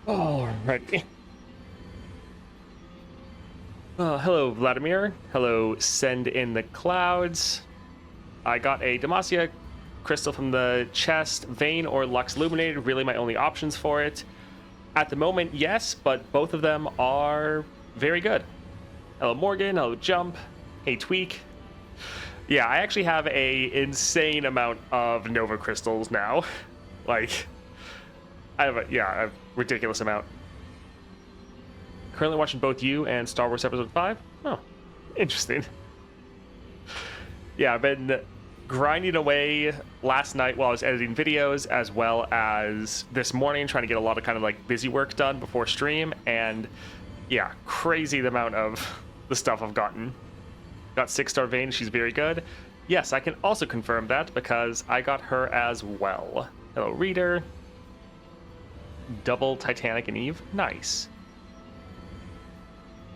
Alrighty. Hello, Vladimir. Hello, Send in the Clouds. I got a Demacia crystal from the chest. Vein or Lux Illuminated, really my only options for it. At the moment, yes, but both of them are very good. Hello, Morgan. Hello, Jump. Hey, Tweak. Yeah, I actually have a insane amount of Nova crystals now. Like, I have a ridiculous amount. Currently watching both you and Star Wars Episode 5. Oh, interesting. Yeah, I've been grinding away last night while I was editing videos, as well as this morning, trying to get a lot of kind of like busy work done before stream. And yeah, crazy the amount of the stuff I've gotten. Got 6-star Vane, she's very good. Yes, I can also confirm that because I got her as well. Hello, Reader. Double Titanic and Eve. Nice.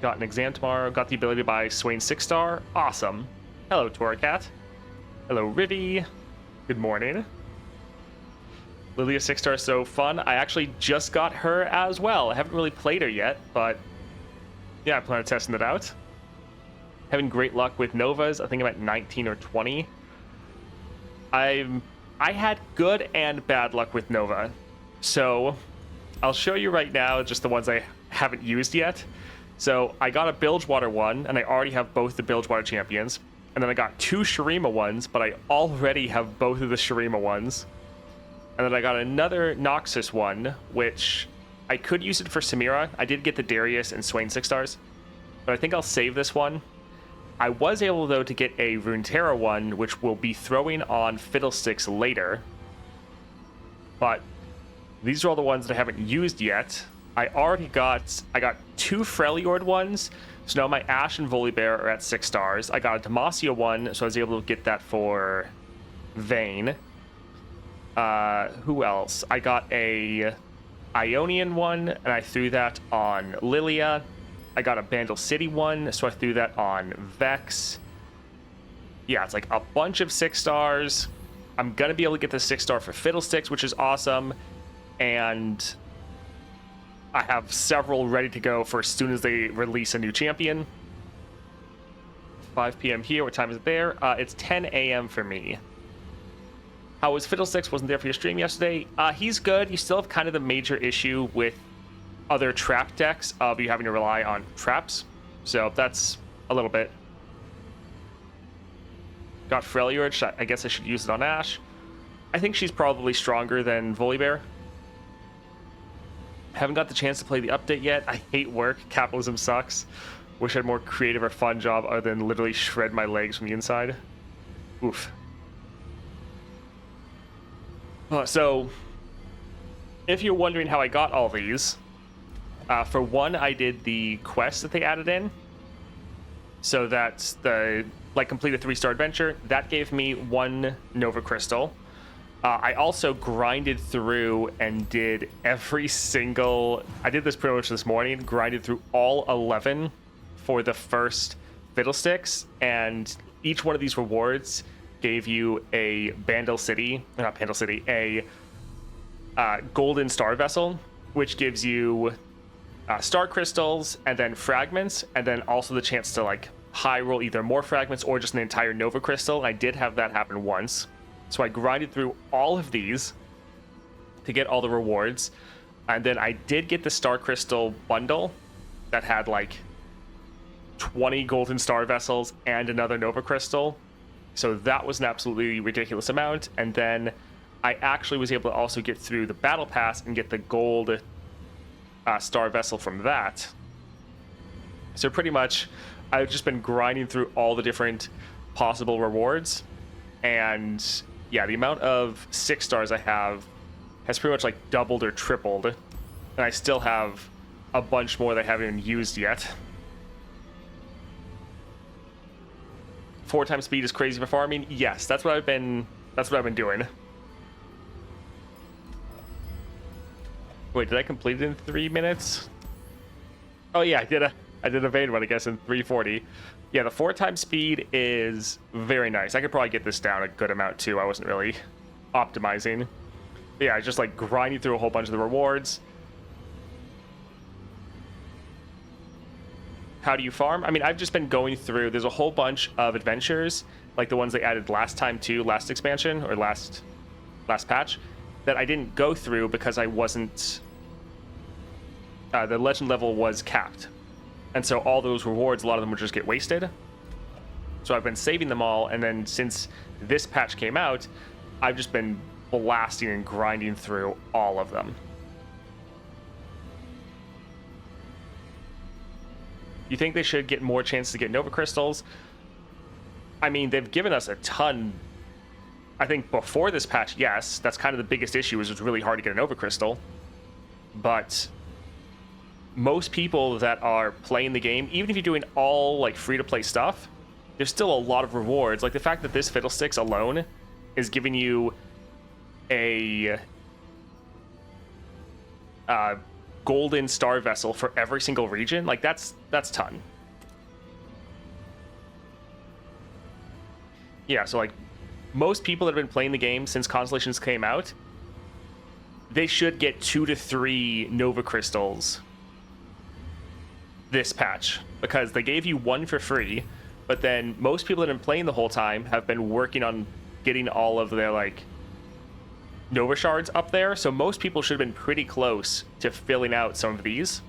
Got an exam tomorrow. Got the ability to buy Swain 6-star. Awesome. Hello, Toracat. Hello, Rivi. Good morning. Lilia 6-star is so fun. I actually just got her as well. I haven't really played her yet, but yeah, I plan on testing it out. Having great luck with Novas. I think I'm at 19 or 20. I had good and bad luck with Nova. So I'll show you right now just the ones I haven't used yet. So I got a Bilgewater one, and I already have both the Bilgewater champions. And then I got 2 Shurima ones, but I already have both of the Shurima ones. And then I got another Noxus one, which I could use it for Samira. I did get the Darius and Swain 6-stars, but I think I'll save this one. I was able, though, to get a Runeterra one, which we'll be throwing on Fiddlesticks later. But these are all the ones that I haven't used yet. I got 2 Freljord ones, so now my Ashe and Volibear are at 6 stars. I got a Demacia one, so I was able to get that for Vayne. Who else? I got a Ionian one, and I threw that on Lilia. I got a Bandle City one, so I threw that on Vex. Yeah, it's like a bunch of 6 stars. I'm gonna be able to get the 6-star for Fiddlesticks, which is awesome. And I have several ready to go for as soon as they release a new champion. 5 p.m. here. What time is it there? It's 10 a.m. for me. How was Fiddlesticks? Wasn't there for your stream yesterday? He's good. You still have kind of the major issue with other trap decks of you having to rely on traps. So that's a little bit. Got Freljord. I guess I should use it on Ashe. I think she's probably stronger than Volibear. Haven't got the chance to play the update yet. I hate work. Capitalism sucks. Wish I had more creative or fun job other than literally shred my legs from the inside. Oof. So, if you're wondering how I got all these, for one, I did the quest that they added in. So that's the, like, complete a 3-star adventure. That gave me 1 Nova Crystal. I also grinded through and did every single... I did this pretty much this morning. Grinded through all 11 for the first Fiddlesticks. And each one of these rewards gave you a Bandle City... Not Bandle City. A Golden Star Vessel, which gives you Star Crystals and then Fragments. And then also the chance to, like, high roll either more Fragments or just an entire Nova Crystal. I did have that happen once. So I grinded through all of these to get all the rewards. And then I did get the Star Crystal bundle that had like 20 Golden Star Vessels and another Nova Crystal. So that was an absolutely ridiculous amount. And then I actually was able to also get through the Battle Pass and get the Gold Star Vessel from that. So pretty much I've just been grinding through all the different possible rewards. And yeah, the amount of 6 stars I have has pretty much like doubled or tripled. And I still have a bunch more that I haven't even used yet. 4 times speed is crazy for farming. Yes, that's what I've been doing. Wait, did I complete it in 3 minutes? Oh yeah, I did a Vayne one, I guess, in 3:40. Yeah, the 4 times speed is very nice. I could probably get this down a good amount too. I wasn't really optimizing. But yeah, I just like grinding through a whole bunch of the rewards. how do you farm? I mean, I've just been going through, there's a whole bunch of adventures, like the ones they added last time too, last expansion, or last patch, that I didn't go through because I wasn't, the legend level was capped. And so all those rewards, a lot of them would just get wasted. So I've been saving them all, and then since this patch came out, I've just been blasting and grinding through all of them. You think they should get more chances to get Nova Crystals? I mean, they've given us a ton. I think before this patch, yes, that's kind of the biggest issue, is it's really hard to get a Nova Crystal. But most people that are playing the game, even if you're doing all like free-to-play stuff, there's still a lot of rewards. Like the fact that this Fiddlesticks alone is giving you a golden star vessel for every single region, like that's ton. Yeah, so like most people that have been playing the game since Constellations came out, they should get 2 to 3 Nova Crystals this patch, because they gave you 1 for free, but then most people that have been playing the whole time have been working on getting all of their like Nova Shards up there, so most people should have been pretty close to filling out some of these.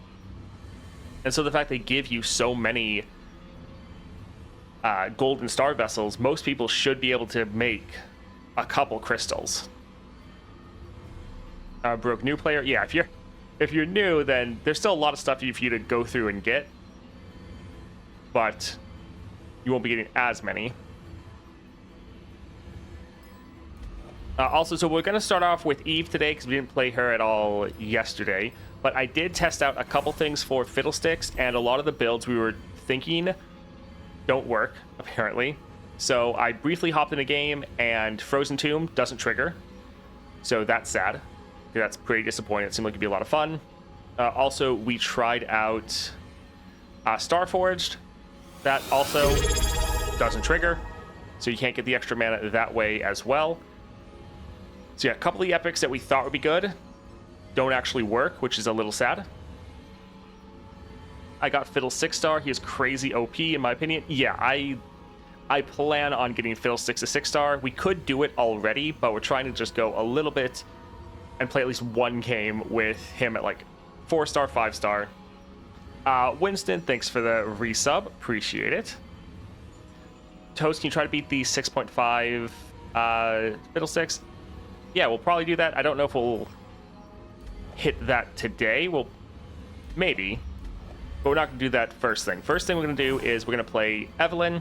And so the fact they give you so many golden star vessels, most people should be able to make a couple crystals. Broke new player, yeah, if you're new, then there's still a lot of stuff for you to go through and get, but you won't be getting as many. Also, so we're going to start off with Eve today because we didn't play her at all yesterday, but I did test out a couple things for Fiddlesticks, and a lot of the builds we were thinking don't work, apparently. So I briefly hopped in a game, and Frozen Tomb doesn't trigger, so that's sad. That's pretty disappointing. It seemed like it'd be a lot of fun. Also, we tried out Starforged. That also doesn't trigger, so you can't get the extra mana that way as well. So yeah, a couple of the epics that we thought would be good don't actually work, which is a little sad. I got Fiddle 6-star. He is crazy OP, in my opinion. Yeah, I plan on getting Fiddlesticks a 6-star. We could do it already, but we're trying to just go a little bit and play at least one game with him at like 4-star, 5-star. Winston, thanks for the resub. Appreciate it. Toast, can you try to beat the 6.5 Fiddlesticks? Yeah, we'll probably do that. I don't know if we'll hit that today. We'll maybe, but we're not going to do that first thing. First thing we're going to do is we're going to play Evelyn.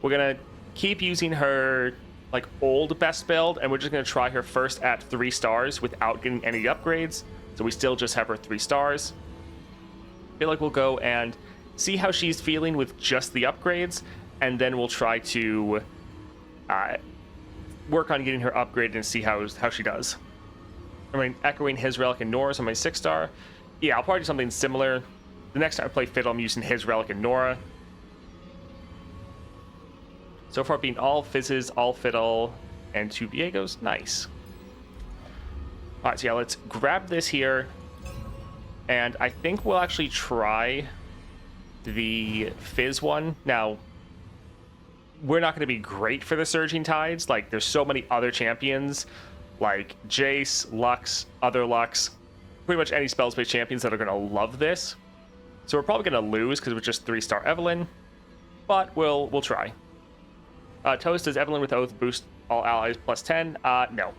We're going to keep using her like old best build, and we're just going to try her first at 3 stars without getting any upgrades. So we still just have her 3 stars. I feel like we'll go and see how she's feeling with just the upgrades, and then we'll try to work on getting her upgraded and see how she does. I mean, echoing his relic and Nora's on my 6-star. Yeah, I'll probably do something similar. The next time I play Fiddle, I'm using his relic and Nora. So far, being all Fizzes, all Fiddle, and 2 Viegos. Nice. All right, so yeah, let's grab this here. And I think we'll actually try the Fizz one. Now, we're not going to be great for the Surging Tides. Like, there's so many other champions, like Jace, Lux, other Lux, pretty much any spell space champions that are going to love this. So we're probably going to lose because we're just 3-star Evelyn, but we'll try. Toast, does Evelyn with Oath boost all allies plus 10? No.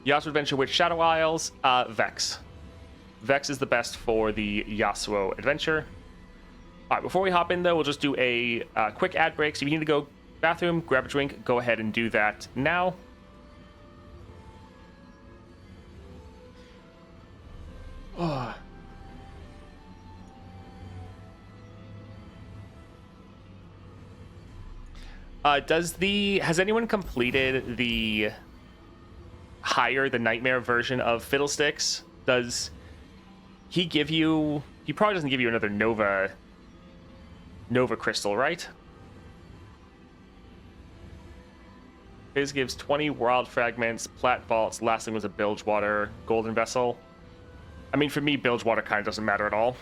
Yasuo Adventure with Shadow Isles, Vex. Vex is the best for the Yasuo Adventure. All right, before we hop in, though, we'll just do a quick ad break. So if you need to go bathroom, grab a drink, go ahead and do that now. Oh. Has anyone completed the Nightmare version of Fiddlesticks? Does he give you... He probably doesn't give you another Nova Crystal, right? His gives 20 Wild Fragments, Plat Vaults, last thing was a Bilgewater Golden Vessel. I mean, for me, Bilgewater kind of doesn't matter at all.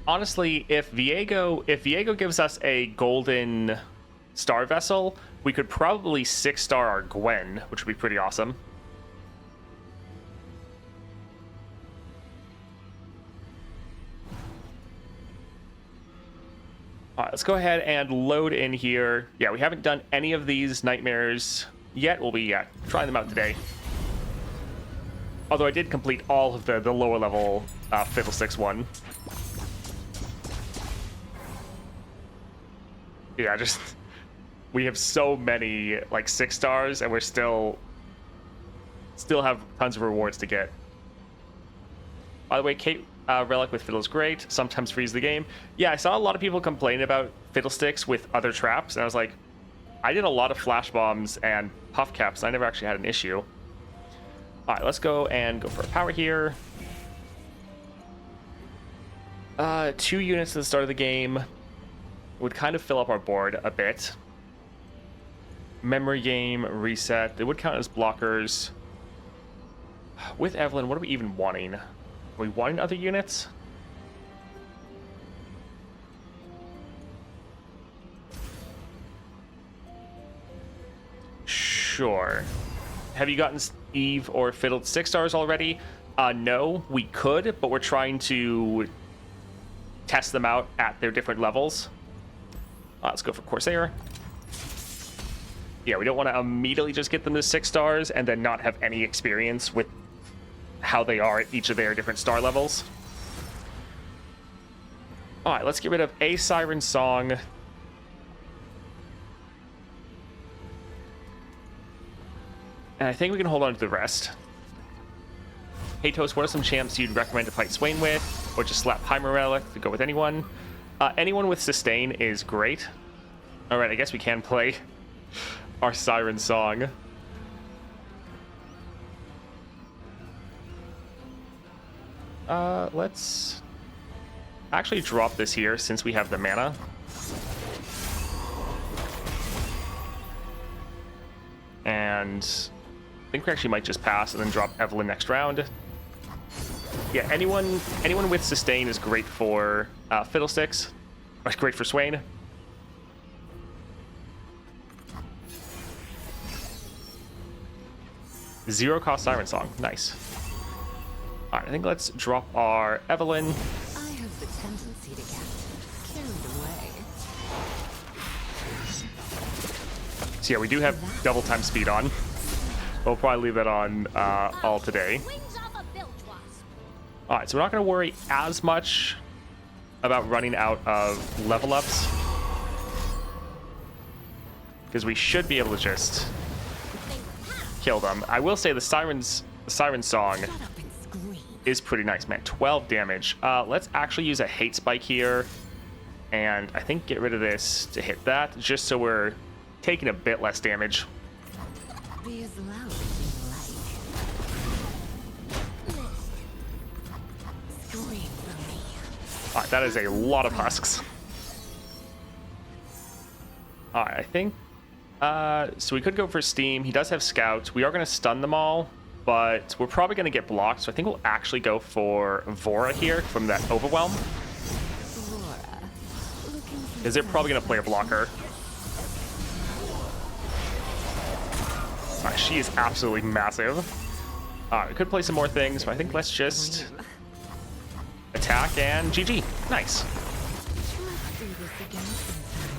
honestly, if Viego gives us a golden star vessel, we could probably 6-star our Gwen, which would be pretty awesome. All right, let's go ahead and load in here. Yeah, we haven't done any of these nightmares yet. We'll be trying them out today. Although I did complete all of the lower level Fiddlesticks one. Yeah, just we have so many like 6 stars, and we're still have tons of rewards to get. By the way, Kate Relic with Fiddle is great. Sometimes freeze the game. Yeah, I saw a lot of people complain about Fiddlesticks with other traps, and I was like, I did a lot of flash bombs and puff caps. I never actually had an issue. All right, let's go for a power here. 2 units at the start of the game would kind of fill up our board a bit. Memory game, reset. They would count as blockers. With Evelyn, what are we even wanting? Are we wanting other units? Sure. Have you gotten Eve or Fiddled 6 stars already? No, we could, but we're trying to test them out at their different levels. Let's go for Corsair. Yeah, we don't want to immediately just get them to 6 stars and then not have any experience with how they are at each of their different star levels. All right, let's get rid of a Siren Song. And I think we can hold on to the rest. Hey Toast, what are some champs you'd recommend to fight Swain with? Or just slap Heimer Relic to go with anyone? Anyone with sustain is great. Alright, I guess we can play our Siren Song. Let's actually drop this here since we have the mana. And I think we actually might just pass and then drop Evelyn next round. Yeah, anyone with sustain is great for Fiddlesticks. Or it's great for Swain. Zero cost Siren Song. Nice. Alright, I think let's drop our Evelyn. I have the tendency to get carried away. So yeah, we do have double time speed on. We'll probably leave that on all today. Alright, so we're not going to worry as much about running out of level ups, because we should be able to just kill them. I will say the Siren Song is pretty nice, man. 12 damage. Let's actually use a hate spike here, and I think get rid of this to hit that, just so we're taking a bit less damage. Be as loud as you like. Scream for me. Alright, that is a lot of husks. Alright, I think so we could go for Steam. He does have Scout. We are going to stun them all, but we're probably going to get blocked, so I think we'll actually go for Vora here from that Overwhelm. Because they're probably going to play a blocker. She is absolutely massive. We could play some more things, but I think let's just attack and GG. Nice.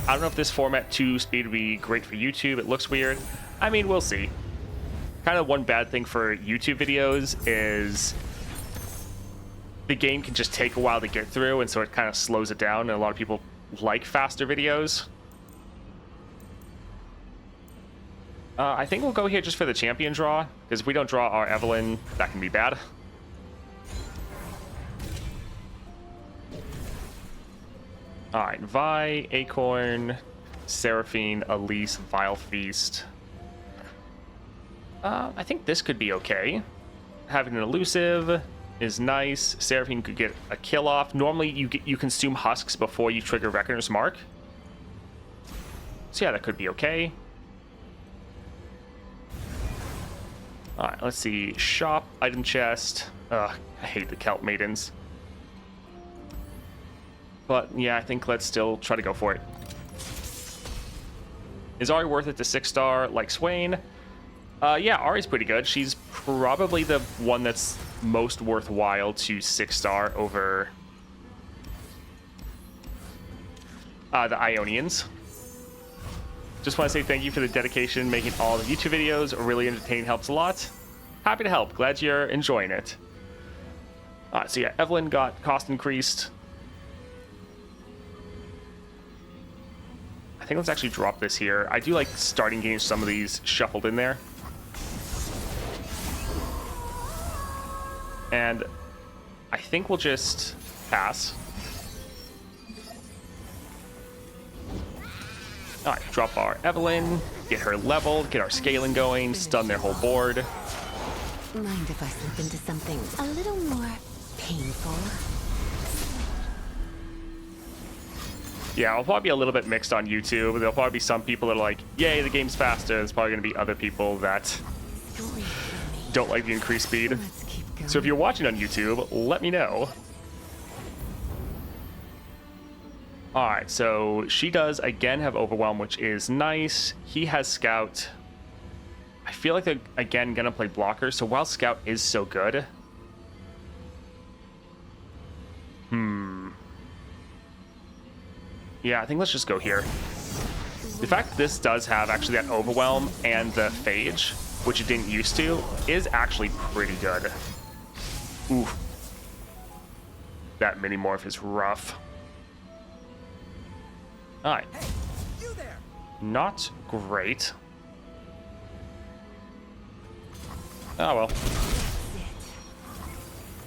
I don't know if this format 2 speed would be great for YouTube. It looks weird. I mean, we'll see. Kind of one bad thing for YouTube videos is the game can just take a while to get through, and so it kind of slows it down, and a lot of people like faster videos. I think we'll go here just for the champion draw, because if we don't draw our Evelyn, that can be bad. Alright, Vi, Acorn, Seraphine, Elise, Vile Feast. I think this could be okay. Having an elusive is nice. Seraphine could get a kill off. Normally you consume husks before you trigger Reckoner's Mark. So yeah, that could be okay. Alright, let's see. Shop, item chest. Ugh, I hate the Kelp Maidens. But yeah, I think let's still try to go for it. Is Ari worth it to 6-star like Swain? Yeah, Ari's pretty good. She's probably the one that's most worthwhile to 6-star over the Ionians. Just want to say thank you for the dedication, making all the YouTube videos really entertaining, helps a lot. Happy to help. Glad you're enjoying it. Alright, so yeah, Evelyn got cost increased. I think let's actually drop this here. I do like starting getting some of these shuffled in there. And I think we'll just pass. Alright, drop our Evelyn, get her leveled, get our scaling going, stun their whole board. Mind if I slip into something a little more painful? Yeah, I'll probably be a little bit mixed on YouTube. There'll probably be some people that are like, yay, the game's faster. There's probably going to be other people that don't like the increased speed. Let's keep going. So if you're watching on YouTube, let me know. Alright, so she does again have Overwhelm, which is nice. He has Scout. I feel like they're again gonna play blocker, so while Scout is so good. Yeah, I think let's just go here. The fact this does have actually that Overwhelm and the Phage, which it didn't used to, is actually pretty good. Ooh. That mini-morph is rough. Alright. Hey, you there. Not great. Oh well.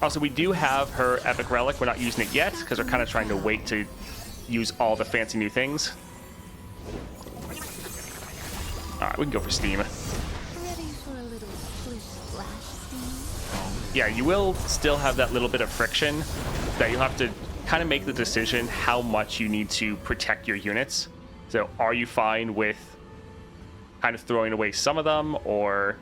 Also, we do have her Epic Relic. We're not using it yet, because we're kind of trying to wait to use all the fancy new things. Alright, we can go for Steam. Ready for a little splish splash steam? Yeah, you will still have that little bit of friction that you'll have to kind of make the decision how much you need to protect your units. So are you fine with kind of throwing away some of them, or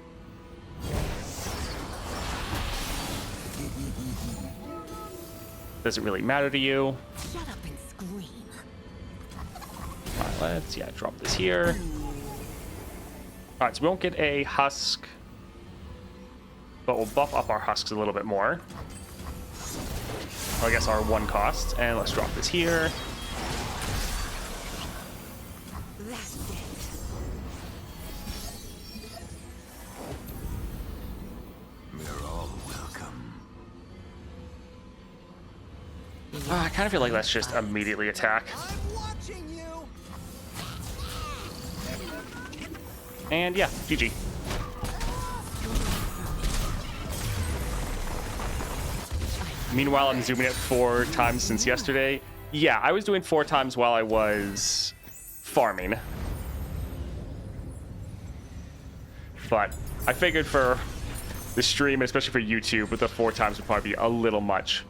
does it really matter to you? Shut up and scream. All right, let's drop this here. All right, so we won't get a husk, but we'll buff up our husks a little bit more. Well, I guess our 1 cost, and let's drop this here. That's it. You're all welcome. I kind of feel like let's just immediately attack. I'm watching you. And yeah, GG. Meanwhile, I'm zooming it 4 times since yesterday. Yeah, I was doing 4 times while I was farming. But I figured for the stream, and especially for YouTube, with the 4 times would probably be a little much.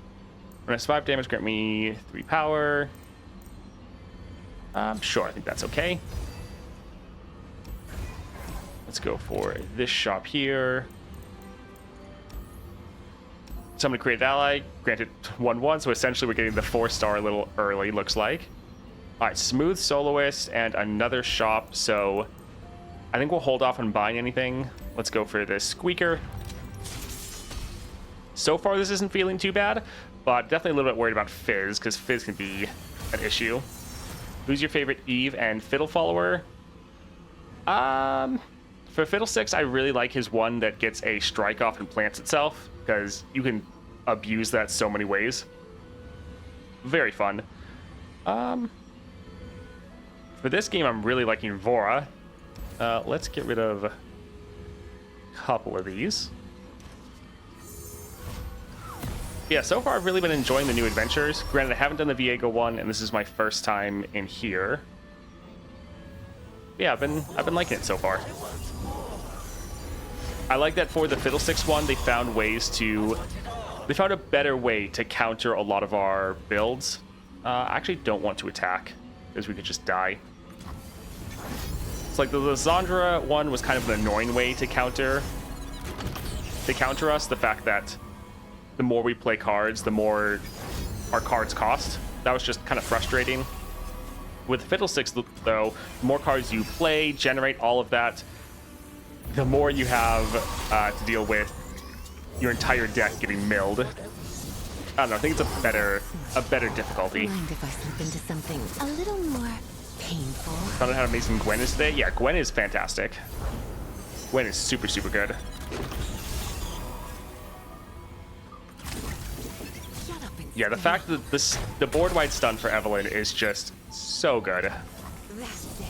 When I survive damage, grant me 3 power. Sure, I think that's okay. Let's go for this shop here. Somebody created ally, granted 1/1, so essentially we're getting the 4-star a little early, looks like. All right, smooth soloist and another shop, so I think we'll hold off on buying anything. Let's go for this squeaker. So far, this isn't feeling too bad, but definitely a little bit worried about Fizz, because Fizz can be an issue. Who's your favorite Eve and Fiddle follower? For Fiddlesticks, I really like his one that gets a strike off and plants itself, because you can abuse that so many ways. Very fun. For this game, I'm really liking Vora. Let's get rid of a couple of these. Yeah, so far I've really been enjoying the new adventures. Granted, I haven't done the Viego one, and this is my first time in here. Yeah, I've been liking it so far. I like that for the Fiddlesticks one, they found a better way to counter a lot of our builds. I actually don't want to attack, because we could just die. It's like the Lysandra one was kind of an annoying way to counter us. The fact that the more we play cards, the more our cards cost. that was just kind of frustrating. With Fiddlesticks, though, the more cards you play, generate all of that, the more you have to deal with your entire deck getting milled. I don't know, I think it's a better difficulty. Mind if I slip into something a little more painful? Found out how amazing Gwen is today? Yeah, Gwen is fantastic. Gwen is super, super good. Shut up and Yeah, the stay. fact that the board-wide stun for Evelyn is just so good. That's it.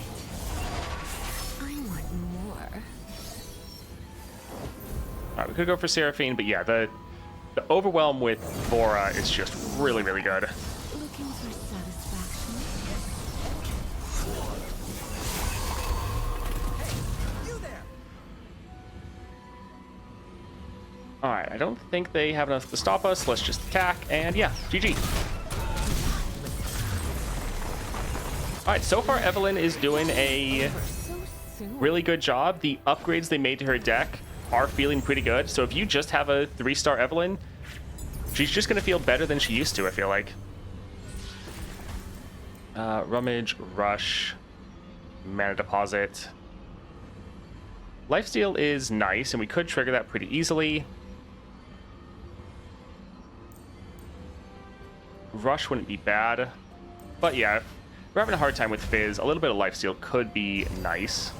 I want more. Alright, we could go for Seraphine, but yeah, the overwhelm with Vora is just really, really good. Looking for satisfaction? You there! Alright, I don't think they have enough to stop us. Let's just attack, and yeah, GG. Alright, so far Evelyn is doing a So soon. really good job. The upgrades they made to her deck are feeling pretty good. So if you just have a 3-star Evelyn, she's just going to feel better than she used to, I feel like. Rummage, Rush, Mana Deposit. Lifesteal is nice, and we could trigger that pretty easily. Rush wouldn't be bad. But yeah, if we're having a hard time with Fizz, a little bit of Lifesteal could be nice.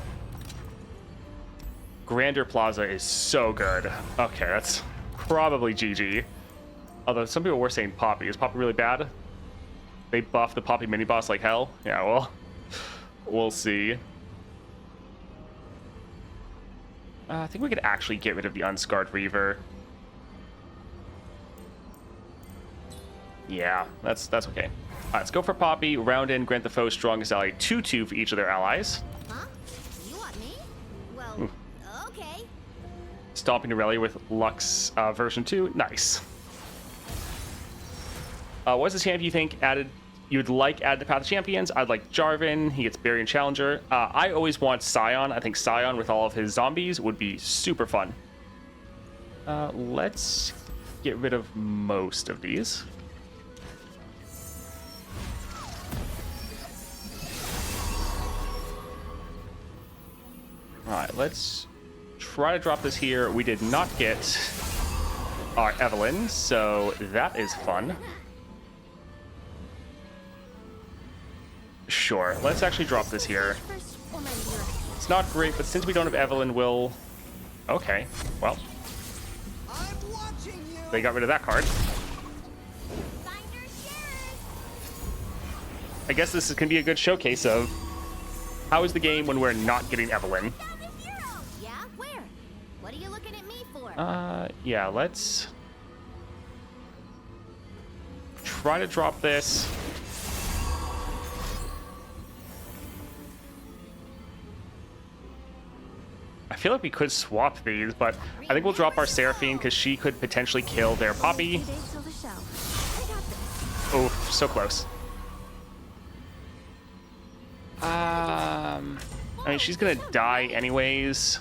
Grander Plaza is so good. Okay, that's probably GG. Although some people were saying Poppy. Is Poppy really bad? They buff the Poppy mini-boss like hell? Yeah, well, we'll see. I think we could actually get rid of the Unscarred Reaver. Yeah, that's okay. All right, let's go for Poppy. Round in, grant the foe strongest ally 2/2 for each of their allies. Huh? You want me? Well, okay. Stomping Aurelia with Lux version 2. Nice. What's the champ you think you'd like added to Path of Champions? I'd like Jarvan. He gets Barrier and Challenger. I always want Scion. I think Scion with all of his zombies would be super fun. Let's get rid of most of these. All right, let's try to drop this here. We did not get our Evelyn, so that is fun. Sure, let's actually drop this here. First woman here. It's not great, but since we don't have Evelyn, we'll... Okay, well, I'm watching you! they got rid of that card. Finders sharers. I guess this can be a good showcase of how is the game when we're not getting Evelyn. Found a hero. Yeah? Where? What are you looking at me for? Yeah, let's try to drop this. I feel like we could swap these, but I think we'll drop our Seraphine because she could potentially kill their Poppy. 2 days till the show. I got this. Oh, so close. I mean, she's gonna die anyways.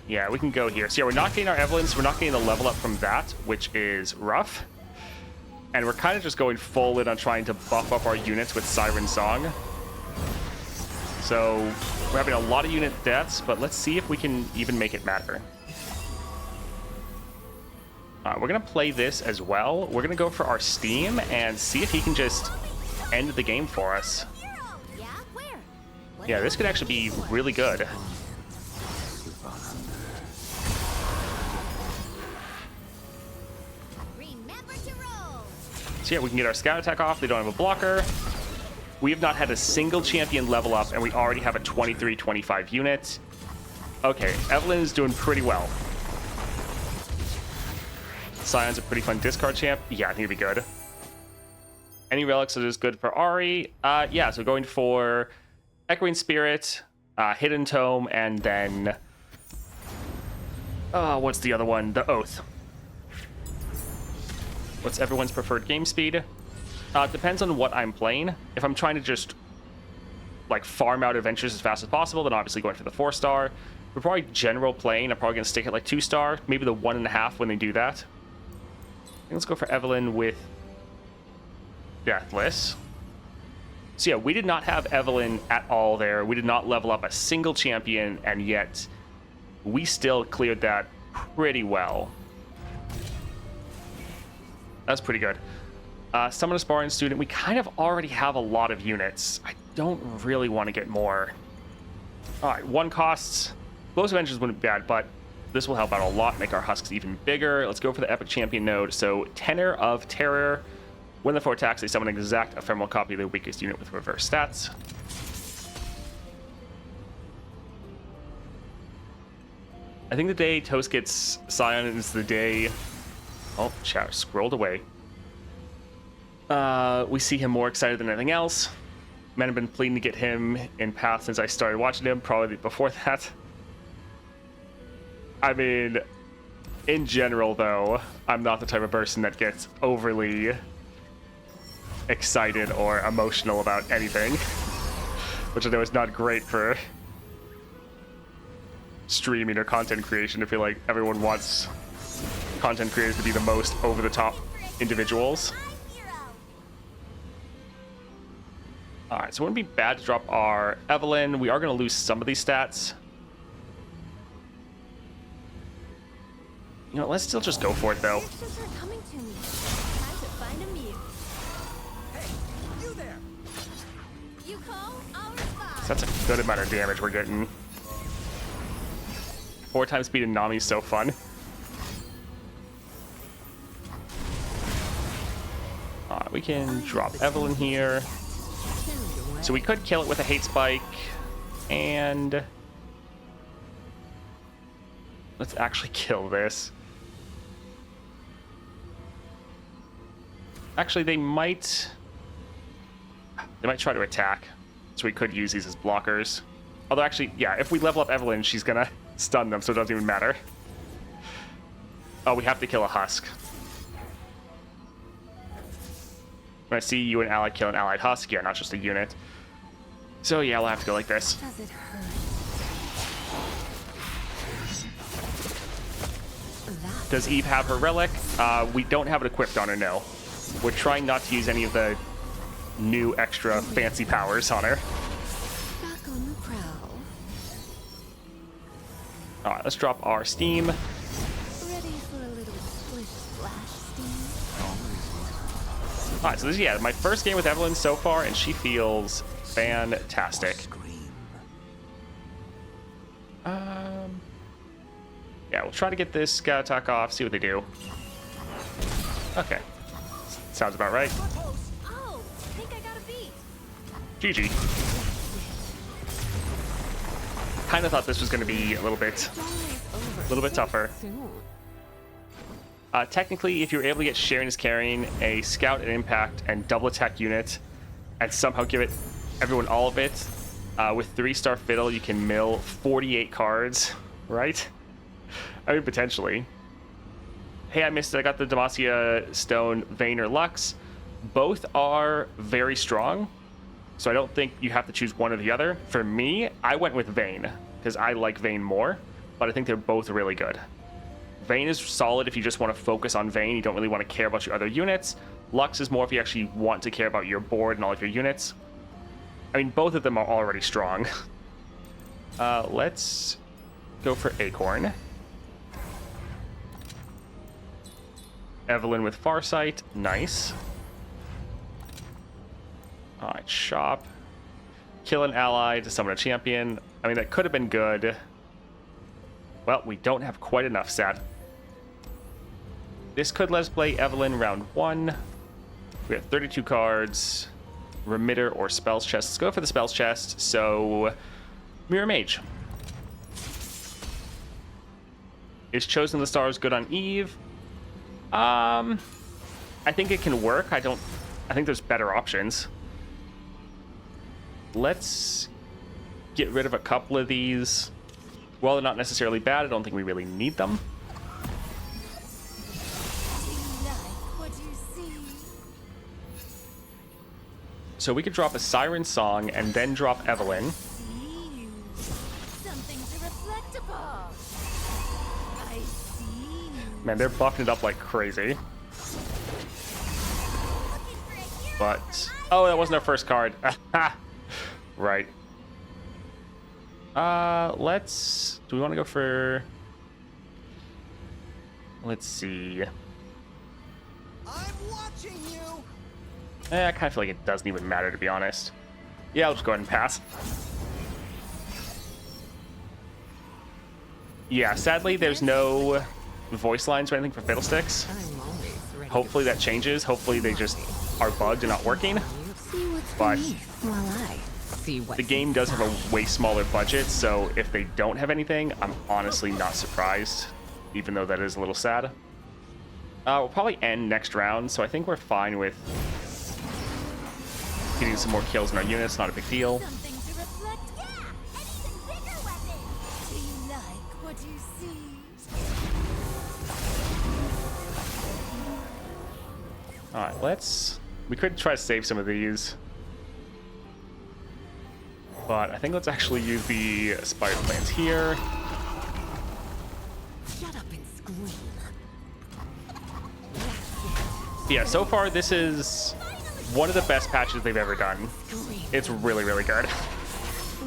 Yeah, we can go here. So yeah, we're not getting our Evelyn, so we're not getting the level up from that, which is rough. And we're kind of just going full in on trying to buff up our units with Siren Song. So we're having a lot of unit deaths, but let's see if we can even make it matter. We're gonna play this as well. We're gonna go for our Steam and see if he can just end the game for us. Hero. Yeah? Where? What Yeah, this could actually be really good. Remember to roll. So yeah, we can get our scout attack off. They don't have a blocker. We have not had a single champion level up, and we already have a 23-25 unit. Okay, Evelyn is doing pretty well. Scion's a pretty fun discard champ. Yeah, I think it'd be good. Any relics are just good for Ari. Yeah, so going for Echoing Spirit, Hidden Tome, and then... what's the other one? The Oath. What's everyone's preferred game speed? Depends on what I'm playing. If I'm trying to just like farm out adventures as fast as possible, then obviously going for the 4-star. For probably general playing, I'm probably gonna stick at like 2-star, maybe the 1.5 when they do that. I think let's go for Evelyn with deathless. So yeah, we did not have Evelyn at all there. We did not level up a single champion, and yet we still cleared that pretty well. That's pretty good. Summon a sparring student. We kind of already have a lot of units. I don't really want to get more. All right, 1 costs. Explosive engines wouldn't be bad, but this will help out a lot, make our husks even bigger. Let's go for the epic champion node. So Tenor of Terror. When the 4 attacks, they summon an exact ephemeral copy of their weakest unit with reverse stats. I think the day Toast gets Scion is the day... Oh, chat scrolled away. We see him more excited than anything else. Men have been pleading to get him in Path since I started watching him, probably before that. I mean, in general, though, I'm not the type of person that gets overly excited or emotional about anything, which I know is not great for streaming or content creation. I feel like everyone wants content creators to be the most over-the-top individuals. Alright, so it wouldn't be bad to drop our Evelyn. We are going to lose some of these stats. You know, let's still just go for it, though. Reactions are coming to me. Time to find a mute. Hey, you there! You call, I'll respond. So that's a good amount of damage we're getting. 4 times speed and Nami's so fun. Alright, we can drop Evelyn here. So we could kill it with a hate spike, and let's actually kill this. Actually, they might try to attack, so we could use these as blockers. Although actually, yeah, if we level up Evelyn, she's gonna stun them, so it doesn't even matter. Oh, we have to kill a husk. When I see you and ally kill an allied husk, yeah, not just a unit. So yeah, we'll have to go like this. Does it hurt? Does Eve have her relic? We don't have it equipped on her, no. We're trying not to use any of the new extra fancy powers on her. Back on the prowl. Alright, let's drop our steam. Ready for a little splish splash steam? Alright, so this is, yeah, my first game with Evelyn so far, and she feels fantastic. Yeah, we'll try to get this scout attack off, see what they do. Okay. Sounds about right. Oh, think I got a beat. GG. Kind of thought this was going to be a little bit tougher. Technically, if you're able to get Sharon is carrying a scout and impact and double attack unit, and somehow give it everyone all of it, with 3-star Fiddle, you can mill 48 cards, right? I mean, potentially. Hey, I missed it. I got the Demacia Stone, Vayne or Lux. Both are very strong, so I don't think you have to choose one or the other. For me, I went with Vayne, because I like Vayne more, but I think they're both really good. Vayne is solid if you just want to focus on Vayne. You don't really want to care about your other units. Lux is more if you actually want to care about your board and all of your units. I mean, both of them are already strong. Let's go for Acorn. Evelyn with Farsight. Nice. Alright, shop. Kill an ally to summon a champion. I mean, that could have been good. Well, we don't have quite enough set. This could let us play Evelyn round 1. We have 32 cards. Remitter or Spells Chest. Let's go for the Spells Chest. So, Mirror Mage. Is Chosen the Stars good on Eve? I think it can work. I think there's better options. Let's get rid of a couple of these. While they're not necessarily bad, I don't think we really need them. What do you see? So we could drop a Siren Song and then drop Evelyn. See you. Something's reflectable. I see you. Man, they're buffing it up like crazy. Looking for a hero? But oh, that wasn't our first card. Right. Let's. Do we want to go for? Let's see. I'm watching you. I kind of feel like it doesn't even matter, to be honest. Yeah, I'll just go ahead and pass. Yeah, sadly, there's no voice lines or anything for Fiddlesticks. I'm always ready. Hopefully that changes. Hopefully they just are bugged and not working. See what's But beneath while I see what the game does have a way smaller budget, so if they don't have anything, I'm honestly not surprised, even though that is a little sad. We'll probably end next round, so I think we're fine with getting some more kills in our units. Not a big deal. Something to reflect. Yeah, and even bigger weapons. Do you like what you see? All right, let's. We could try to save some of these, but I think let's actually use the spider plants here. Shut up and scream. Yeah, so far this is one of the best patches they've ever done. Scream. It's really, really good.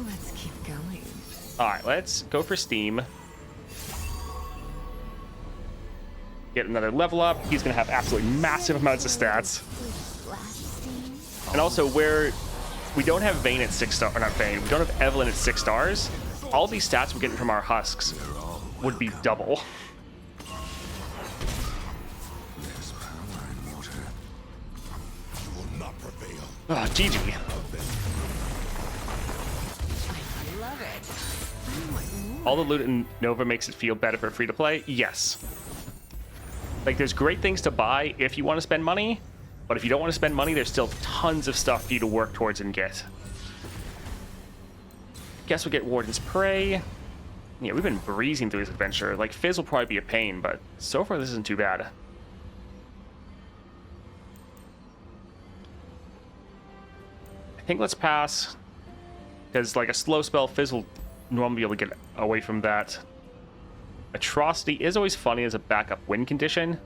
Let's keep going. All right, let's go for Steam. Get another level up. He's gonna have absolutely massive amounts of stats. And also, where we don't have Vayne at 6 stars, or not Vayne, we don't have Evelyn at 6 stars, all these stats we're getting from our husks would be double. Oh, GG. I love it. I want more. All the loot in Nova makes it feel better for free to play? Yes. Like, there's great things to buy if you want to spend money, but if you don't want to spend money, there's still tons of stuff for you to work towards and get. Guess we'll get Warden's Prey. Yeah, we've been breezing through this adventure. Like, Fizz will probably be a pain, but so far this isn't too bad. I think let's pass, because like a slow spell, Fizz will normally be able to get away from that. Atrocity is always funny as a backup win condition,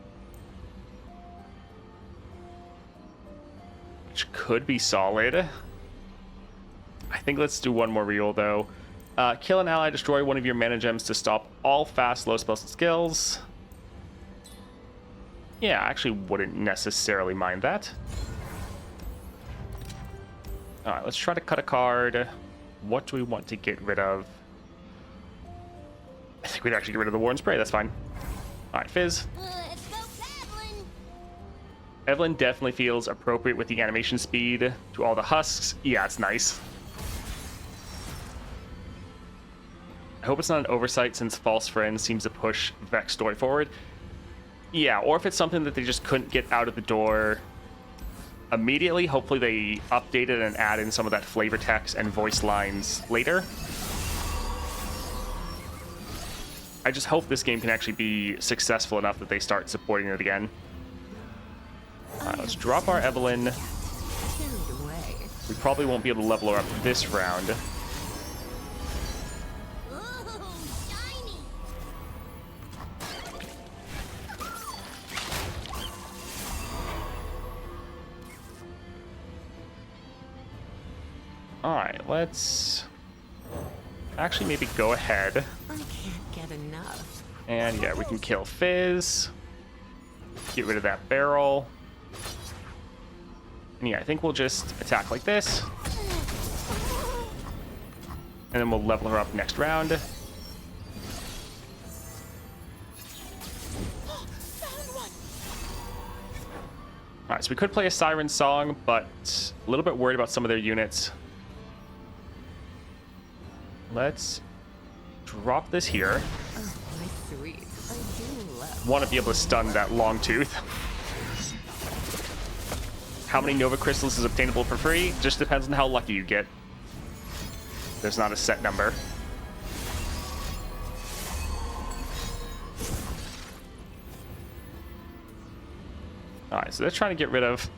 which could be solid. I think let's do one more reroll though. Kill an ally, destroy one of your mana gems to stop all fast low spells and skills. Yeah, I actually wouldn't necessarily mind that. Alright, let's try to cut a card. What do we want to get rid of? I think we'd actually get rid of the Warden Spray, that's fine. Alright, Fizz. Let's go, Evelyn. Evelyn definitely feels appropriate with the animation speed to all the husks. Yeah, it's nice. I hope it's not an oversight since False Friend seems to push Vex story forward. Yeah, or if it's something that they just couldn't get out of the door immediately, hopefully they update it and add in some of that flavor text and voice lines later. I just hope this game can actually be successful enough that they start supporting it again. Alright, let's drop our Evelyn. Carried away. We probably won't be able to level her up this round. Ooh, shiny. Alright, let's actually maybe go ahead. I can't get enough. And yeah, we can kill Fizz. Get rid of that barrel. And yeah, I think we'll just attack like this. And then we'll level her up next round. Alright, so we could play a Siren Song, but a little bit worried about some of their units. Let's drop this here. Oh, my sweet. I do love. Want to be able to stun that long tooth. How many Nova Crystals is obtainable for free? Just depends on how lucky you get. There's not a set number. Alright, so they're trying to get rid of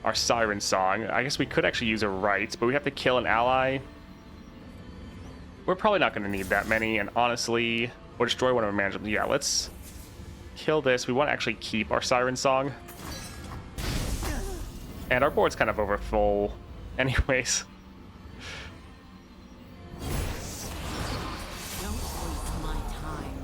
our Siren Song. I guess we could actually use a right, but we have to kill an ally. We're probably not going to need that many, and honestly, or destroy one of our managers. Yeah, let's kill this. We want to actually keep our Siren Song. And our board's kind of over full anyways. Don't waste my time.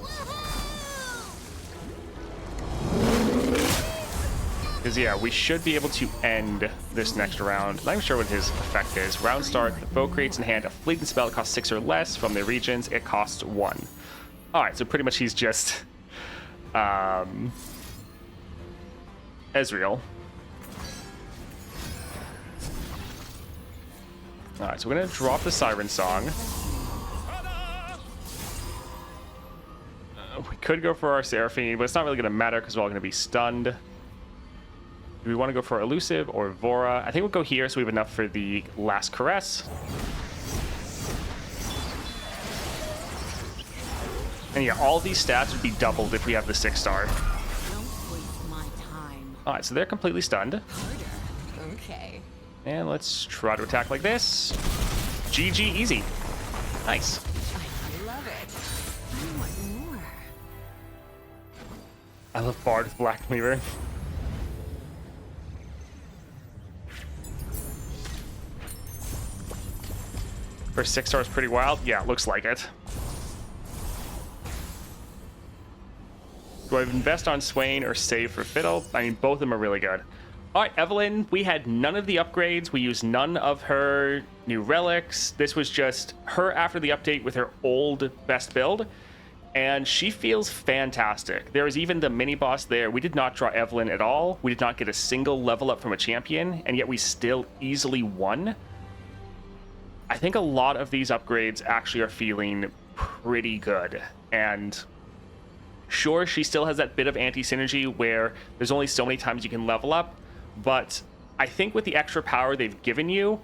Because, yeah, we should be able to end this next round. Not even sure what his effect is. Round start, the foe creates in hand a fleeting spell that costs 6 or less. From their regions, it costs 1. Alright, so pretty much he's just Ezreal. Alright, so we're going to drop the Siren Song. We could go for our Seraphine, but it's not really going to matter because we're all going to be stunned. Do we want to go for Elusive or Vora? I think we'll go here so we have enough for the Last Caress. And yeah, all these stats would be doubled if we have the 6-star. Don't waste my time. Alright, so they're completely stunned. Harder. Okay. And let's try to attack like this. GG, easy. Nice. I love it. I want more. I love Bard with Black Cleaver. For 6 stars, pretty wild. Yeah, looks like it. Do I invest on Swain or save for Fiddle? I mean, both of them are really good. All right, Evelyn, we had none of the upgrades. We used none of her new relics. This was just her after the update with her old best build. And she feels fantastic. There is even the mini boss there. We did not draw Evelyn at all. We did not get a single level up from a champion. And yet we still easily won. I think a lot of these upgrades actually are feeling pretty good. And sure, she still has that bit of anti-synergy where there's only so many times you can level up, but I think with the extra power they've given you,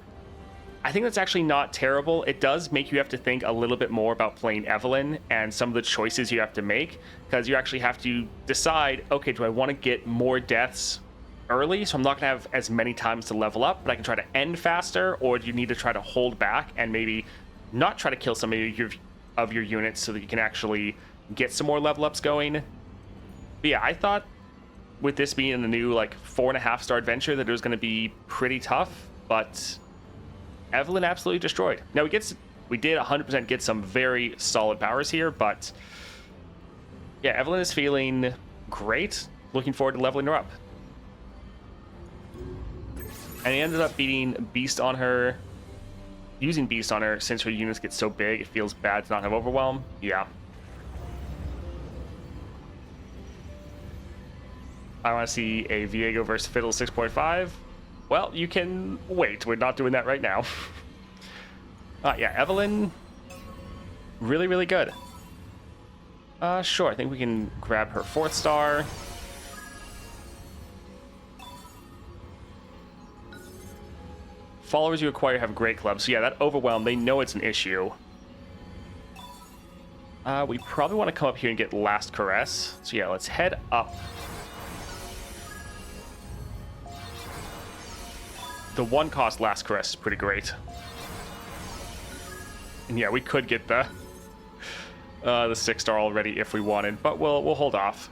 I think that's actually not terrible. It does make you have to think a little bit more about playing Evelyn and some of the choices you have to make, because you actually have to decide, okay, do I want to get more deaths early, so I'm not going to have as many times to level up, but I can try to end faster, or do you need to try to hold back and maybe not try to kill some of your units so that you can actually get some more level ups going. But yeah, I thought with this being the new like 4.5-star adventure that it was going to be pretty tough, but Evelyn absolutely destroyed. Now we did 100% get some very solid powers here, but yeah, Evelyn is feeling great. Looking forward to leveling her up. And he ended up beating Beast on her, using Beast on her since her units get so big. It feels bad to not have Overwhelm. Yeah. I want to see a Viego versus Fiddle 6.5. Well, you can wait. We're not doing that right now. Yeah, Evelyn, really, really good. Sure, I think we can grab her 4th star. Followers you acquire have great clubs. So yeah, that Overwhelm, they know it's an issue. We probably want to come up here and get Last Caress. So yeah, let's head up. The 1-cost Last Caress is pretty great. And yeah, we could get the 6-star already if we wanted, but we'll hold off.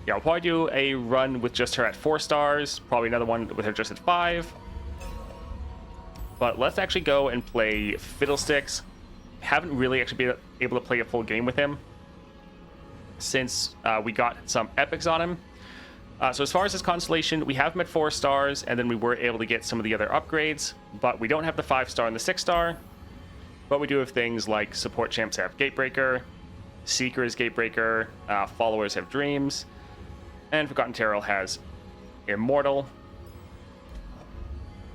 Yeah, we'll probably do a run with just her at 4 stars, probably another one with her just at 5. But let's actually go and play Fiddlesticks. Haven't really actually been able to play a full game with him since we got some epics on him. So as far as this constellation, we have him at 4 stars, and then we were able to get some of the other upgrades, but we don't have the 5-star and the 6-star. But we do have things like support champs have Gatebreaker, Seeker is Gatebreaker, followers have Dreams, and Forgotten Terrell has Immortal.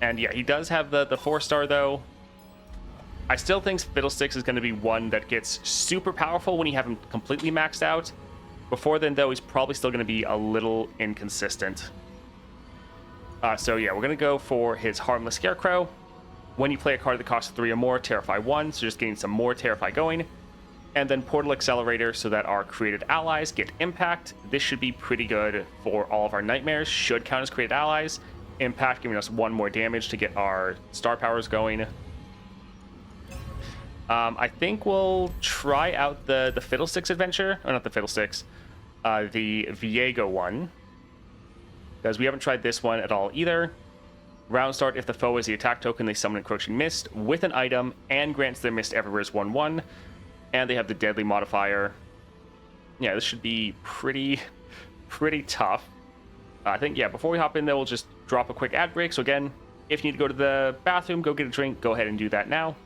And yeah, he does have the 4-star though. I still think Fiddlesticks is going to be one that gets super powerful when you have him completely maxed out. Before then, though, he's probably still going to be a little inconsistent. So yeah, we're going to go for his Harmless Scarecrow. When you play a card that costs 3 or more, Terrify 1, so just getting some more Terrify going. And then Portal Accelerator, so that our created allies get Impact. This should be pretty good for all of our Nightmares, should count as created allies. Impact giving us 1 more damage to get our star powers going. I think we'll try out the Fiddlesticks adventure. Oh, not the Fiddlesticks. The Viego one. Because we haven't tried this one at all either. Round start, if the foe is the attack token, they summon Encroaching Mist with an item and grants their Mist everywhere is 1/1. And they have the Deadly modifier. Yeah, this should be pretty tough. I think, yeah, before we hop in, though, we'll just drop a quick ad break. So again, if you need to go to the bathroom, go get a drink, go ahead and do that now.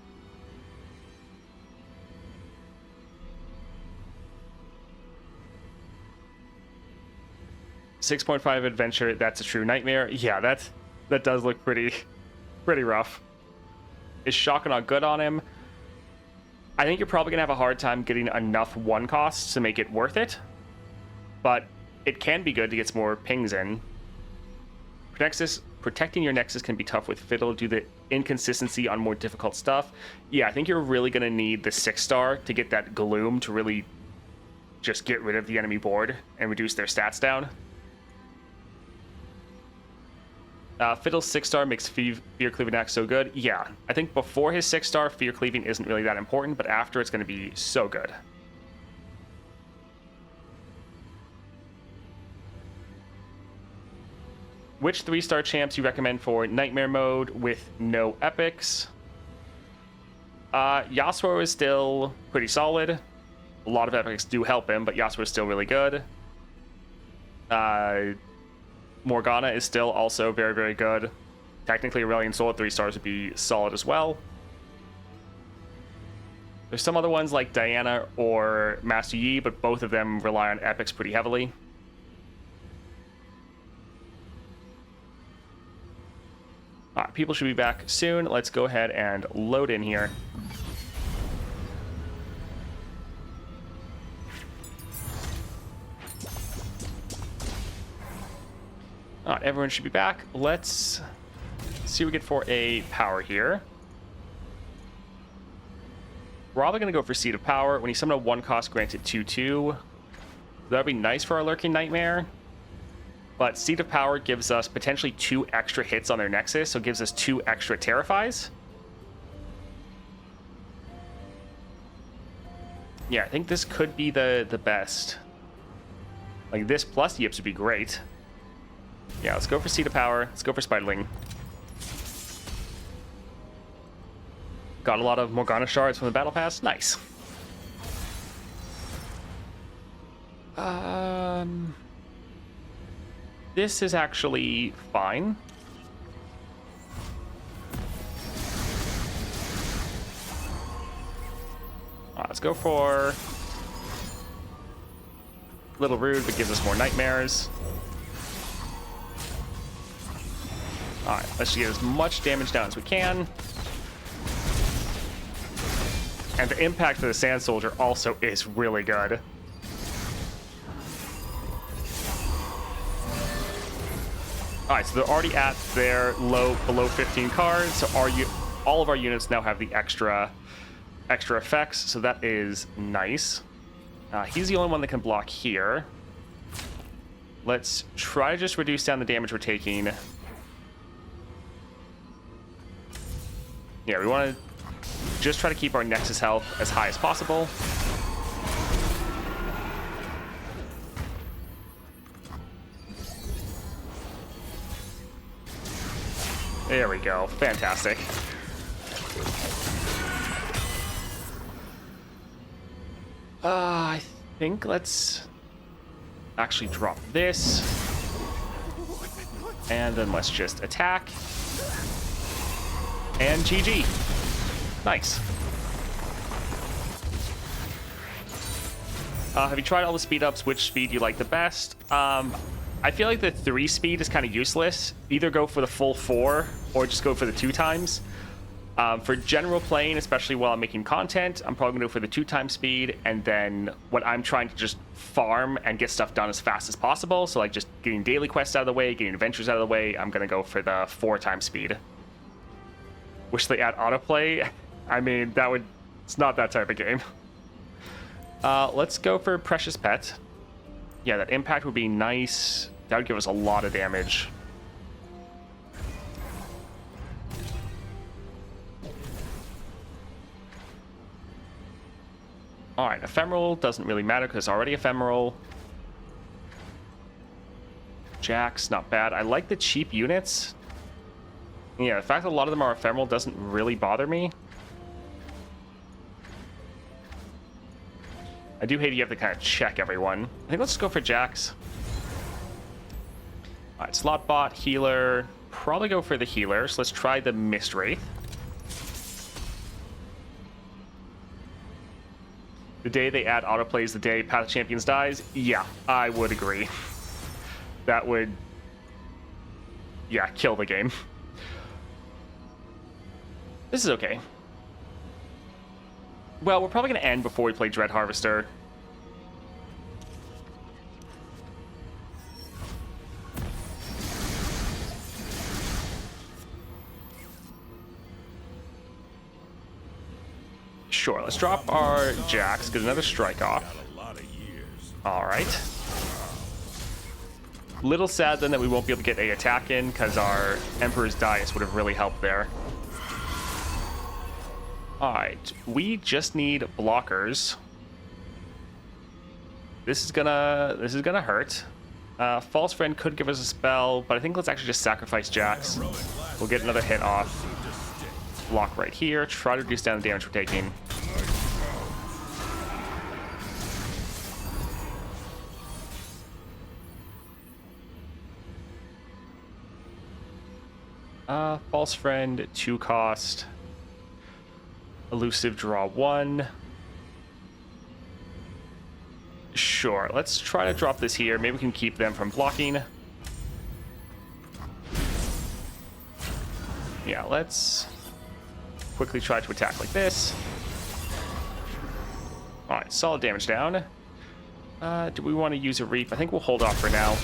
.5 adventure, that's a true nightmare. Yeah, that does look pretty rough. Is Shockanaw good on him? I think you're probably gonna have a hard time getting enough one costs to make it worth it, but it can be good to get some more pings in. Protecting your Nexus can be tough with Fiddle due to the inconsistency on more difficult stuff. Yeah, I think you're really gonna need the 6-star to get that Gloom to really just get rid of the enemy board and reduce their stats down. Fiddle's 6-star makes Fear Cleaving Axe so good. Yeah, I think before his 6-star, Fear Cleaving isn't really that important, but after it's going to be so good. Which 3-star champs you recommend for Nightmare mode with no epics? Yasuo is still pretty solid. A lot of epics do help him, but Yasuo is still really good. Morgana is still also very, very good. Technically, Aurelion Sol at 3 stars would be solid as well. There's some other ones like Diana or Master Yi, but both of them rely on epics pretty heavily. Alright, people should be back soon. Let's go ahead and load in here. Alright, everyone should be back. Let's see what we get for a power here. We're probably going to go for Seed of Power. When you summon a 1-cost, grant it 2/2. That would be nice for our Lurking Nightmare. But Seed of Power gives us potentially 2 extra hits on their Nexus, so it gives us 2 extra Terrifies. Yeah, I think this could be the best. Like, this plus Yips would be great. Yeah, let's go for Seed of Power. Let's go for Spiderling. Got a lot of Morgana shards from the Battle Pass. Nice. This is actually fine. Let's go for Little Rude, but gives us more nightmares. Alright, let's get as much damage down as we can. And the impact for the Sand Soldier also is really good. Alright, so they're already at their below 15 cards, so all of our units now have the extra effects, so that is nice. He's the only one that can block here. Let's try to just reduce down the damage we're taking. Yeah, we want to just try to keep our Nexus health as high as possible. There we go. Fantastic. I think let's actually drop this. And then let's just attack. And GG. Nice. Have you tried all the speed ups? Which speed you like the best? I feel like the 3 speed is kind of useless. Either go for the full 4 or just go for the 2 times. For general playing, especially while I'm making content, I'm probably going to go for the 2 times speed. And then when I'm trying to just farm and get stuff done as fast as possible, so like just getting daily quests out of the way, getting adventures out of the way, I'm going to go for the 4 times speed. Wish they add autoplay. I mean, it's not that type of game. Let's go for Precious Pet. Yeah, that impact would be nice. That would give us a lot of damage. Alright, Ephemeral doesn't really matter because it's already Ephemeral. Jax, not bad. I like the cheap units. Yeah, the fact that a lot of them are ephemeral doesn't really bother me. I do hate you have to kind of check everyone. I think let's just go for Jax. Alright, slot bot, healer. Probably go for the healer, so let's try the Mist Wraith. The day they add autoplays, the day Path of Champions dies? Yeah, I would agree. That would, yeah, kill the game. This is okay. Well, we're probably going to end before we play Dread Harvester. Sure, let's drop our Jax, get another strike off. Alright. Little sad then that we won't be able to get a attack in, because our Emperor's Dais would have really helped there. Alright, we just need blockers. This is gonna hurt. False Friend could give us a spell, but I think let's actually just sacrifice Jax. We'll get another hit off. Block right here, try to reduce down the damage we're taking. False Friend, 2 cost. Elusive, draw 1. Sure, let's try to drop this here. Maybe we can keep them from blocking. Yeah, let's quickly try to attack like this. Alright, solid damage down. Do we want to use a Reap? I think we'll hold off for now.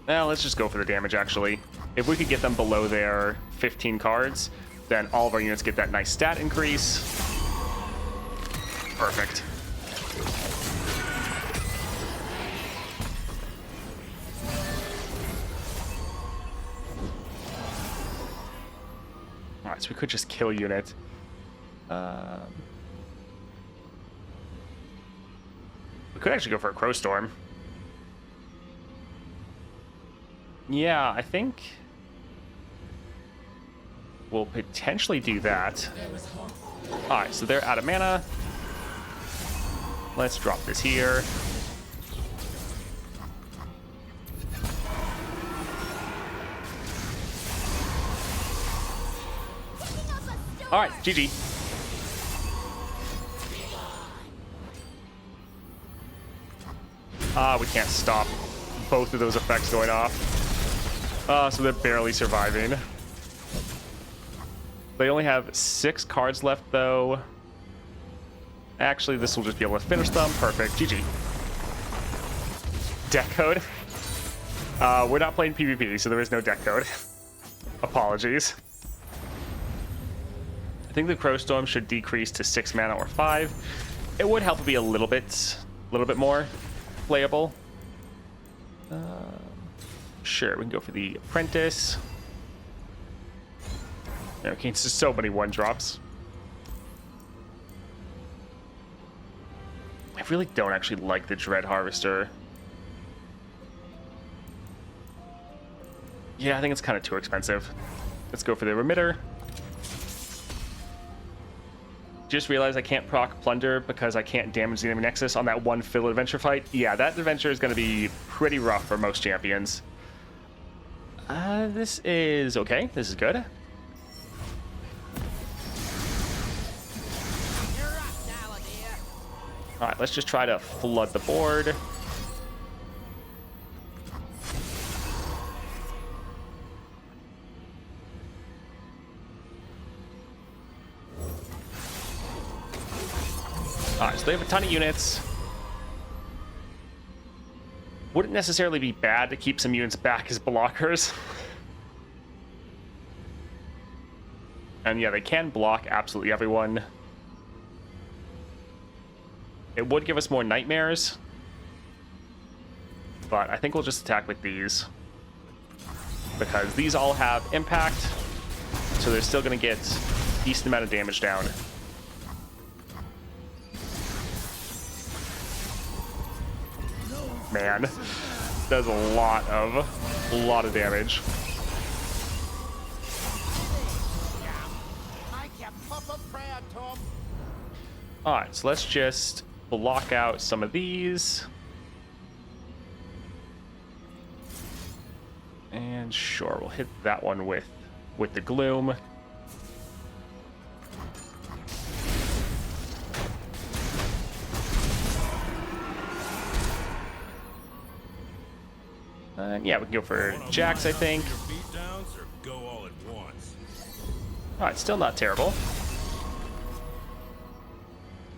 Now let's just go for the damage, actually. If we could get them below their 15 cards, then all of our units get that nice stat increase. Perfect. Alright, so we could just kill unit. We could actually go for a Crow Storm. Yeah, I think we'll potentially do that. Alright, so they're out of mana. Let's drop this here. Alright, GG. We can't stop both of those effects going off. So they're barely surviving. They only have 6 cards left, though. Actually, this will just be able to finish them. Perfect. GG. Deck code. We're not playing PvP, so there is no deck code. Apologies. I think the Crow Storm should decrease to 6 mana or 5. It would help to be a little bit more playable. Sure, we can go for the Apprentice. Okay, it's just so many 1-drops. I really don't actually like the Dread Harvester. Yeah, I think it's kind of too expensive. Let's go for the Remitter. Just realized I can't proc Plunder because I can't damage the enemy Nexus on that one Fiddle Adventure fight. Yeah, that adventure is going to be pretty rough for most champions. This is okay. This is good. Alright, let's just try to flood the board. Alright, so they have a ton of units. Wouldn't necessarily be bad to keep some units back as blockers. And yeah, they can block absolutely everyone. It would give us more nightmares. But I think we'll just attack with these. Because these all have impact. So they're still going to get decent amount of damage down. Man, does a lot of damage. Alright, so let's just block out some of these. And sure, we'll hit that one with the gloom. Yeah, we can go for Jax, I think. Alright, still not terrible.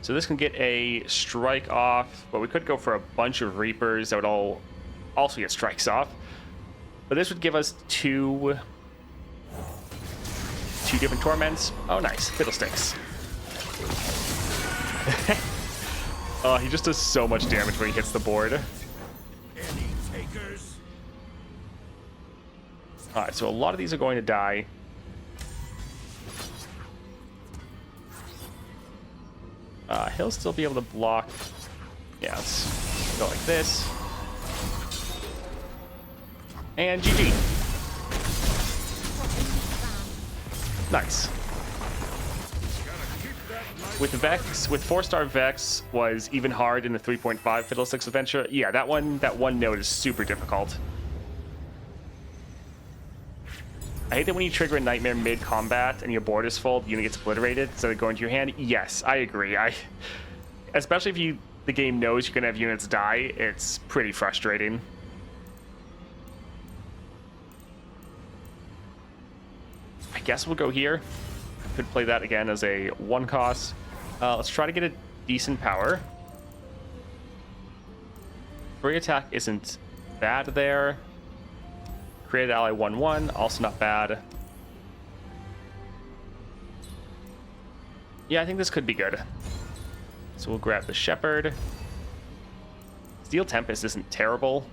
So this can get a strike off, but we could go for a bunch of Reapers that would all also get strikes off. But this would give us two different torments. Oh, nice. Fiddlesticks. Oh, he just does so much damage when he hits the board. Alright, so a lot of these are going to die. He'll still be able to block. Yeah, let's go like this. And GG. Nice. With Vex, with 4-star Vex was even hard in the 3.5 Fiddlesticks adventure. Yeah, that one node is super difficult. I hate that when you trigger a nightmare mid-combat and your board is full, the unit gets obliterated instead of going to your hand. Yes, I agree. Especially if the game knows you're gonna have units die, it's pretty frustrating. I guess we'll go here. Could play that again as a 1 cost. Let's try to get a decent power. Free attack isn't bad there. Created ally 1/1, also not bad. Yeah, I think this could be good. So we'll grab the Shepherd. Steel Tempest isn't terrible.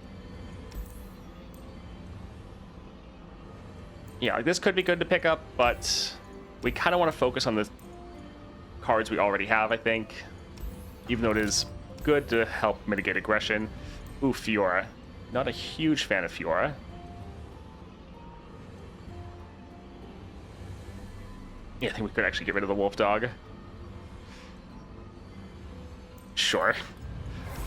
Yeah, like this could be good to pick up, but we kind of want to focus on the cards we already have, I think. Even though it is good to help mitigate aggression. Ooh, Fiora. Not a huge fan of Fiora. Yeah, I think we could actually get rid of the Wolf Dog. Sure.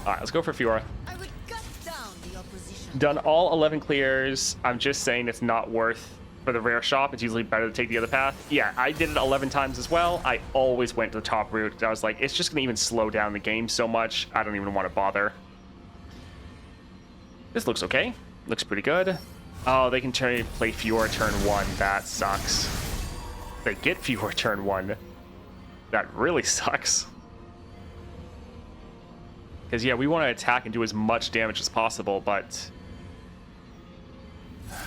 Alright, let's go for Fiora. I would gut down the opposition. Done all 11 clears. I'm just saying it's not worth for the rare shop. It's usually better to take the other path. Yeah, I did it 11 times as well. I always went to the top route. I was like, it's just going to even slow down the game so much. I don't even want to bother. This looks okay. Looks pretty good. Oh, they can play Fiora turn 1. That sucks. They get Fiora turn 1. That really sucks. Because, yeah, we want to attack and do as much damage as possible, but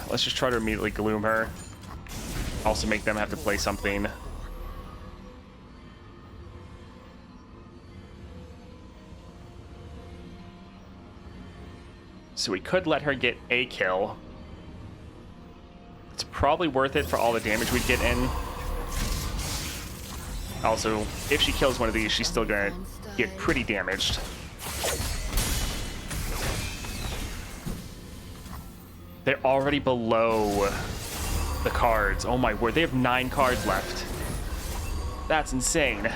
let's just try to immediately gloom her. Also make them have to play something. So we could let her get a kill. It's probably worth it for all the damage we'd get in. Also, if she kills one of these, she's still gonna get pretty damaged. They're already below the cards. Oh my word, they have 9 cards left. That's insane.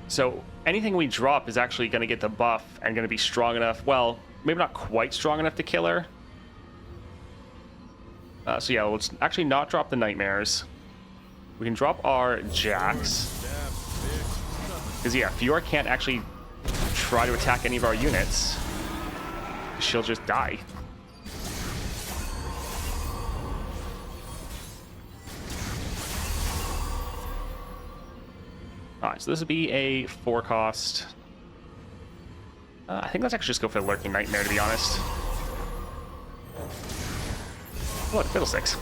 So anything we drop is actually going to get the buff and going to be strong enough. Well, maybe not quite strong enough to kill her. So yeah, let's actually not drop the Nightmares. We can drop our Jax. Because yeah, Fiora can't actually try to attack any of our units. She'll just die. Alright, so this would be a 4 cost. I think let's actually just go for the Lurking Nightmare, to be honest. Look, Fiddlesticks.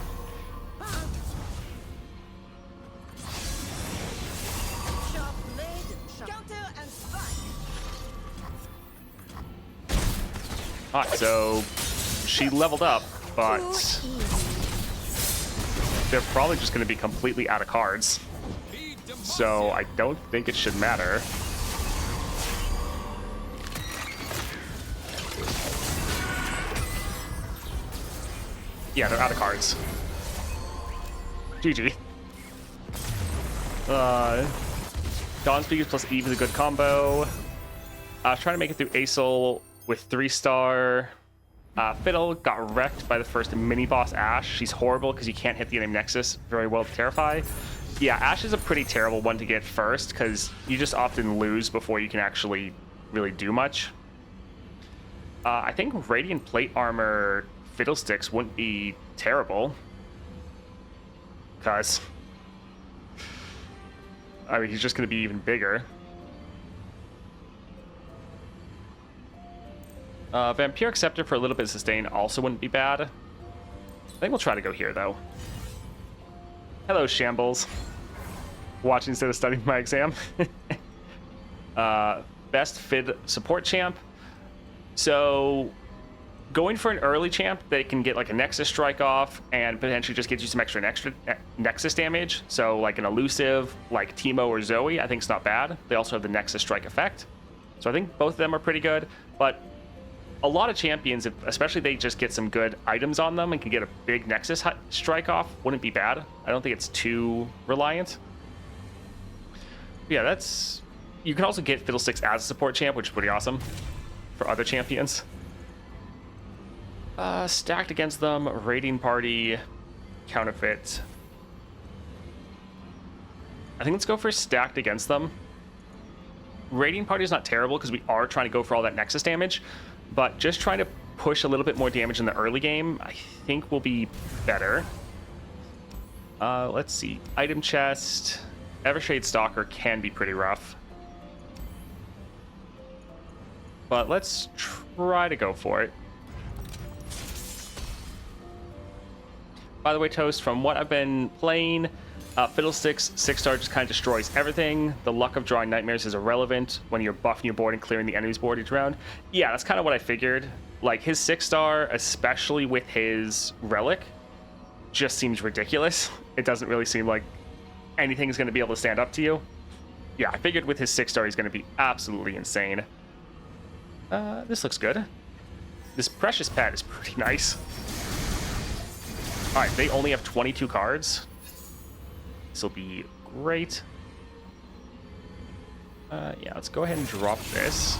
Alright, so she leveled up, but they're probably just going to be completely out of cards. So I don't think it should matter. Yeah, they're out of cards. GG. Dawn Speakers plus Eve is a good combo. I was trying to make it through Acel with 3-star. Fiddle got wrecked by the first mini-boss Ash. She's horrible because you can't hit the enemy Nexus very well to Terrify. Yeah, Ash is a pretty terrible one to get first because you just often lose before you can actually really do much. I think Radiant Plate Armor Fiddlesticks wouldn't be terrible. Because, I mean, he's just going to be even bigger. Vampiric Scepter for a little bit of sustain also wouldn't be bad. I think we'll try to go here, though. Hello, Shambles. Watching instead of studying my exam. Best Fid support champ. So, going for an early champ that can get like a Nexus strike off and potentially just get you some extra Nexus damage. So, like an elusive, like Teemo or Zoe, I think it's not bad. They also have the Nexus strike effect. So I think both of them are pretty good. But a lot of champions, especially they just get some good items on them and can get a big Nexus strike off, wouldn't be bad. I don't think it's too reliant. Yeah, that's... You can also get Fiddlesticks as a support champ, which is pretty awesome for other champions. Stacked against them, Raiding Party, Counterfeit. I think let's go for stacked against them. Raiding Party is not terrible because we are trying to go for all that Nexus damage, but just trying to push a little bit more damage in the early game, I think will be better. Let's see. Item chest. Evershade Stalker can be pretty rough. But let's try to go for it. By the way, Toast, from what I've been playing, Fiddlesticks 6-star just kind of destroys everything. The luck of drawing nightmares is irrelevant when you're buffing your board and clearing the enemy's board each round. Yeah, that's kind of what I figured. Like, his 6-star, especially with his relic, just seems ridiculous. It doesn't really seem like anything's going to be able to stand up to you. Yeah, I figured with his 6-star, he's going to be absolutely insane. This looks good. This Precious Pet is pretty nice. Alright, they only have 22 cards. This will be great. Yeah, let's go ahead and drop this.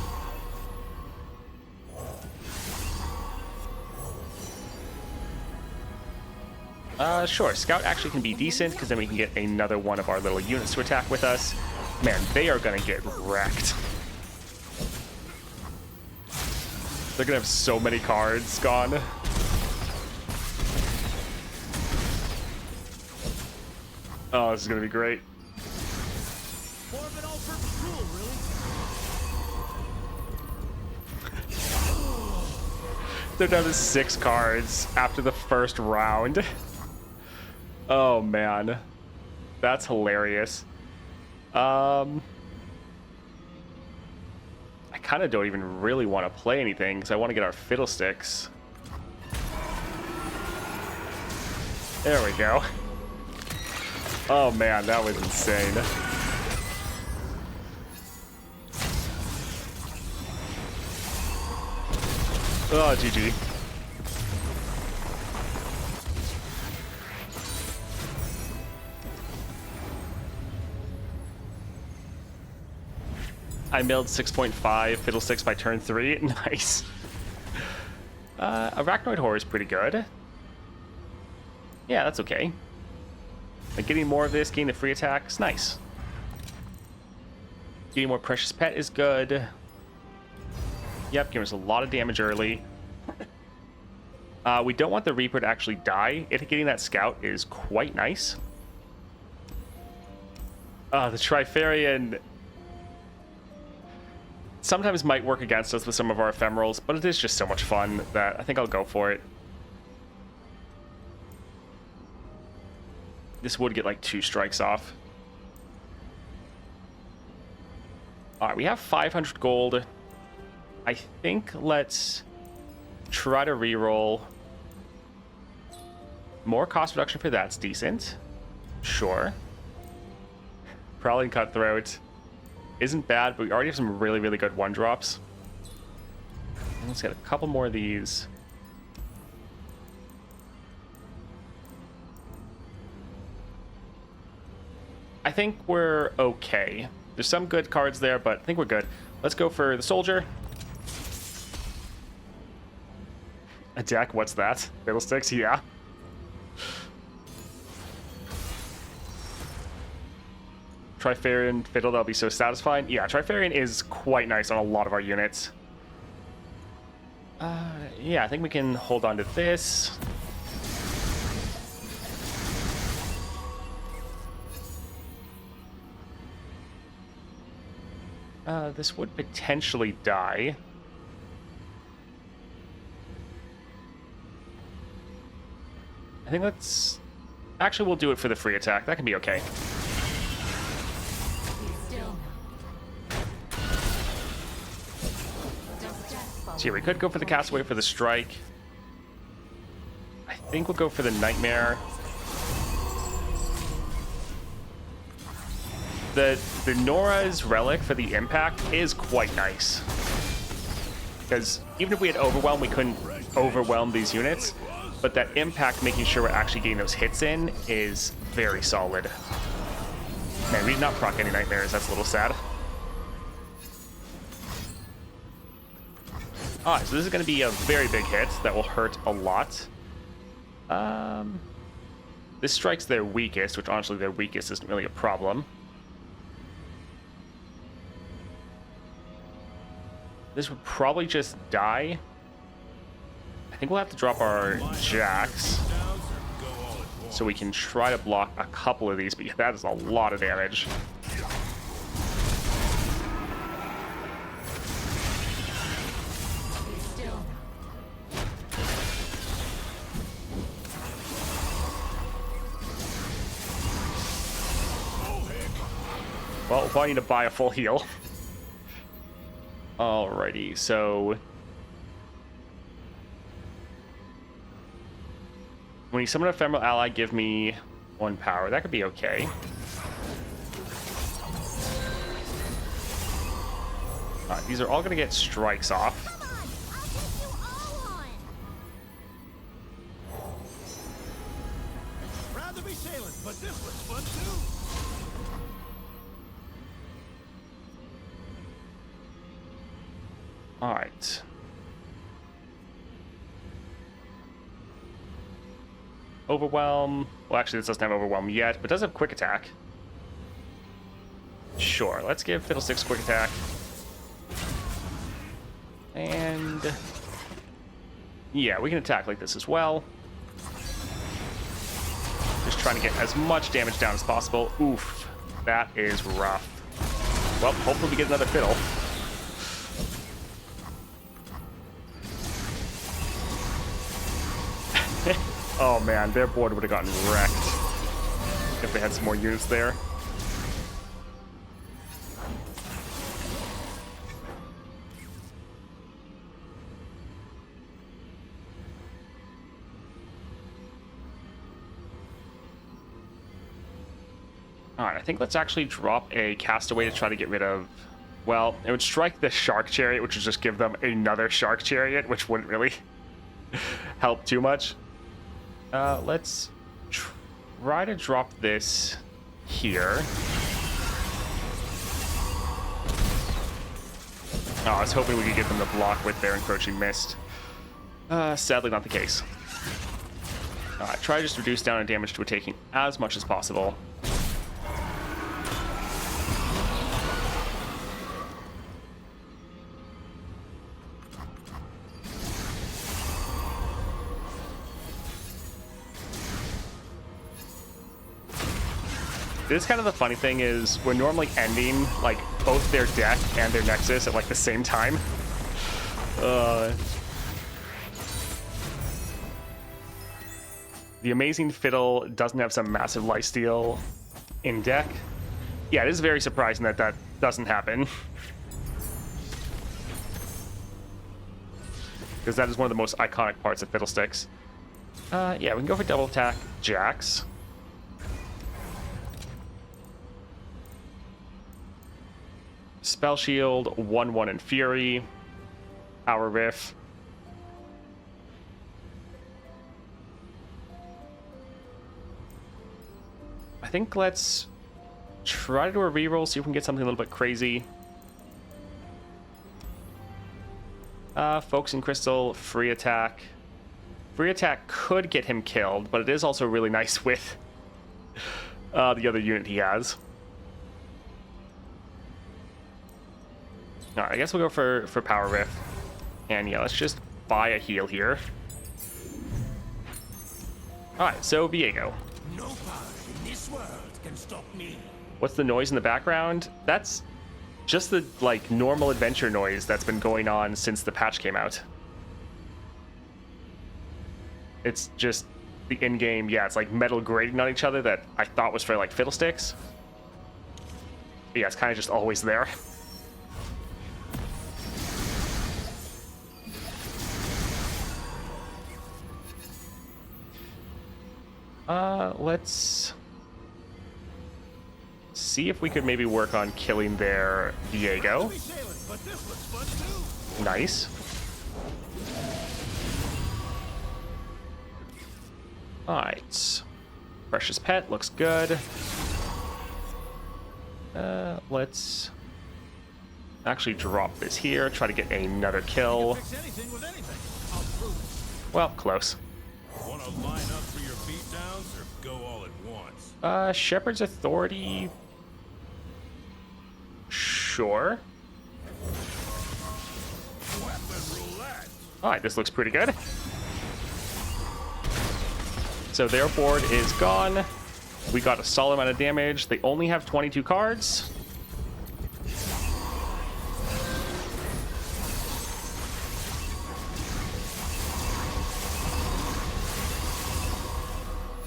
Sure, Scout actually can be decent, because then we can get another one of our little units to attack with us. Man, they are going to get wrecked. They're going to have so many cards gone. Oh, this is going to be great. More of an all-purpose tool, really? They're down to 6 cards after the first round. Oh, man. That's hilarious. I kind of don't even really want to play anything because I want to get our Fiddlesticks. There we go. Oh man, that was insane. Oh, GG. I milled 6.5 Fiddlesticks by turn 3. Nice. Arachnoid Horror is pretty good. Yeah, that's okay. Like getting more of this, getting the free attack is nice. Getting more Precious Pet is good. Yep, giving us a lot of damage early. We don't want the Reaper to actually die. Getting that Scout is quite nice. The Trifarian sometimes might work against us with some of our ephemerals, but it is just so much fun that I think I'll go for it. This would get like 2 strikes off. Alright, we have 500 gold. I think let's try to reroll. More cost reduction for that's decent. Sure. Prowling Cutthroat isn't bad, but we already have some really, really good one-drops. Let's get a couple more of these. I think we're okay. There's some good cards there, but I think we're good. Let's go for the Soldier. A deck, what's that? Fiddlesticks, yeah. Trifarian Fiddle, that'll be so satisfying. Yeah, Trifarian is quite nice on a lot of our units. Yeah, I think we can hold on to this. This would potentially die. I think let's... Actually, we'll do it for the free attack. That can be okay. So yeah, we could go for the Castaway for the strike. I think we'll go for the Nightmare. The Nora's Relic for the impact is quite nice. Because even if we had Overwhelm, we couldn't overwhelm these units. But that impact, making sure we're actually getting those hits in, is very solid. Man, we did not proc any Nightmares. That's a little sad. Alright, so this is going to be a very big hit that will hurt a lot. This strikes their weakest, which honestly their weakest isn't really a problem. This would probably just die. I think we'll have to drop our Jacks so we can try to block a couple of these, but yeah, that is a lot of damage. Well, we'll probably need to buy a full heal. Alrighty, so... When you summon an ephemeral ally, give me 1 power. That could be okay. Alright, these are all going to get strikes off. Rather be sailing, but this was fun too. Alright. Overwhelm. Well, actually, this doesn't have Overwhelm yet, but does have Quick Attack. Sure, let's give Fiddlesticks Quick Attack. And... yeah, we can attack like this as well. Just trying to get as much damage down as possible. Oof, that is rough. Well, hopefully we get another Fiddle. Oh man, their board would have gotten wrecked if they had some more units there. Alright, I think let's actually drop a Castaway to try to get rid of... Well, it would strike the Shark Chariot, which would just give them another Shark Chariot, which wouldn't really help too much. Let's try to drop this here. Oh, I was hoping we could get them to block with their Encroaching Mist. Sadly not the case. Try to just reduce down on damage to it, taking as much as possible. This is kind of the funny thing is we're normally ending like both their deck and their Nexus at like the same time. The Amazing Fiddle doesn't have some massive lifesteal in deck. Yeah, it is very surprising that that doesn't happen. because that is one of the most iconic parts of Fiddlesticks. Yeah, we can go for double attack Jax. Spell Shield, 1/1 in Fury. Power Riff. I think let's try to do a reroll, see if we can get something a little bit crazy. Focus and Crystal, free attack. Free attack could get him killed, but it is also really nice with the other unit he has. Alright, I guess we'll go for Power Rift. And yeah, let's just buy a heal here. Alright, so Viego. No power in this world can stop me. What's the noise in the background? That's just the, like, normal adventure noise that's been going on since the patch came out. It's just the in-game, yeah, it's like metal grating on each other that I thought was for, like, Fiddlesticks. But yeah, it's kind of just always there. Let's see if we could maybe work on killing their Viego. Nice. Alright. Precious Pet looks good. Let's actually drop this here, try to get another kill. Well, close. Want to line up for your beatdowns or go all at once? Shepherd's Authority. Sure. Alright, this looks pretty good. So their board is gone. We got a solid amount of damage. They only have 22 cards.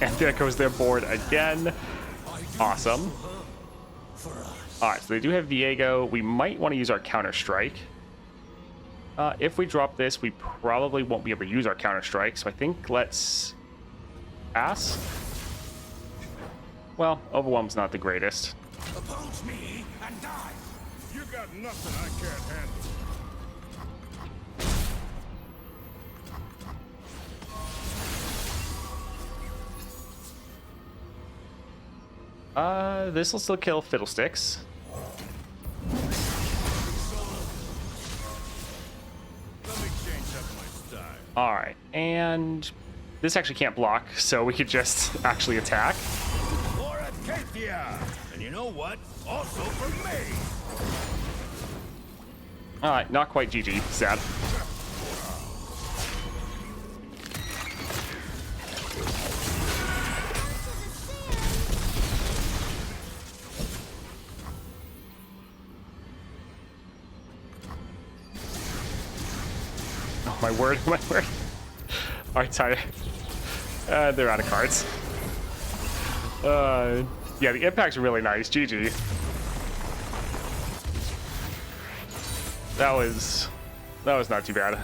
And there goes their board again. Awesome. Alright, so they do have Viego. We might want to use our Counter-Strike. If we drop this, we probably won't be able to use our Counter-Strike, so I think let's pass. Well, Overwhelm's not the greatest. Oppose me and die. You got nothing I can't handle. This will still kill Fiddlesticks. Alright, and this actually can't block, so we could just actually attack. And you know what? Also for me. Alright, not quite GG. Sad. Oh, my word, my word. Alright, sorry. They're out of cards. Yeah, the impact's really nice. GG. That was not too bad.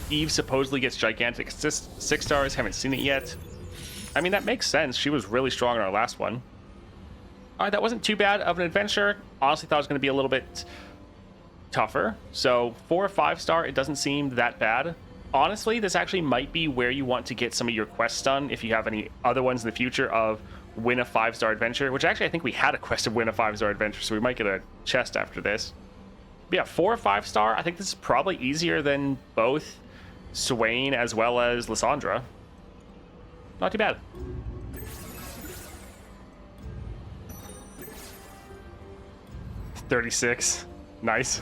Eve supposedly gets gigantic 6 stars. Haven't seen it yet. I mean, that makes sense. She was really strong in our last one. Alright, that wasn't too bad of an adventure. Honestly, thought it was going to be a little bit tougher. So 4 or 5 star, it doesn't seem that bad. Honestly, this actually might be where you want to get some of your quests done if you have any other ones in the future of win a 5-star adventure, which actually I think we had a quest of win a 5-star adventure, so we might get a chest after this. But yeah, 4 or 5 star, I think this is probably easier than both Swain as well as Lysandra. Not too bad. $36. Nice.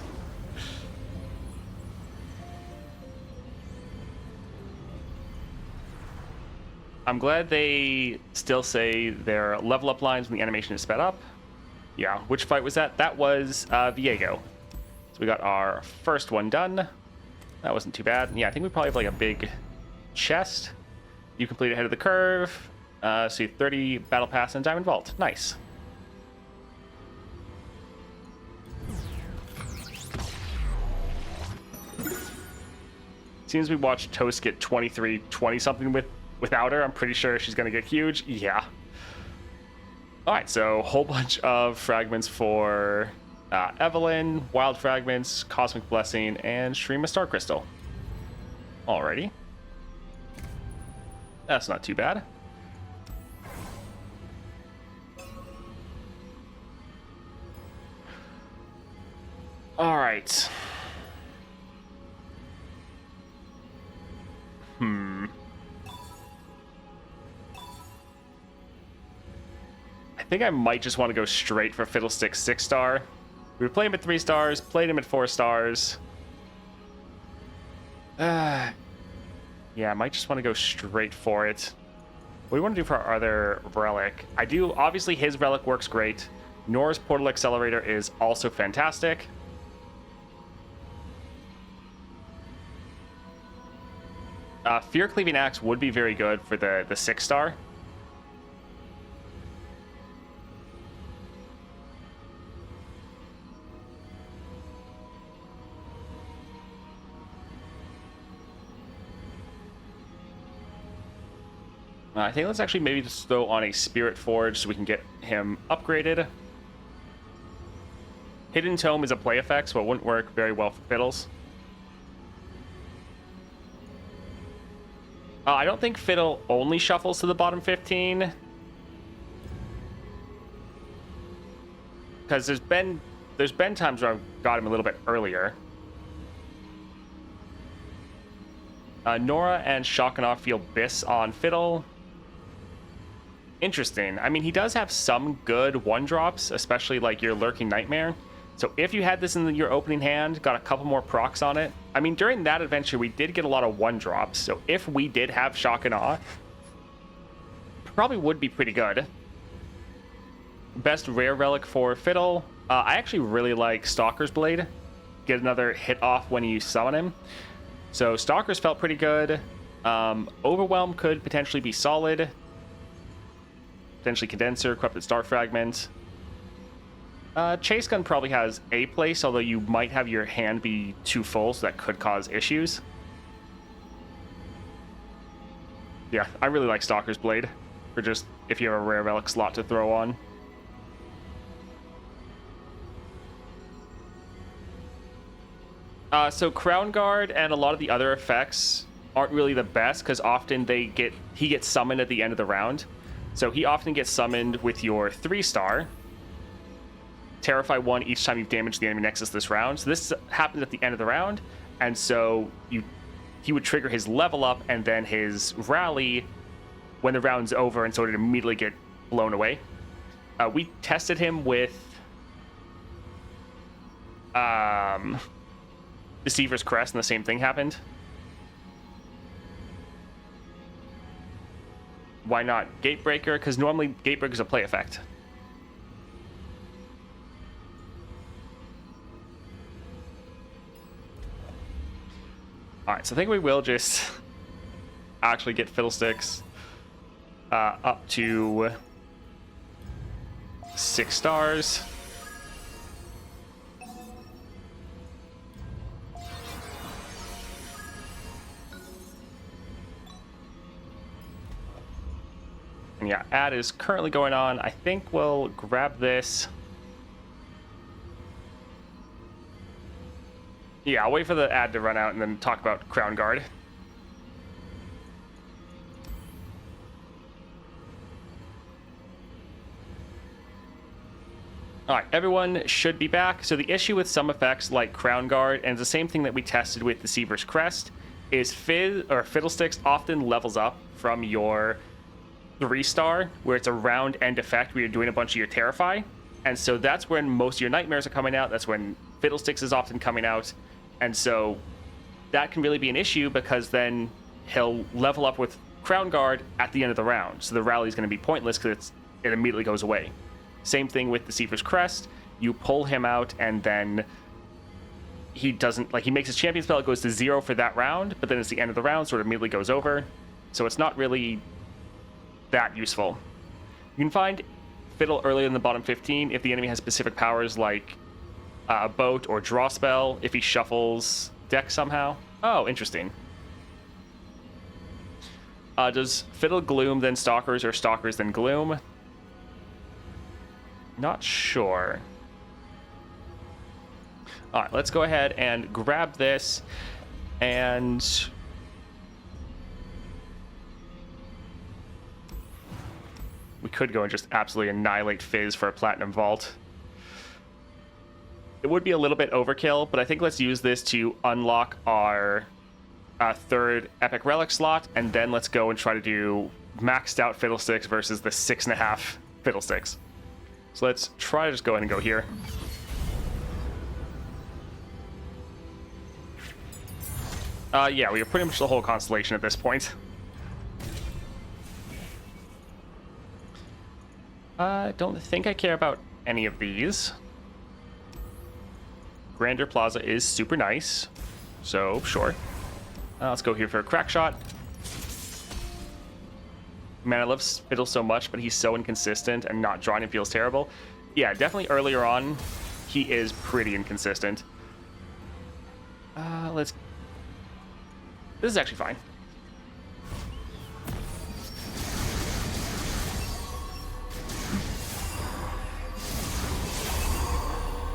I'm glad they still say their level up lines when the animation is sped up. Yeah, which fight was that? That was Viego. So we got our first one done. That wasn't too bad. Yeah, I think we probably have like a big chest. You complete ahead of the curve. See 30 battle pass and diamond vault. Nice. Seems we watched Toast get 23, 20 something without her. I'm pretty sure she's gonna get huge. Yeah. All right, so a whole bunch of fragments for Evelyn, Wild Fragments, Cosmic Blessing, and Stream of Star Crystal. Alrighty. That's not too bad. All right. I think I might just want to go straight for Fiddlestick 6-star. We were playing him at 3 stars, played him at 4 stars. Yeah, I might just want to go straight for it. What do we want to do for our other relic? I do, obviously his relic works great. Nora's Portal Accelerator is also fantastic. Fear Cleaving Axe would be very good for the 6-star. I think let's actually maybe just throw on a Spirit Forge so we can get him upgraded. Hidden Tome is a play effect, so it wouldn't work very well for Fiddles. I don't think Fiddle only shuffles to the bottom 15. Because there's been times where I've got him a little bit earlier. Nora and Shockanoff feel Biss on Fiddle. Interesting. I mean, he does have some good 1-drops, especially like your Lurking Nightmare. So if you had this in your opening hand, got a couple more procs on it. I mean, during that adventure, we did get a lot of 1-drops. So if we did have Shock and Awe, probably would be pretty good. Best rare relic for Fiddle. I actually really like Stalker's Blade. Get another hit off when you summon him. So Stalker's felt pretty good. Overwhelm could potentially be solid. Potentially Condenser, Corrupted Star Fragment. Chase Gun probably has a place, although you might have your hand be too full, so that could cause issues. Yeah, I really like Stalker's Blade for just if you have a rare relic slot to throw on. So Crown Guard and a lot of the other effects aren't really the best because often he gets summoned at the end of the round. So he often gets summoned with your 3-star. Terrify 1 each time you've damaged the enemy nexus this round. So this happens at the end of the round, and so he would trigger his level up and then his rally when the round's over, and so it'd immediately get blown away. We tested him with Deceiver's Crest, and the same thing happened. Why not Gatebreaker? Because normally Gatebreaker is a play effect. Alright, so I think we will just actually get Fiddlesticks up to 6 stars. And yeah, ad is currently going on. I think we'll grab this. Yeah, I'll wait for the ad to run out and then talk about Crown Guard. Alright, everyone should be back. So the issue with some effects like Crown Guard, and it's the same thing that we tested with Deceiver's Crest, is Fiddlesticks often levels up from your 3-star, where it's a round end effect where you're doing a bunch of your Terrify. And so that's when most of your Nightmares are coming out. That's when Fiddlesticks is often coming out. And so that can really be an issue because then he'll level up with Crown Guard at the end of the round. So the rally is going to be pointless because it immediately goes away. Same thing with Deceiver's Crest. You pull him out and then he doesn't, like, he makes his champion spell, it goes to 0 for that round, but then it's the end of the round, so it immediately goes over. so it's not really that useful. You can find Fiddle earlier in the bottom 15 if the enemy has specific powers like a boat or draw spell, if he shuffles deck somehow. Oh, interesting. Does Fiddle Gloom then Stalkers, or Stalkers then Gloom? Not sure. All right, let's go ahead and grab this, and we could go and just absolutely annihilate Fizz for a Platinum Vault. It would be a little bit overkill, but I think let's use this to unlock our third Epic Relic slot, and then let's go and try to do maxed out Fiddlesticks versus the 6.5 Fiddlesticks. So let's try to just go ahead and go here. Yeah, we have pretty much the whole constellation at this point. Don't think I care about any of these. Grandeur Plaza is super nice, so sure. Let's go here for a crack shot. Man, I love Fiddle so much, but he's so inconsistent, and not drawing him feels terrible. Yeah, definitely earlier on, he is pretty inconsistent. Let's... This is actually fine.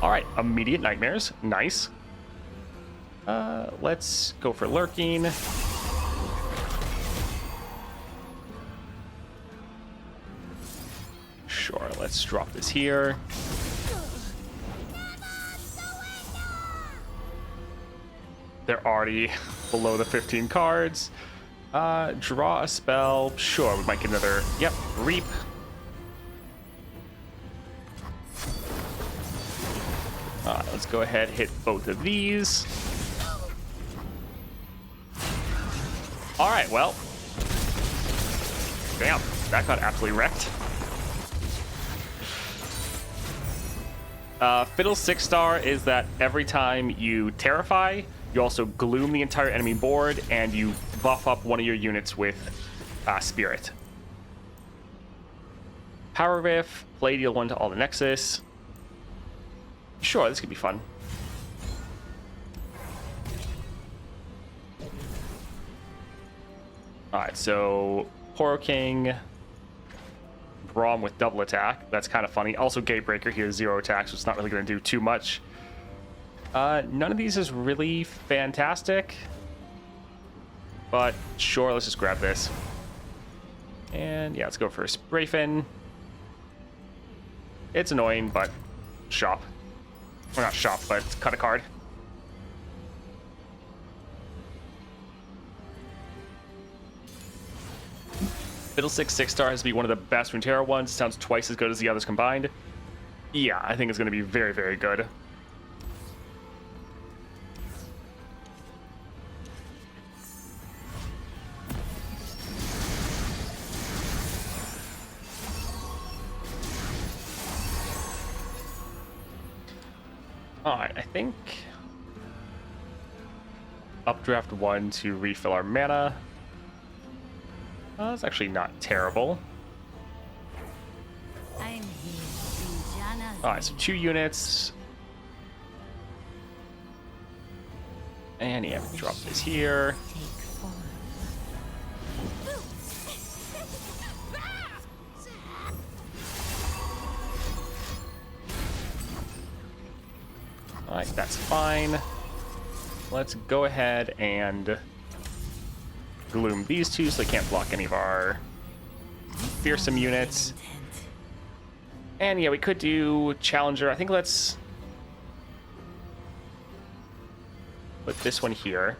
All right, immediate nightmares. Nice. Let's go for lurking. Sure, let's drop this here. They're already below the 15 cards. Draw a spell. Sure, we might get another... Yep, Reap. Let's go ahead, hit both of these. All right, well. Damn, that got absolutely wrecked. Fiddle 6-star is that every time you Terrify, you also gloom the entire enemy board, and you buff up one of your units with Spirit. Power Riff, play deal 1 to all the Nexus. Sure, this could be fun. Alright, so Poro King, Braum with double attack. That's kind of funny. Also, Gatebreaker, he has 0 attacks, so it's not really going to do too much. None of these is really fantastic. But sure, let's just grab this. And yeah, let's go for a Sprayfin. It's annoying, but shop. Or not shop, but cut a card. Fiddlestick 6-star has to be one of the best Runeterra ones. Sounds twice as good as the others combined. Yeah, I think it's going to be very, very good. Alright, I think updraft 1 to refill our mana. That's actually not terrible. Alright, so 2 units. And yeah, drop this here. Alright, that's fine. Let's go ahead and gloom these 2 so they can't block any of our fearsome units. And yeah, we could do Challenger. I think let's put this one here.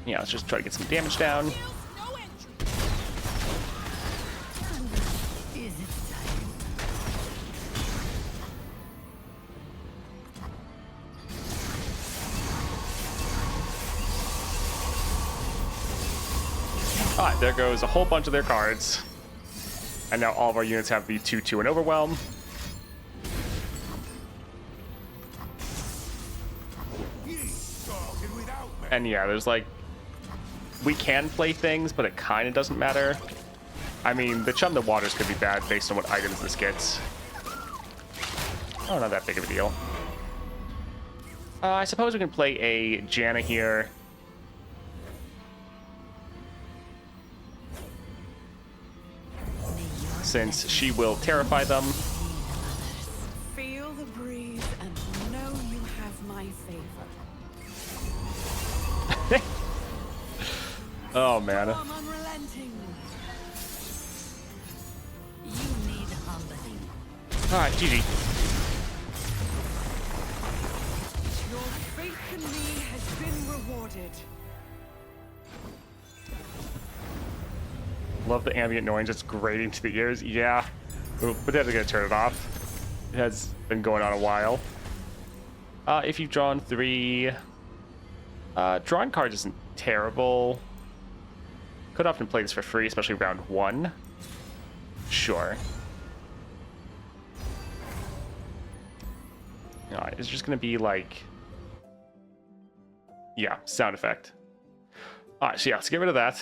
Yeah, let's just try to get some damage down. Alright, there goes a whole bunch of their cards. And now all of our units have the 2/2 and Overwhelm. And yeah, there's like we can play things, but it kind of doesn't matter. I mean, the Chum the Waters could be bad based on what items this gets. Oh, not that big of a deal. I suppose we can play a Janna here. Since she will terrify them. Feel the breeze and know you have my favor. Oh, man. I'm unrelenting. You need humbling. Alright, GG. Your faith in me has been rewarded. Love the ambient noise. It's grating to the ears. Yeah. Ooh, but then gonna turn it off. It has been going on a while. If you've drawn 3, drawing cards isn't terrible. Could often play this for free, especially round 1. Sure. Alright, it's just gonna be like, yeah, sound effect. Alright, so yeah, let's get rid of that.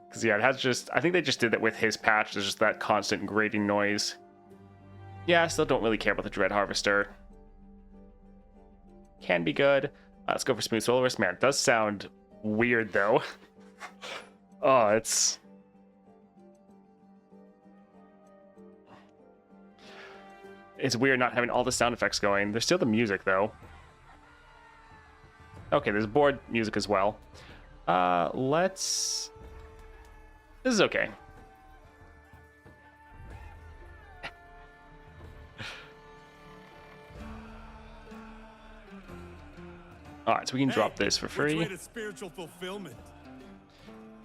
Because, yeah, it has just... I think they just did that with his patch. There's just that constant grating noise. Yeah, I still don't really care about the Dread Harvester. Can be good. Let's go for Smooth Soloist. Man, it does sound weird, though. Oh, it's... It's weird not having all the sound effects going. There's still the music, though. Okay, there's board music as well. Let's... This is okay. Alright, so we can drop this for free. Spiritual fulfillment.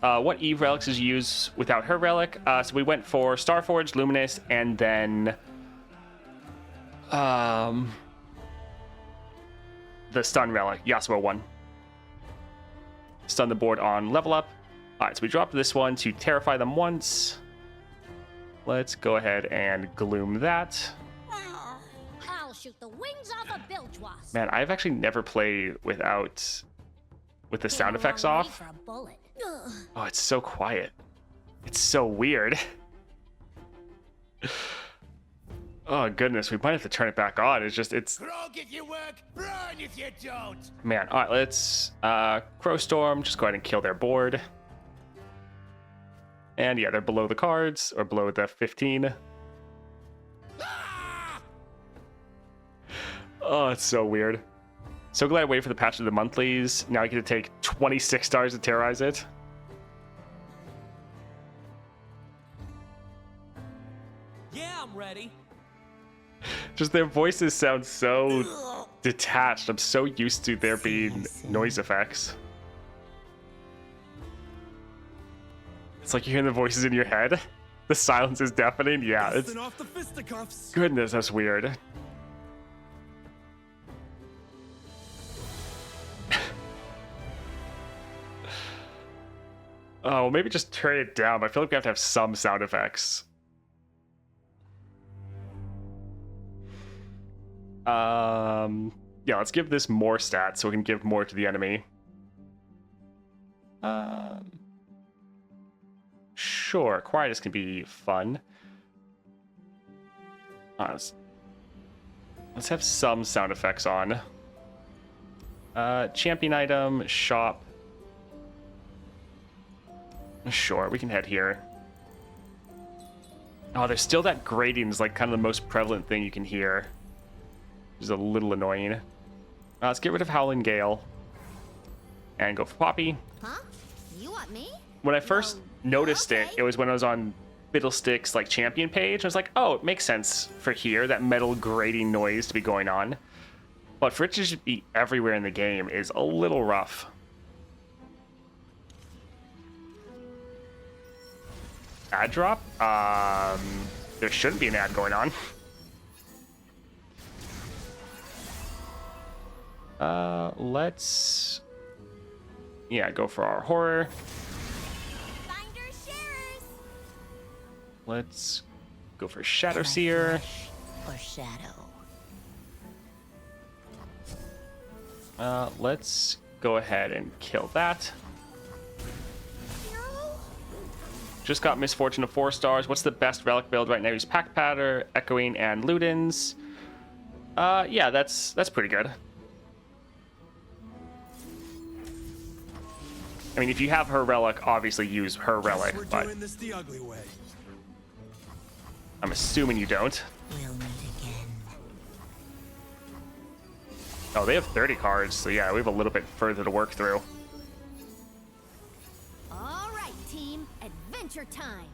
What Eve relics is used without her relic? So we went for Starforged, Luminous, and then... the Stun relic, Yasuo 1. Stun the board on level up. Alright, so we dropped this one to terrify them once. Let's go ahead and gloom that. I'll shoot the wings off a bilge wasp. Man, I've actually never played with the sound effects off. For a bullet. Oh, it's so quiet. It's so weird. Oh goodness, we might have to turn it back on. It's Grog if you work, run if you don't. man. Alright, let's Crowstorm, just go ahead and kill their board. And yeah, they're below the cards, or below the 15. Oh, it's so weird. So glad I waited for the patch of the monthlies. Now I get to take 26 stars to terrorize it. Yeah, I'm ready. Just their voices sound so detached. I'm so used to there being noise effects. It's like you're hearing the voices in your head. The silence is deafening. Yeah, it's... Dusting off the fisticuffs. Goodness, that's weird. Oh, maybe just turn it down. But I feel like we have to have some sound effects. Yeah, let's give this more stats so we can give more to the enemy. Sure, Quietus can be fun. Let's have some sound effects on. Champion item, shop. Sure, we can head here. Oh, there's still that grating is like kind of the most prevalent thing you can hear. Which is a little annoying. Let's get rid of Howling Gale. And go for Poppy. Huh? You want me? When I first noticed it was when I was on Fiddlestick's like champion page. I was like, oh, it makes sense for here, that metal grating noise to be going on. But for it to just be everywhere in the game is a little rough. Ad drop? There shouldn't be an ad going on. Let's... Yeah, go for our horror. Finders sharers. Let's go for Shadow Seer. Or shadow. Let's go ahead and kill that. Just got Misfortune of 4 stars. What's the best relic build right now? He's Pack Patter, Echoing, and Ludens. Yeah, that's pretty good. I mean, if you have her relic, obviously use her relic, We're but doing this the ugly way. I'm assuming you don't. We'll meet again. Oh, they have 30 cards, so yeah, we have a little bit further to work through. All right, team. Adventure time.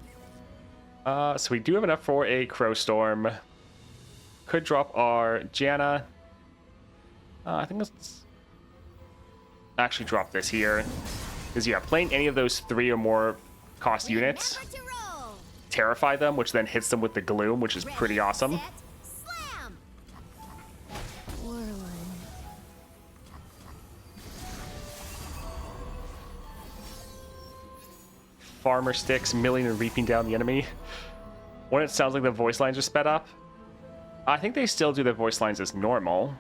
So we do have enough for a Crow Storm. Could drop our Janna. I think let's actually drop this here. Because, yeah, playing any of those 3 or more cost units Remember to roll. terrify them, which then hits them with the Gloom, which is pretty awesome. Set, slam. Whirling. Farmer Sticks, milling and reaping down the enemy. When it sounds like the voice lines are sped up. I think they still do their voice lines as normal.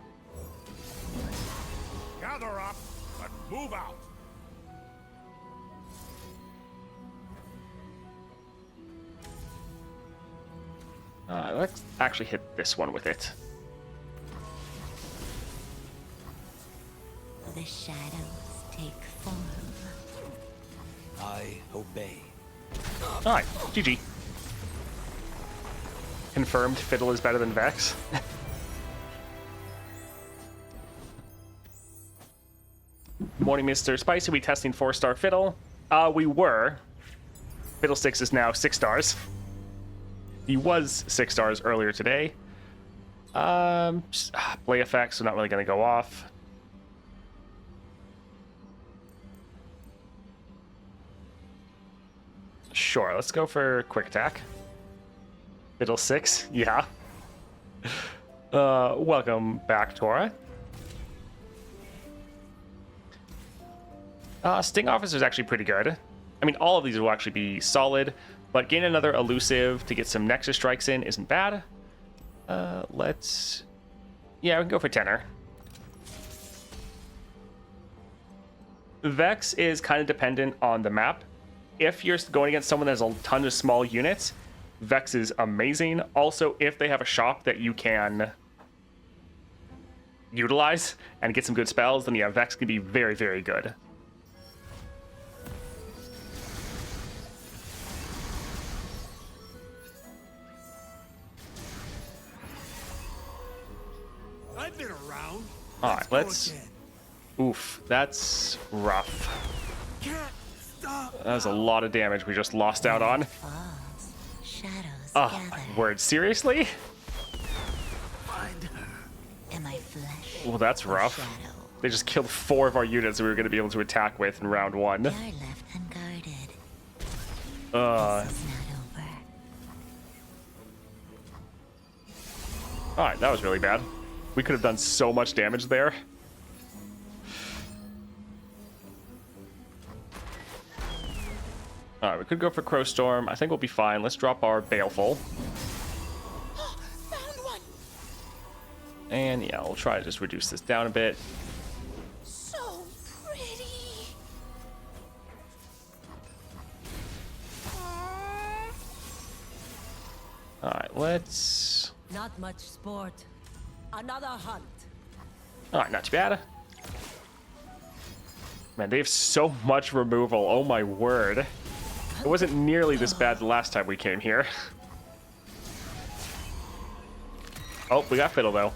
Gather up and move out. Let's actually hit this one with it. The shadows take form. I obey. Alright, GG. Confirmed Fiddle is better than Vex. Morning, Mr. Spicy. We testing 4-star Fiddle? We were. Fiddlesticks is now 6 stars. He was 6 stars earlier today. Play effects, so not really going to go off. Sure, let's go for quick attack. Fiddle 6, yeah. Welcome back, Tora. Sting Officer is actually pretty good. I mean, all of these will actually be solid, but gain another elusive to get some Nexus strikes in isn't bad. Let's... Yeah, we can go for Tenor. Vex is kind of dependent on the map. If you're going against someone that has a ton of small units, Vex is amazing. Also, if they have a shop that you can utilize and get some good spells, then yeah, Vex can be very, very good. I've been around. Alright, let's... Oof, that's rough. Can't stop. That was a lot of damage we just lost out on. Falls. Shadows Oh, gather. my word, seriously? Find her. Am I flesh? Well, that's or rough. shadow? They just killed 4 of our units that we were going to be able to attack with in round 1. You're left unguarded. This is not over. Alright, that was really bad. We could have done so much damage there. Alright, we could go for Crow Storm. I think we'll be fine. Let's drop our Baleful. Found one. And yeah, we'll try to just reduce this down a bit. So pretty. Alright, let's... Not much sport. Another hunt. Alright, not too bad. Man, they have so much removal. Oh my word. It wasn't nearly this bad the last time we came here. Oh, we got Fiddle though.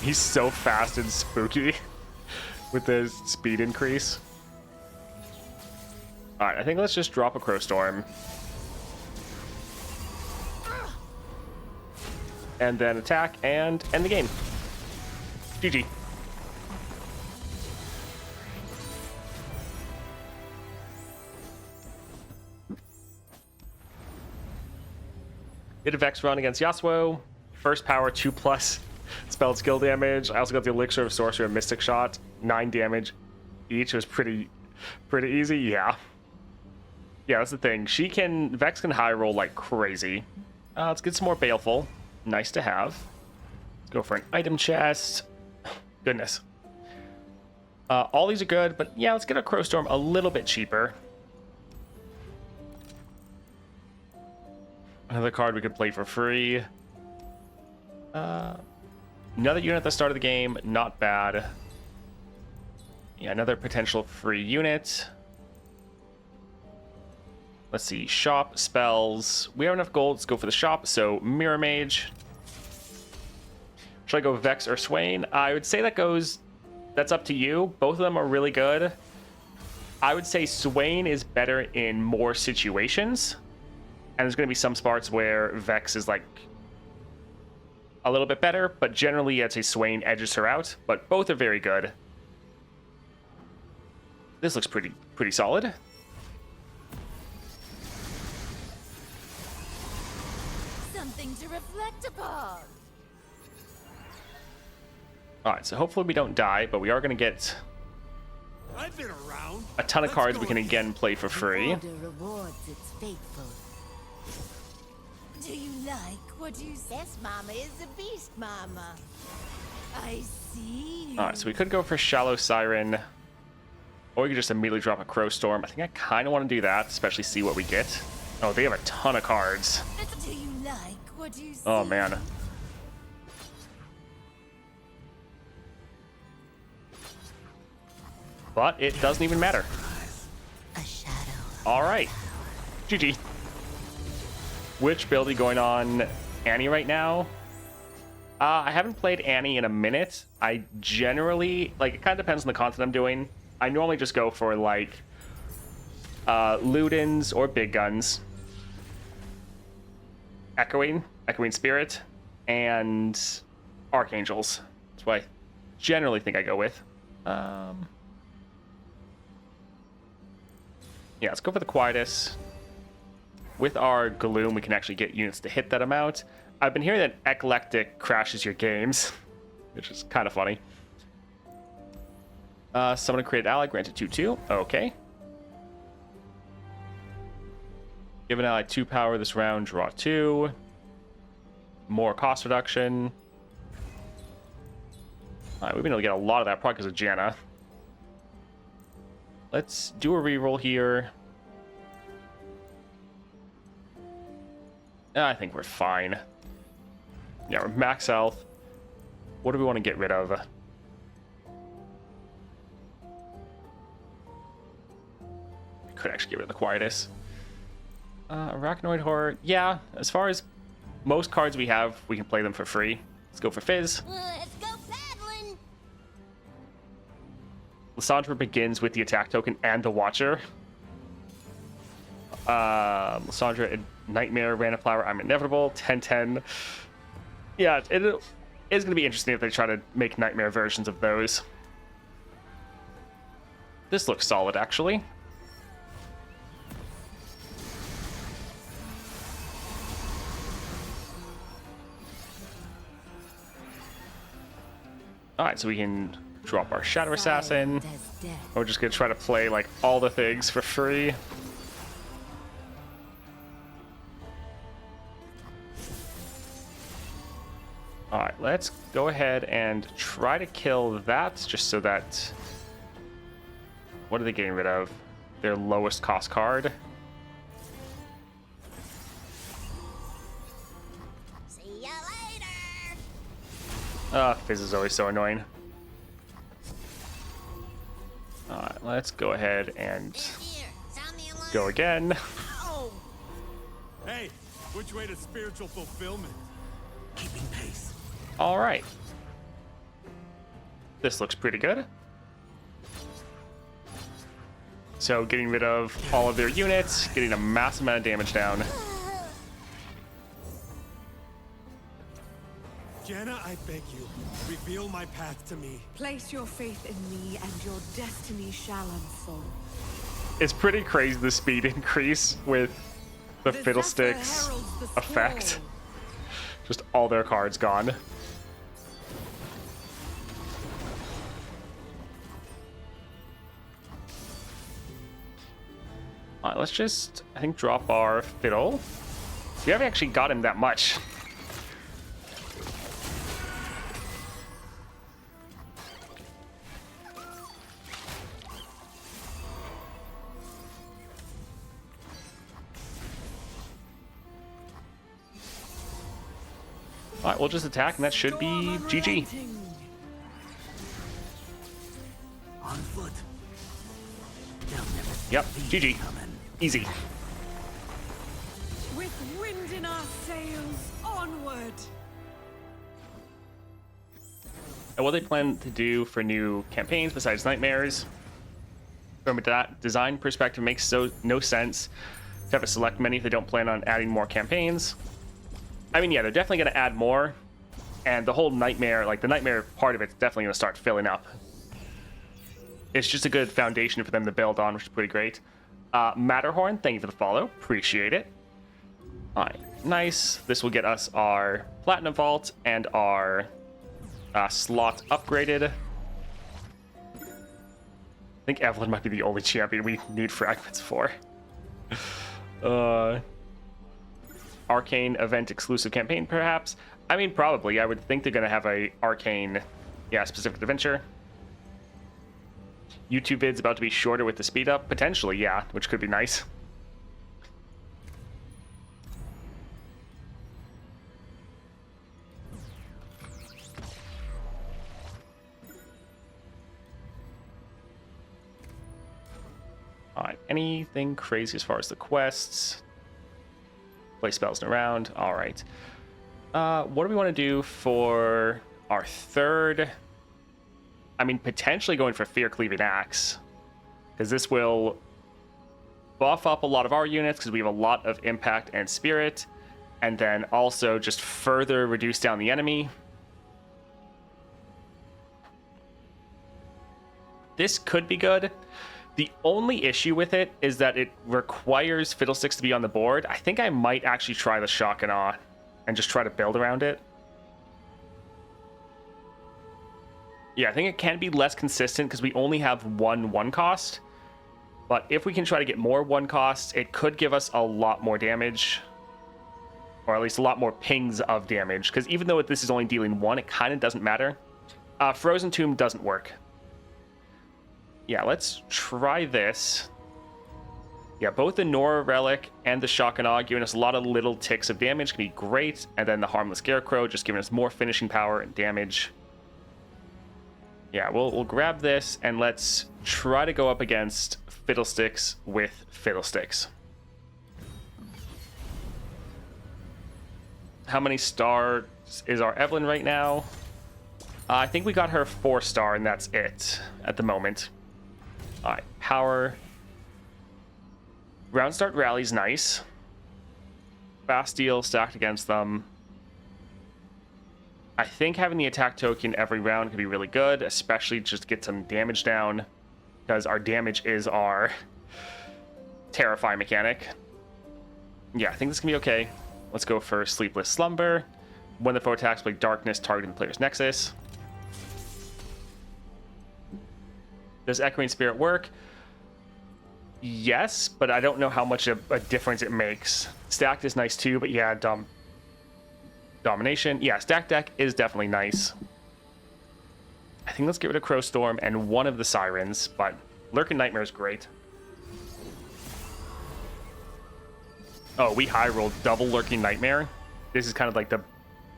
He's so fast and spooky with his speed increase. Alright, I think let's just drop a Crow Storm. And then attack and end the game. GG. Did a Vex run against Yasuo. First power, 2+ spelled skill damage. I also got the Elixir of Sorcery and Mystic Shot. 9 damage each. It was pretty easy. Yeah. Yeah, that's the thing. Vex can high roll like crazy. Let's get some more Baleful. Nice to have. Let's go for an item chest. Goodness. All these are good, but yeah, let's get a Crow Storm a little bit cheaper. Another card we could play for free. Another unit at the start of the game, not bad. Yeah, another potential free unit. Let's see, shop, spells. We have enough gold, let's go for the shop, so Mirror Mage. Should I go Vex or Swain? I would say that's up to you. Both of them are really good. I would say Swain is better in more situations. And there's going to be some spots where Vex is like a little bit better, but generally I'd say Swain edges her out, but both are very good. This looks pretty solid. Something to reflect upon. All right, so hopefully we don't die, but we are going to get I've been around. a ton of cards we can again play for free. Order rewards its faithful. Do you like what you say? This mama is a beast mama. I see. All right, so we could go for Shallow Siren, or we could just immediately drop a Crow Storm. I think I kind of want to do that, especially see what we get. Oh, they have a ton of cards. Do you like what you see? Oh, man. But it doesn't even matter. A shadow. All right. GG. Which build are you going on? Annie right now? I haven't played Annie in a minute. I generally, like, it kind of depends on the content I'm doing. I normally just go for, like, Ludens or Big Guns. Echoing Spirit, and Archangels. That's what I generally think I go with. Yeah, let's go for the Quietus. With our Gloom, we can actually get units to hit that amount. I've been hearing that Eclectic crashes your games, which is kind of funny. Summon a created ally, granted 2/2. Okay. Give an ally 2 power this round, draw 2. More cost reduction. Alright, we've been able to get a lot of that probably because of Janna. Let's do a reroll here. I think we're fine. Yeah, we're max health. What do we want to get rid of? We could actually get rid of the Quietus. Arachnoid Horror. Yeah, as far as most cards we have, we can play them for free. Let's go for Fizz. Let's go paddling. Lysandra begins with the attack token and the Watcher. Lysandra, Nightmare, Random Flower, I'm Inevitable, 10/10. Yeah, it is going to be interesting if they try to make Nightmare versions of those. This looks solid, actually. Alright, so we can drop our Shadow Assassin. We're just going to try to play, like, all the things for free. Alright, let's go ahead and try to kill that, just so that... What are they getting rid of? Their lowest cost card. See ya later. Fizz is always so annoying. Alright, let's go ahead and Here, sound the alarm. go again. Ow. Hey, which way to spiritual fulfillment? Keeping pace. Alright. This looks pretty good. So getting rid of all of their units, getting a massive amount of damage down. Janna, I beg you, reveal my path to me. Place your faith in me, and your destiny shall unfold. It's pretty crazy the speed increase with the The Fiddlesticks Zephyr heralds the effect. squall. Just all their cards gone. Alright, let's just, I think, drop our Fiddle. We haven't actually got him that much. All right, we'll just attack, and that should be GG. On foot. They'll never see Yep, me GG. coming. Easy. With wind in our sails, onward. And what they plan to do for new campaigns besides Nightmares, from a design perspective, makes no sense to have a select menu if they don't plan on adding more campaigns. I mean, yeah, they're definitely going to add more, and the whole Nightmare, like the Nightmare part of it's definitely going to start filling up. It's just a good foundation for them to build on, which is pretty great. Matterhorn, thank you for the follow. Appreciate it. All right, nice. This will get us our Platinum Vault and our slot upgraded. I think Evelyn might be the only champion we need fragments for. Arcane event exclusive campaign, perhaps? I mean, probably. I would think they're going to have a Arcane, specific adventure. YouTube vids about to be shorter with the speed up? Potentially, yeah, which could be nice. Alright, anything crazy as far as the quests? Play spells around. Alright. What do we want to do for our third? I mean, potentially going for Fear Cleaving Axe, because this will buff up a lot of our units because we have a lot of impact and spirit, and then also just further reduce down the enemy. This could be good. The only issue with it is that it requires Fiddlesticks to be on the board. I think I might actually try the Shock and Awe and just try to build around it. Yeah, I think it can be less consistent because we only have one cost. But if we can try to get more one costs, it could give us a lot more damage. Or at least a lot more pings of damage. Because even though this is only dealing one, it kind of doesn't matter. Frozen Tomb doesn't work. Yeah, let's try this. Yeah, both the Nora Relic and the Shock and Awe giving us a lot of little ticks of damage can be great. And then the Harmless Scarecrow just giving us more finishing power and damage. Yeah, we'll grab this and let's try to go up against Fiddlesticks with Fiddlesticks. How many stars is our Evelyn right now? I think we got her 4-star and that's it at the moment. All right, power. Round start rally's nice. Fast deal stacked against them. I think having the attack token every round could be really good, especially just to get some damage down, because our damage is our Terrify mechanic. Yeah, I think this can be okay. Let's go for Sleepless Slumber. When the foe attacks with darkness targeting the player's nexus. Does Echoing Spirit work? Yes, but I don't know how much of a difference it makes. Stacked is nice too, but yeah, Domination. Yeah, stack deck is definitely nice. I think let's get rid of Crowstorm and one of the Sirens, but Lurking Nightmare is great. Oh, we high rolled double Lurking Nightmare. This is kind of like the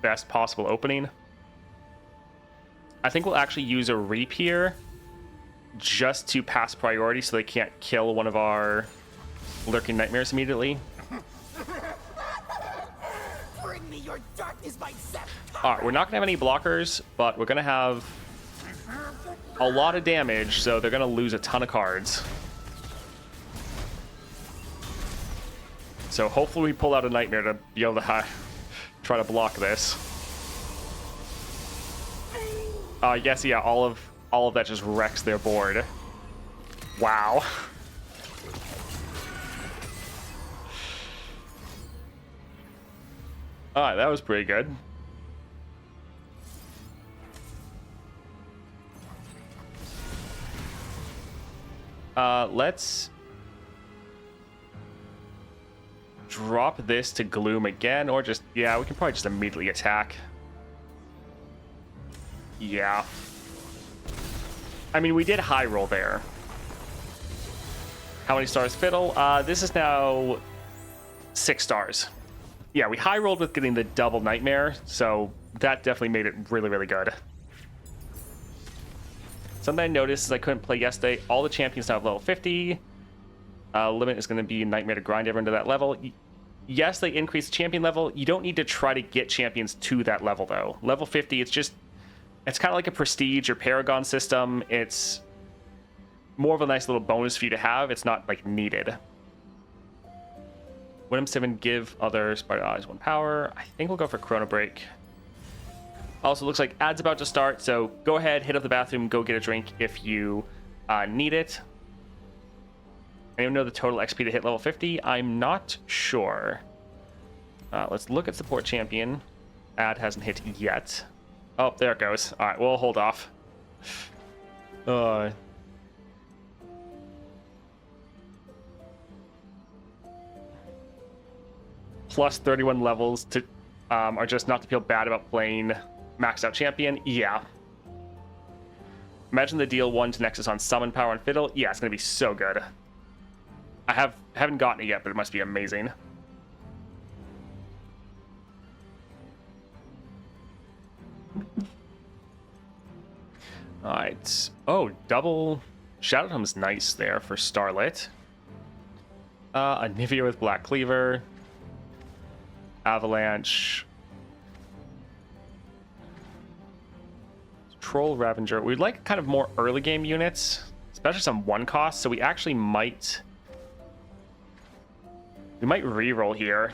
best possible opening. I think we'll actually use a Reap here just to pass priority so they can't kill one of our Lurking Nightmares immediately. Bring me your darkness, my Zep. Alright, we're not going to have any blockers, but we're going to have a lot of damage, so they're going to lose a ton of cards. So hopefully we pull out a Nightmare to be able to try to block this. Yes, yeah, all of that just wrecks their board. Wow. Alright, that was pretty good. Let's drop this to Gloom again, or just, yeah, we can probably just immediately attack. Yeah. I mean, we did high roll there. How many stars Fiddle? This is now 6 stars. Yeah, we high rolled with getting the double Nightmare, so that definitely made it really, really good. Something I noticed is I couldn't play yesterday. All the champions now have level 50. Limit is going to be a nightmare to grind everyone to that level. Yes, they increase the champion level. You don't need to try to get champions to that level, though. Level 50, it's kind of like a prestige or paragon system. It's more of a nice little bonus for you to have. It's not, like, needed. When M7 give other Spider Eyes 1 power. I think we'll go for Chrono Break. Also, looks like ad's about to start, so go ahead, hit up the bathroom, go get a drink if you need it. Anyone know the total XP to hit level 50? I'm not sure. Let's look at support champion. Ad hasn't hit yet. Oh, there it goes. All right, we'll hold off. Plus 31 levels to are just not to feel bad about playing maxed out champion. Yeah. Imagine the deal 1 to Nexus on summon power and fiddle. Yeah, it's gonna be so good. I haven't gotten it yet, but it must be amazing. All right. Oh, double Shadow Tome's nice there for Starlit. A Nivea with Black Cleaver. Avalanche. Troll Ravenger. We'd like kind of more early game units, especially some 1 cost, so we actually might reroll here.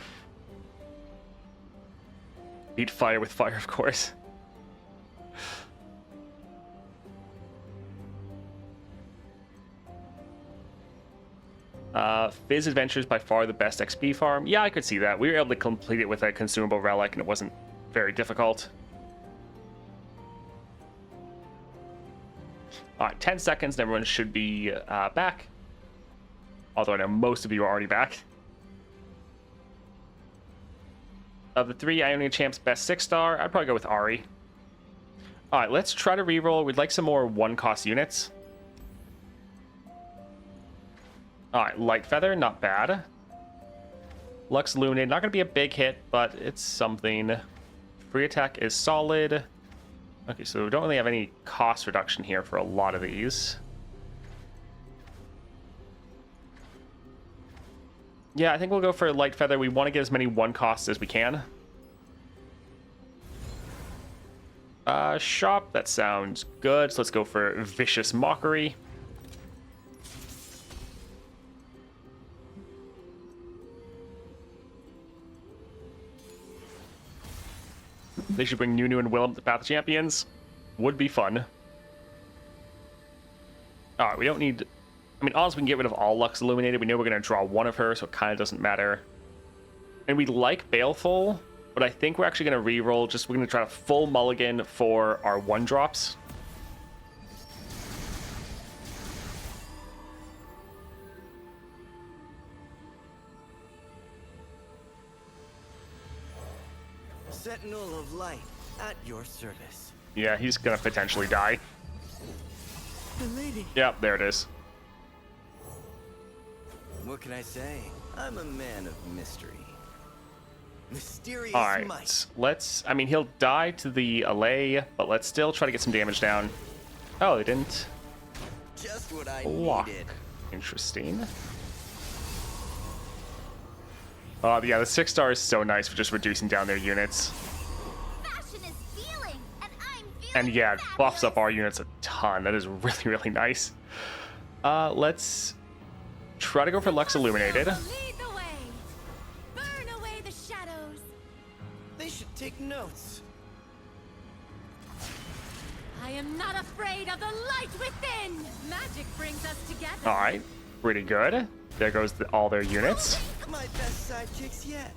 Beat fire with fire, of course. Fizz Adventure is by far the best XP farm. Yeah, I could see that. We were able to complete it with a consumable relic, and it wasn't very difficult. All right, 10 seconds, and everyone should be back. Although I know most of you are already back. Of the 3 Ionian Champs best 6-star, I'd probably go with Ari. All right, let's try to reroll. We'd like some more 1-cost units. All right, Light Feather, not bad. Lux Illuminate, not going to be a big hit, but it's something. Free attack is solid. Okay, so we don't really have any cost reduction here for a lot of these. Yeah, I think we'll go for Light Feather. We want to get as many 1-costs as we can. Shop, that sounds good. So let's go for Vicious Mockery. They should bring Nunu and Willem to Path of Champions. Would be fun. Alright, we don't need... I mean, honestly, we can get rid of all Lux Illuminated. We know we're going to draw 1 of her, so it kind of doesn't matter. And we like Baleful, but I think we're actually going to reroll. We're going to try to full mulligan for our 1-drops. Sentinel of Light, at your service. Yeah, he's going to potentially die. The lady. Yep, there it is. What can I say? I'm a man of mystery. Mysterious Alright, might. let's... I mean, he'll die to the Allay, but let's still try to get some damage down. Oh, they didn't Just what I block. needed. Interesting. Yeah, the 6-star is so nice for just reducing down their units. Fashion is feeling, and I'm feeling And yeah, it buffs fabulous. up our units a ton. That is really, really nice. Let's try to go for Lux Illuminated. Lead the way. Burn away the shadows. They should take notes. I am not afraid of the light within. Magic brings us together. Alright, pretty good. There goes all their units. My best sidekicks yet.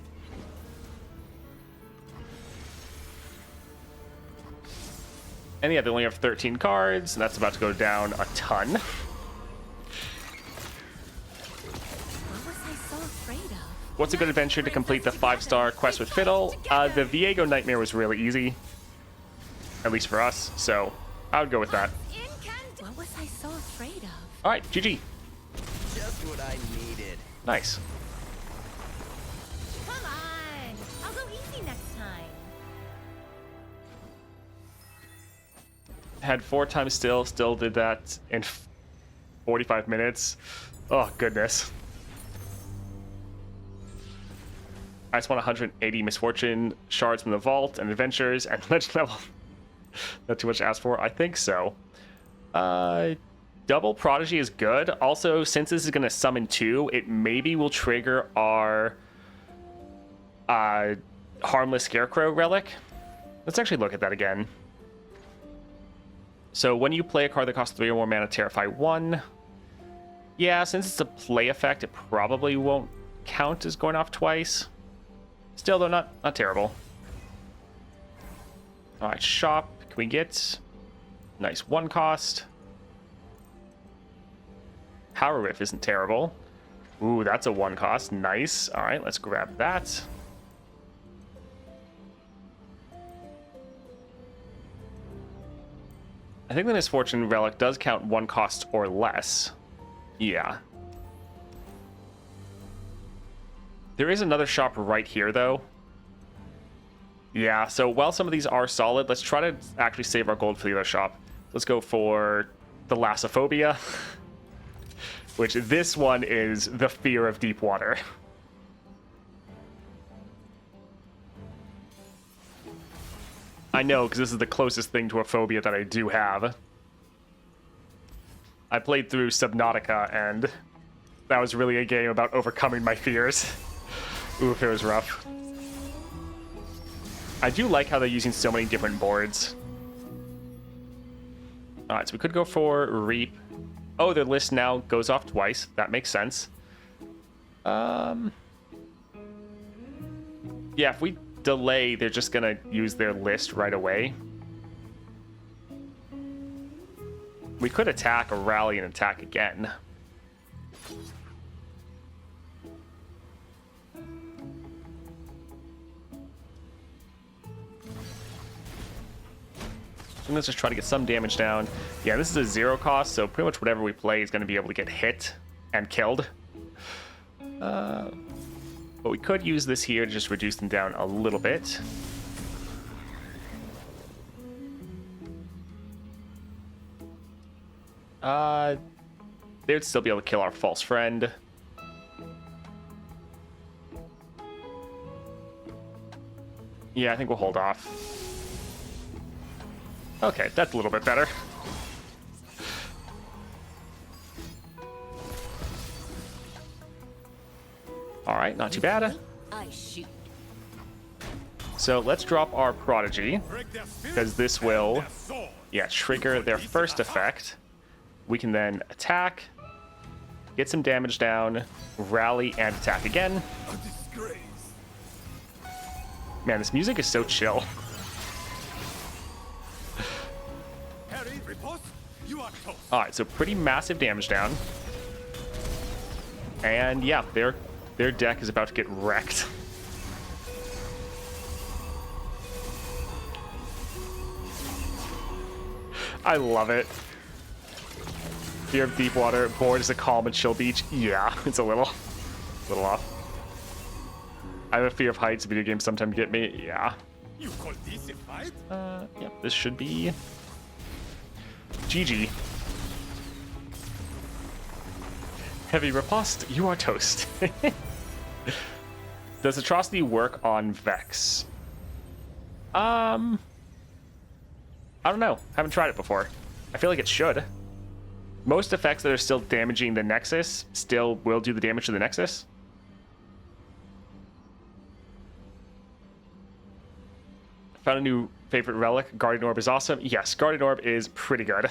And yeah, they only have 13 cards, and that's about to go down a ton. What was I so afraid of? What's a good adventure to complete the 5-star quest with Fiddle? The Viego Nightmare was really easy. At least for us, so I would go with that. What was I so afraid of? Alright, GG. Just what I needed. Nice. Come on. I'll go easy next time. Had 4 times still did that in 45 minutes. Oh, goodness. I just want 180 misfortune shards from the vault and adventures and legend level. Not too much to ask for. I think so. Double prodigy is good. Also, since this is going to summon 2, it maybe will trigger our harmless scarecrow relic. Let's actually look at that again. So when you play a card that costs 3 or more mana, Terrify 1. Yeah, since it's a play effect, it probably won't count as going off twice. Still, though, not terrible. All right, shop. Can we get nice 1 cost? Power Riff isn't terrible. Ooh, that's a 1 cost. Nice. All right, let's grab that. I think the Misfortune Relic does count 1 cost or less. Yeah. There is another shop right here, though. Yeah, so while some of these are solid, let's try to actually save our gold for the other shop. Let's go for the Lassophobia, which this one is the fear of deep water. I know, because this is the closest thing to a phobia that I do have. I played through Subnautica, and that was really a game about overcoming my fears. Oof, it was rough. I do like how they're using so many different boards. Alright, so we could go for Reap. Oh, their list now goes off twice. That makes sense. Yeah, if we delay, they're just gonna use their list right away. We could attack or rally and attack again. And let's just try to get some damage down. Yeah, this is a 0 cost, so pretty much whatever we play is going to be able to get hit and killed. But we could use this here to just reduce them down a little bit. They would still be able to kill our false friend. Yeah, I think we'll hold off. Okay, that's a little bit better. All right, not too bad. I shoot. So let's drop our Prodigy, because this will, yeah, trigger their first effect. We can then attack, get some damage down, rally, and attack again. Man, this music is so chill. Alright, so pretty massive damage down. And yeah, their deck is about to get wrecked. I love it. Fear of deep water, board is a calm and chill beach. Yeah, it's a little off. I have a fear of heights. Video games sometimes get me. Yeah. You call this a fight? Yep, this should be GG. Heavy riposte, you are toast. Does Atrocity work on Vex? I don't know. Haven't tried it before. I feel like it should. Most effects that are still damaging the Nexus still will do the damage to the Nexus. Found a new favorite relic. Guardian Orb is awesome. Yes, Guardian Orb is pretty good.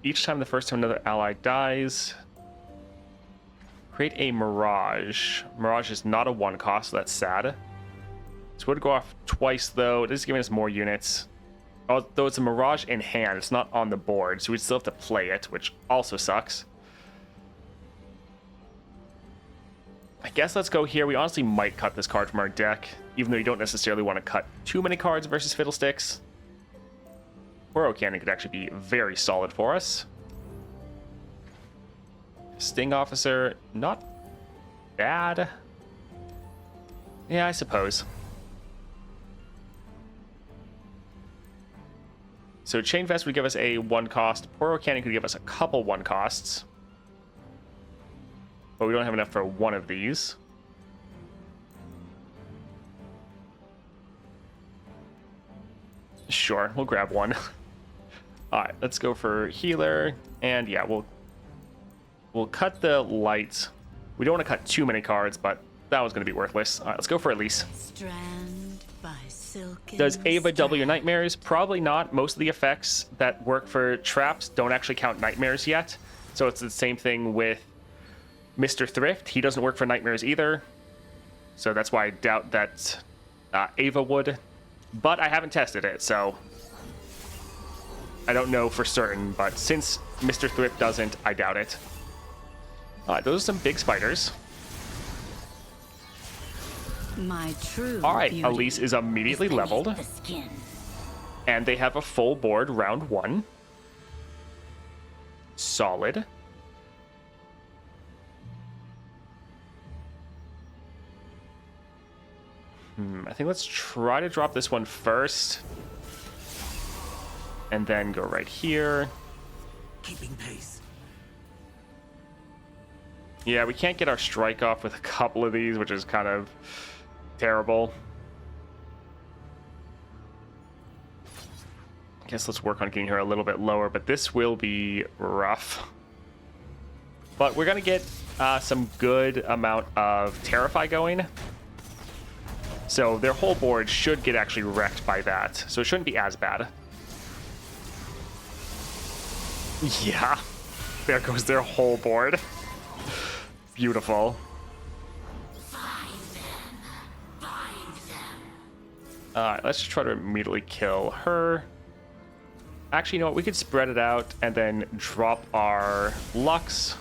Each time the first time another ally dies, create a Mirage. Mirage is not a 1 cost, so that's sad. So it would go off twice, though. It is giving us more units. Although it's a Mirage in hand, it's not on the board, so we'd still have to play it, which also sucks. I guess let's go here. We honestly might cut this card from our deck, even though you don't necessarily want to cut too many cards versus Fiddlesticks. Horo Cannon could actually be very solid for us. Sting Officer, not bad. Yeah, I suppose. So Chain Vest would give us a 1 cost. Poro Cannon could give us a couple 1 costs. But we don't have enough for one of these. Sure, we'll grab one. Alright, let's go for healer. And yeah, we'll cut the light. We don't want to cut too many cards, but that was going to be worthless. Alright, let's go for Elise. Strand by silken Does Ava double your strand. nightmares? Probably not. Most of the effects that work for traps don't actually count nightmares yet. So it's the same thing with Mr. Thrift. He doesn't work for nightmares either. So that's why I doubt that Ava would. But I haven't tested it, so I don't know for certain. But since Mr. Thrift doesn't, I doubt it. Those are some big spiders. My true All right, beauty Elise is immediately beneath leveled. the skin. And they have a full board round 1. Solid. I think let's try to drop this one first. And then go right here. Keeping pace. Yeah, we can't get our strike off with a couple of these, which is kind of terrible. I guess let's work on getting her a little bit lower, but this will be rough. But we're going to get some good amount of Terrify going. So their whole board should get actually wrecked by that. So it shouldn't be as bad. Yeah. There goes their whole board. Beautiful. Alright, let's just try to immediately kill her. Actually, you know what? We could spread it out and then drop our Lux,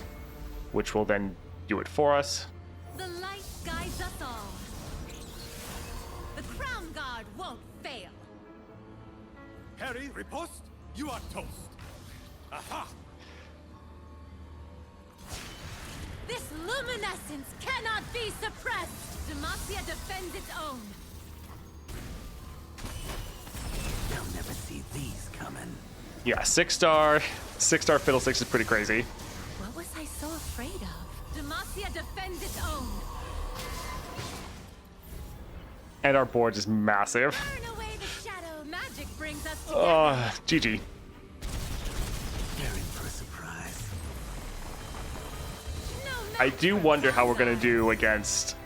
which will then do it for us. The light guides us all. The crown guard won't fail. Harry, riposte. You are toast. Aha! This luminescence cannot be suppressed. Demacia defends its own. They'll never see these coming. Yeah, 6-star. 6-star Fiddlesticks is pretty crazy. What was I so afraid of? Demacia defends its own. And our board is massive. Burn away the shadow. Magic brings us together. GG. They're in for a surprise. I do wonder how we're going to do against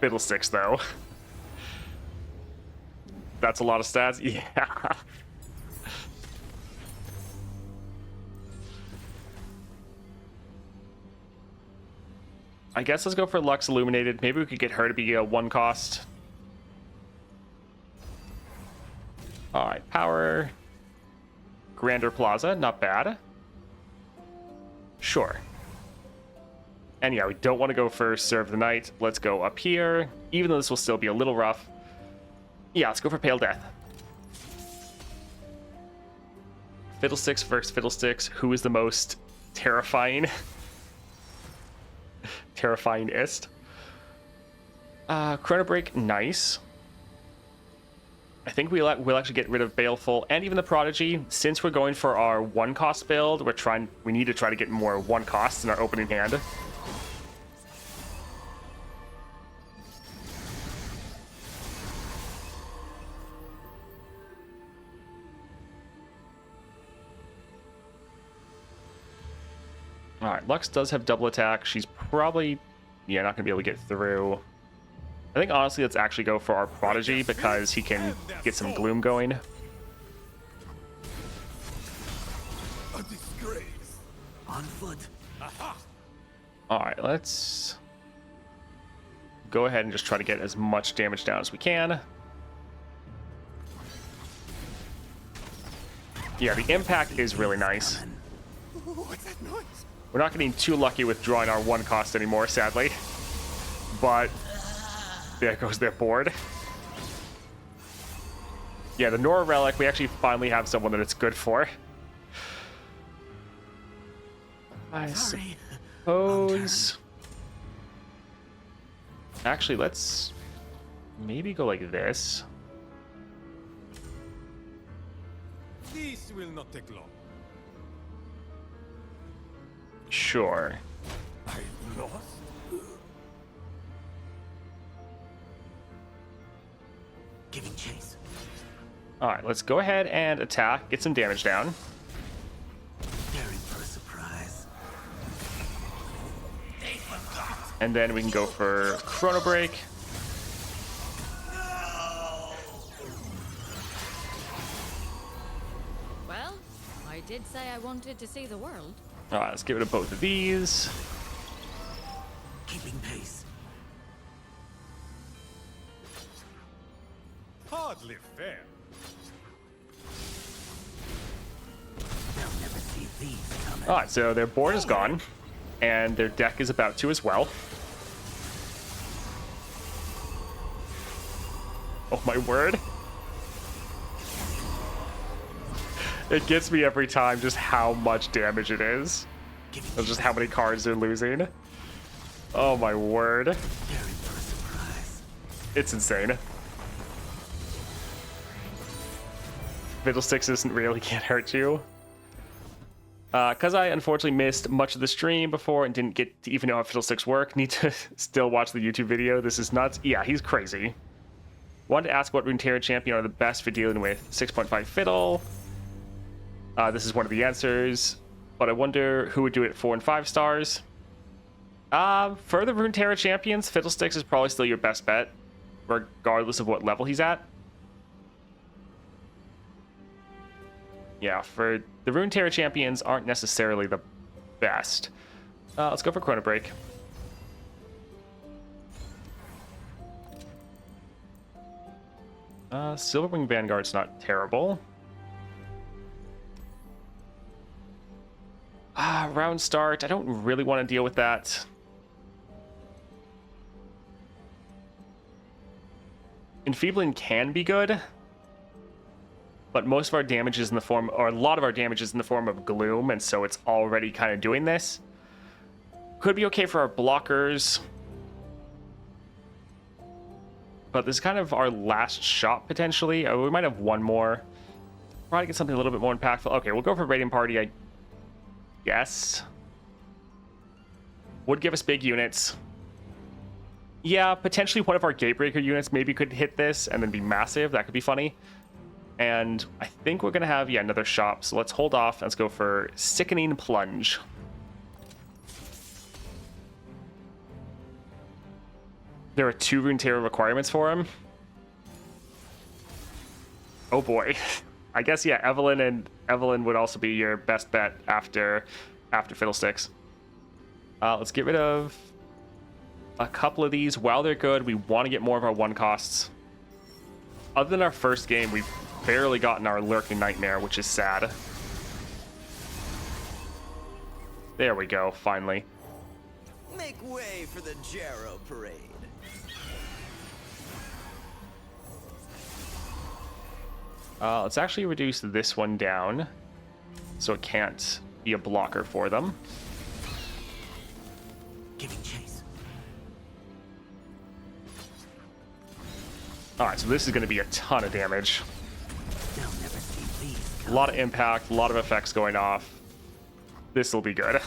Fiddlesticks, though. That's a lot of stats. Yeah. I guess let's go for Lux Illuminated. Maybe we could get her to be a 1 cost. Alright, Power. Grander Plaza, not bad. Sure. And yeah, we don't want to go for Serve the Night. Let's go up here. Even though this will still be a little rough. Yeah, let's go for Pale Death. Fiddlesticks versus Fiddlesticks. Who is the most terrifying? Terrifying-ist. Chrono Break, nice. I think we'll actually get rid of Baleful and even the Prodigy. Since we're going for our 1 cost build, we need to try to get more 1 costs in our opening hand. Alright, Lux does have double attack. She's probably, yeah, not going to be able to get through. I think, honestly, let's actually go for our Prodigy because he can get some Gloom going. A disgrace. On foot. Alright, let's go ahead and just try to get as much damage down as we can. Yeah, the impact is really nice. What's that noise? We're not getting too lucky with drawing our 1 cost anymore, sadly. But there goes their board. Yeah, the Nora Relic, we actually finally have someone that it's good for. I Sorry. suppose... Actually, let's maybe go like this. This will not take long. Sure. I lost? Giving chase. All right, let's go ahead and attack, get some damage down. Preparing for a surprise. And then we can go for Chrono Break. Well, I did say I wanted to see the world. All right, let's get rid of both of these. Keeping pace. Hardly fair. They'll never see these coming. All right, so their board is gone, and their deck is about to as well. Oh my word. It gets me every time just how much damage it is. That's just how many cards they're losing. Oh my word. Preparing for a surprise. It's insane. Fiddlesticks isn't real, he can't hurt you. Because I unfortunately missed much of the stream before and didn't get to even know how Fiddlesticks work. Need to still watch the YouTube video. This is nuts. Yeah, he's crazy. Wanted to ask what Runeterra champion are the best for dealing with 6.5 Fiddle. This is one of the answers. But I wonder who would do it 4 and 5 stars. For the Runeterra champions, Fiddlesticks is probably still your best bet, regardless of what level he's at. Yeah, for the Runeterra champions aren't necessarily the best. Let's go for Chrono Break. Silverwing Vanguard's not terrible. Round start. I don't really want to deal with that. Enfeebling can be good, but most of our damage is in the form, or a lot of our damage is in the form of Gloom, and so it's already kind of doing this. Could be okay for our blockers, but this is kind of our last shot potentially. We might have one more. Probably get something a little bit more impactful. Okay, we'll go for Radiant Party, I guess. Would give us big units. Yeah, potentially one of our Gatebreaker units maybe could hit this and then be massive. That could be funny. And I think we're going to have, yeah, another shop. So let's hold off. Let's go for Sickening Plunge. There are 2 Runeterra requirements for him. Oh boy. I guess, yeah, Evelyn would also be your best bet after Fiddlesticks. Let's get rid of a couple of these. While they're good, we want to get more of our 1 costs. Other than our first game, we've barely gotten our Lurking Nightmare, which is sad. There we go, finally. Make way for the Jarrow Parade. Let's actually reduce this one down so it can't be a blocker for them. Giving chase. Alright, so this is going to be a ton of damage. They'll never see these A coming. lot of impact, a lot of effects going off. This will be good.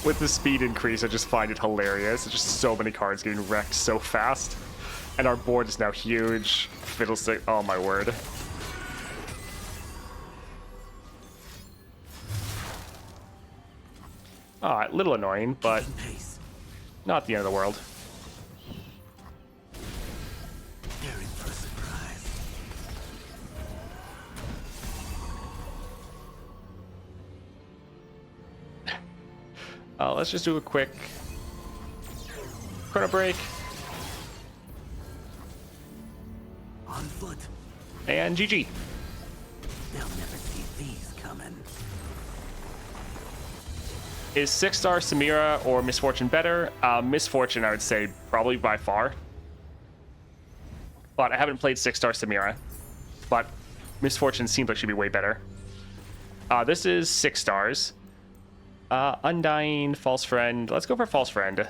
With the speed increase, I just find it hilarious. It's just so many cards getting wrecked so fast. And our board is now huge. Fiddlestick, oh my word. Alright, little annoying, but Pace. not the end of the world. Preparing for a surprise. Let's just do a quick Chrono Break. On foot. And GG. They'll never see these coming. Is 6-star Samira or Misfortune better? Misfortune, I would say, probably by far. But I haven't played 6-star Samira. But Misfortune seems like she'd be way better. This is 6 stars. Undying, False Friend. Let's go for False Friend.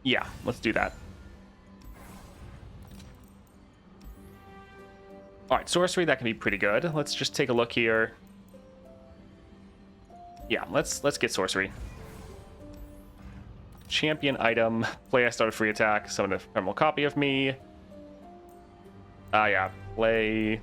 Yeah, let's do that. All right, sorcery, that can be pretty good. Let's just take a look here. Yeah, let's get sorcery. Champion item. Play I start a free attack. Summon a ephemeral copy of me. Yeah, play.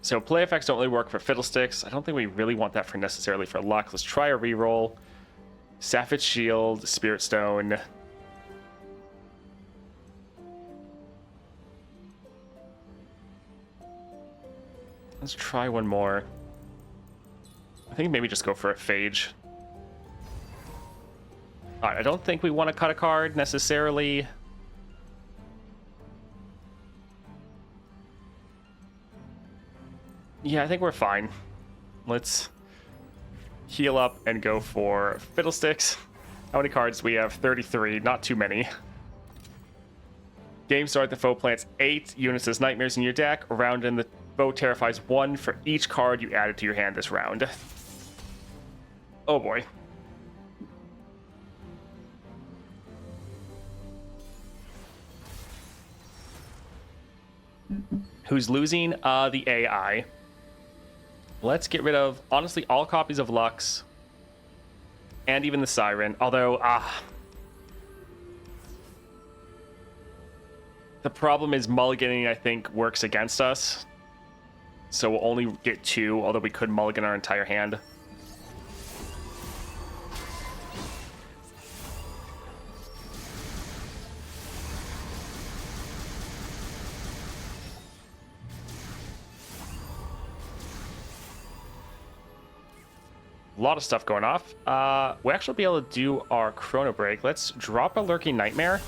So play effects don't really work for Fiddlesticks. I don't think we really want that for necessarily for luck. Let's try a reroll. Sapphire Shield, Spirit Stone. Let's try one more. I think maybe just go for a Phage. Alright, I don't think we want to cut a card necessarily. Yeah, I think we're fine. Let's heal up and go for Fiddlesticks. How many cards do we have? 33, not too many. Game start, the foe plants 8 units as nightmares in your deck. Around in the foe terrifies 1 for each card you added to your hand this round. Oh boy. Who's losing? The AI. Let's get rid of, honestly, all copies of Lux. And even the Siren. Although, the problem is mulliganing, I think, works against us. So we'll only get 2, although we could mulligan our entire hand. A lot of stuff going off. We'll actually be able to do our Chrono Break. Let's drop a Lurking Nightmare.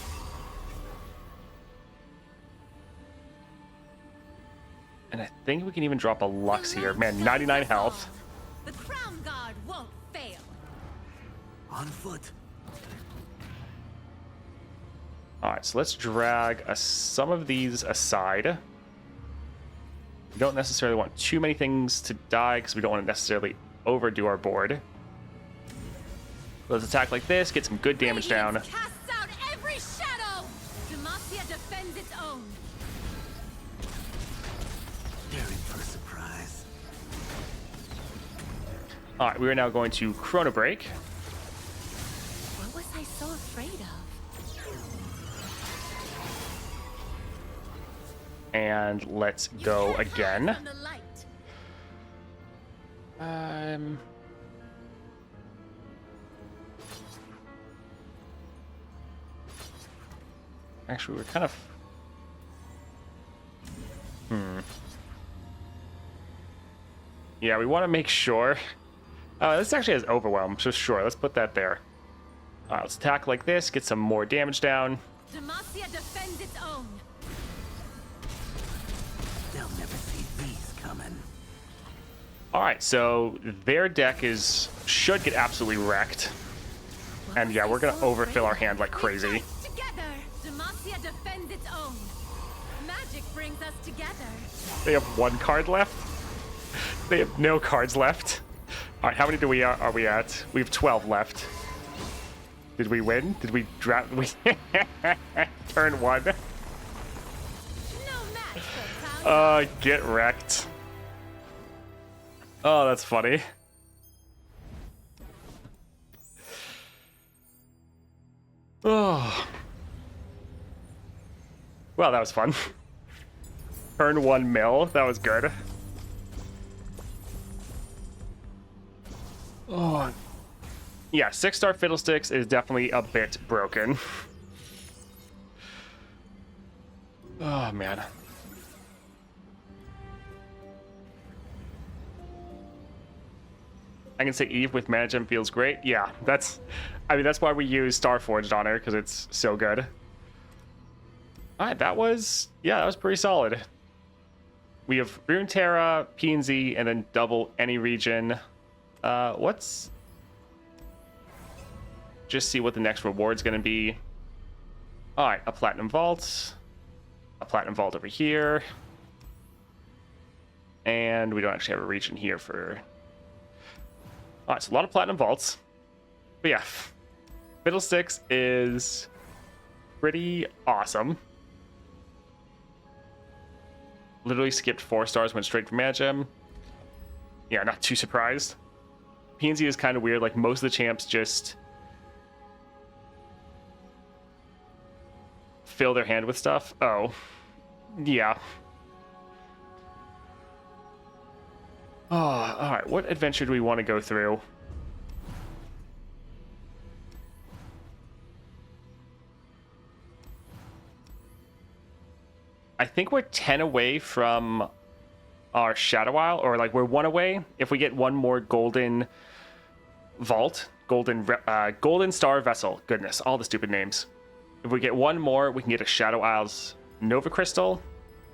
And I think we can even drop a Lux here. Man, 99 health. The Crown Guard won't fail. On foot. Alright, so let's drag some of these aside. We don't necessarily want too many things to die because we don't want to necessarily overdo our board. Let's attack like this, get some good damage down. Radiance casts out every shadow. Demacia defends its own. They're in for a surprise. Alright, we are now going to Chrono Break. What was I so afraid of? And let's go again. From the light. Actually, we're kind of... Yeah, we want to make sure. This actually has Overwhelm, so sure, let's put that there. Alright, let's attack like this, get some more damage down. Demacia defends its own. They'll never see these coming. Alright, so their deck should get absolutely wrecked. And yeah, we're gonna overfill our hand like crazy. Together, Demacia defends its own. Magic brings us together. They have 1 card left. They have no cards left. Alright, how many are we at? We have 12 left. Did we win? Did we draft? Turn 1. No match for Crown. Get wrecked. Oh, that's funny. Oh. Well, that was fun. Turn 1 mill. That was good. Oh. Yeah, 6-star Fiddlesticks is definitely a bit broken. Oh, man. I can say Eve with Mana Gem feels great. Yeah, that's why we use Starforged on her, because it's so good. Alright, that was pretty solid. We have Runeterra, P&Z, and then double any region. Just see what the next reward's gonna be. Alright, a Platinum Vault. A Platinum Vault over here. And we don't actually have a region here for... Alright, so a lot of platinum vaults. But yeah, Fiddlesticks is pretty awesome. Literally skipped 4 stars, went straight for Mana Gem. Yeah, not too surprised. PNZ is kind of weird, like most of the champs just fill their hand with stuff. Oh, yeah. Oh, alright, what adventure do we want to go through? I think we're 10 away from our Shadow Isle, or like we're 1 away. If we get 1 more golden vault, golden star vessel, goodness, all the stupid names. If we get 1 more, we can get a Shadow Isle's Nova Crystal,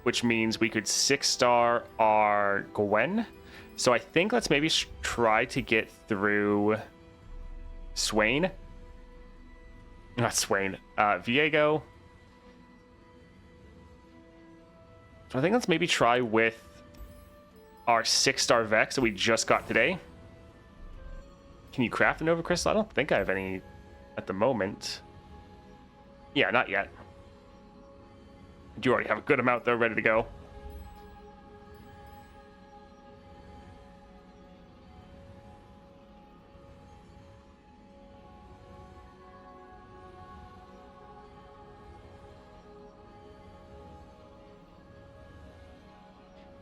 which means we could 6-star our Gwen. So I think let's maybe try to get through Swain. Not Swain, Viego. So I think let's maybe try with our 6-star Vex that we just got today. Can you craft a Nova Crystal? I don't think I have any at the moment. Yeah, not yet. You already have a good amount though, ready to go.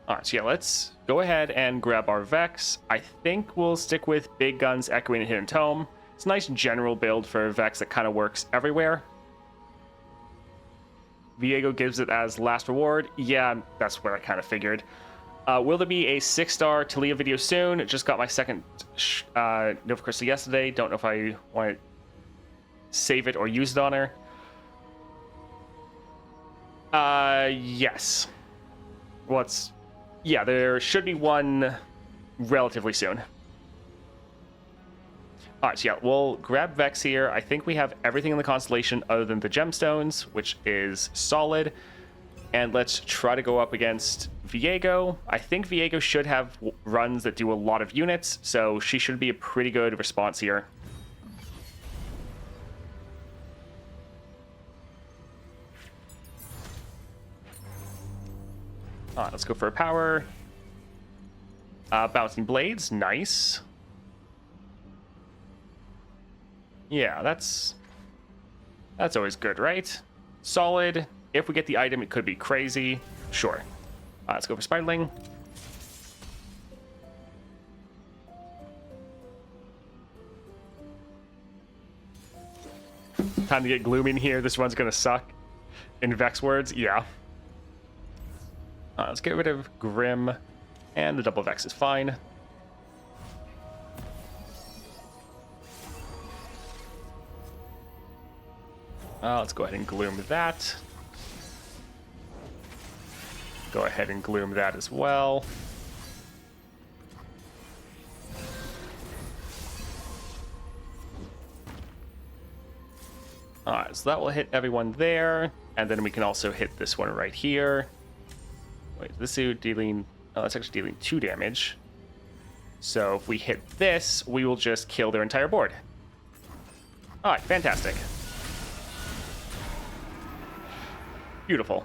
Alright, so yeah, let's go ahead and grab our Vex. I think we'll stick with Big Guns, Echoing, and Hidden Tome. It's a nice general build for Vex that kind of works everywhere. Viego gives it as last reward. Yeah, that's what I kind of figured. Will there be a 6-star Talia video soon? Just got my second Nova Crystal yesterday. Don't know if I want to save it or use it on her. Yes. Well, yeah, there should be one relatively soon. Alright, so yeah, we'll grab Vex here. I think we have everything in the constellation other than the gemstones, which is solid. And let's try to go up against Viego. I think Viego should have runs that do a lot of units, so she should be a pretty good response here. Alright, let's go for a power. Bouncing Blades, nice. Yeah, that's always good, right? Solid. If we get the item, it could be crazy. Sure. Let's go for Spiderling. Time to get gloomy in here. This one's gonna suck. In Vex words, yeah. Let's get rid of Grim, and the double Vex is fine. Let's go ahead and gloom that. Go ahead and gloom that as well. Alright, so that will hit everyone there, and then we can also hit this one right here. Wait, this is dealing... Oh, that's actually dealing 2 damage. So if we hit this, we will just kill their entire board. Alright, fantastic. Beautiful.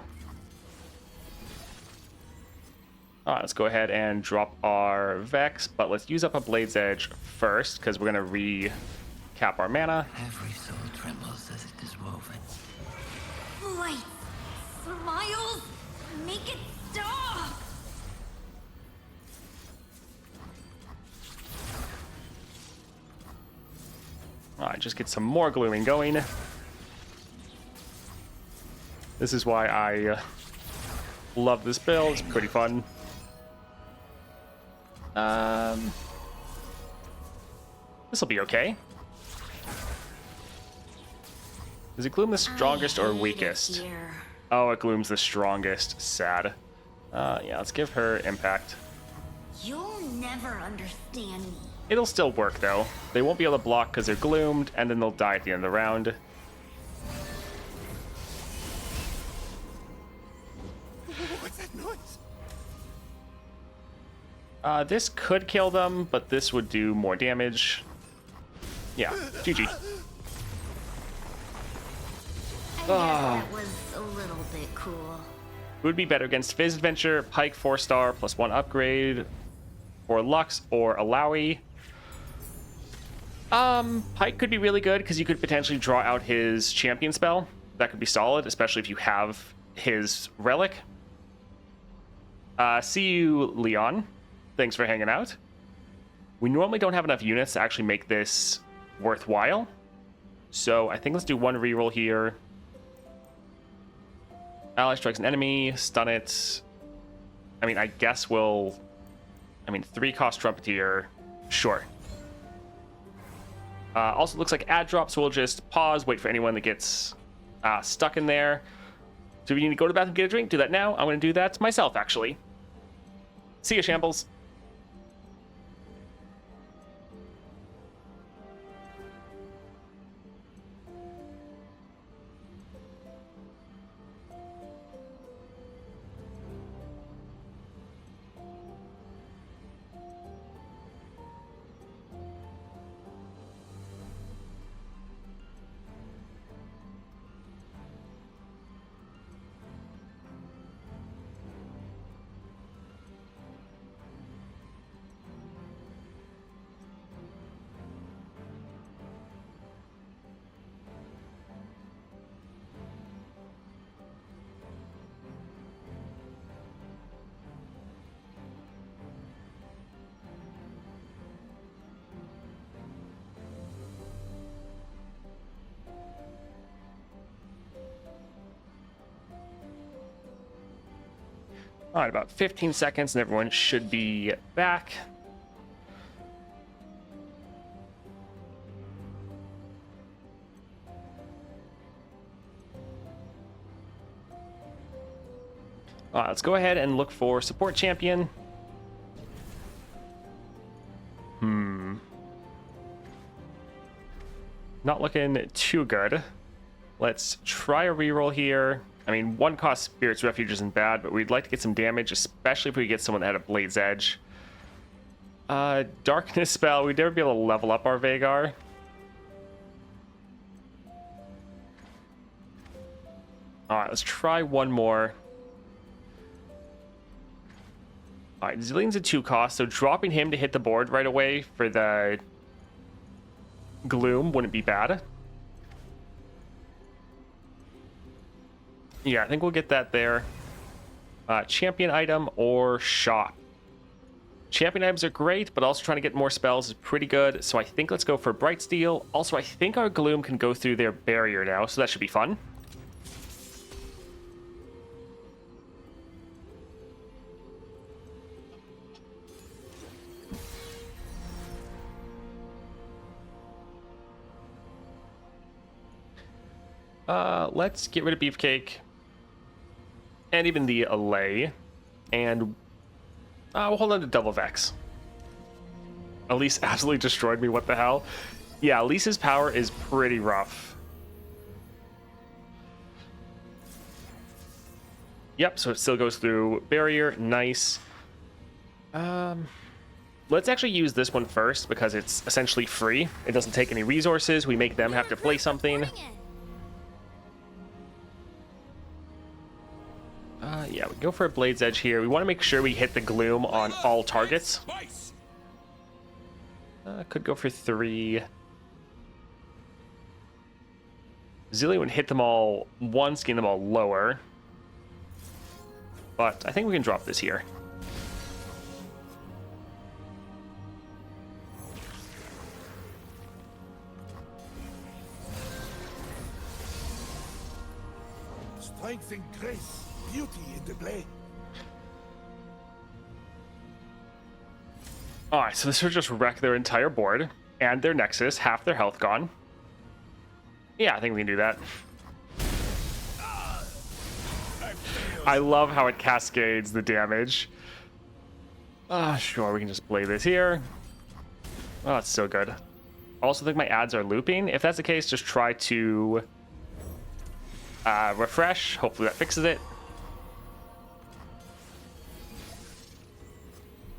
Alright, let's go ahead and drop our Vex, but let's use up a Blade's Edge first, because we're going to recap our mana. Every soul trembles as it is woven. Lights, smiles, make it stop! Alright, just get some more glooming going. This is why I love this build. It's pretty fun. This will be okay. Does it gloom the strongest or weakest? Oh, it glooms the strongest. Sad. Yeah, let's give her impact. You'll never understand me. It'll still work, though. They won't be able to block because they're gloomed, and then they'll die at the end of the round. What's that noise? This could kill them, but this would do more damage. Yeah, GG. I guess that was a little bit cool. Would be better against Fizz Adventure, Pike 4-star, +1 upgrade, or Lux, or Alawi. Pike could be really good because you could potentially draw out his champion spell. That could be solid, especially if you have his relic. See you, Leon. Thanks for hanging out. We normally don't have enough units to actually make this worthwhile. So I think let's do one reroll here. Ally strikes an enemy, stun it. I mean, I guess we'll... 3-cost Trumpeteer, sure. Also looks like ad drop, so we'll just pause, wait for anyone that gets stuck in there. So if you need to go to the bathroom, get a drink, do that now. I'm going to do that myself, actually. See ya, Shambles. All right, about 15 seconds and everyone should be back. All right, let's go ahead and look for support champion. Not looking too good. Let's try a reroll here. I mean, 1-cost Spirit's Refuge isn't bad, but we'd like to get some damage, especially if we get someone that had a Blade's Edge. Darkness spell, we'd never be able to level up our Vagar. Alright, let's try one more. Alright, Zillion's a 2-cost, so dropping him to hit the board right away for the Gloom wouldn't be bad. Yeah, I think we'll get that there. Champion item or shop. Champion items are great, but also trying to get more spells is pretty good. So I think let's go for Bright Steel. Also, I think our Gloom can go through their barrier now, so that should be fun. Let's get rid of Beefcake. And even the Allay. And we'll hold on to Double Vex. Elise absolutely destroyed me, what the hell? Yeah, Elise's power is pretty rough. Yep, so it still goes through barrier, nice. Let's actually use this one first because it's essentially free. It doesn't take any resources, we make them have to play something. Yeah, we go for a Blade's Edge here. We want to make sure we hit the Gloom on all targets. Could go for 3. Zillion would hit them all once, gain them all lower. But I think we can drop this here. Strength and grace, beauty in the blade. Alright, so this would just wreck their entire board and their Nexus, half their health gone. Yeah, I think we can do that. I love how it cascades the damage. Sure, we can just play this here. Oh, it's so good. Also think my ads are looping. If that's the case, just try to refresh. Hopefully that fixes it.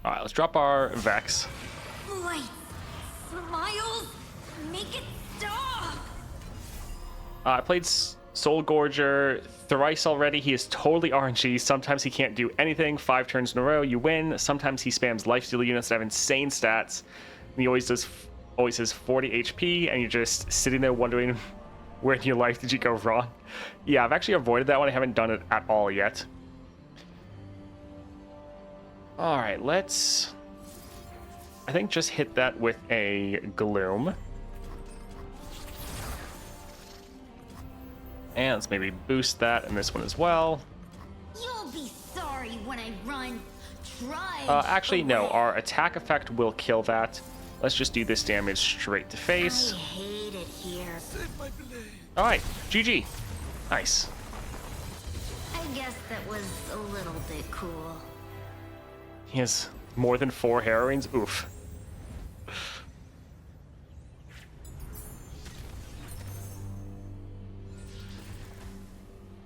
All right, let's drop our Vex. Lights, smiles, make it stop. I played Soul Gorger thrice already. He is totally RNG. Sometimes he can't do anything. 5 turns in a row, you win. Sometimes he spams lifesteal units that have insane stats. And he always has 40 HP, and you're just sitting there wondering where in your life did you go wrong. Yeah, I've actually avoided that one. I haven't done it at all yet. All right, let's, I think, just hit that with a Gloom. And let's maybe boost that in this one as well. You'll be sorry when I run. Try. Actually, no. Our attack effect will kill that. Let's just do this damage straight to face. I hate it here. All right, GG. Nice. I guess that was a little bit cool. He has more than 4 heroines. Oof.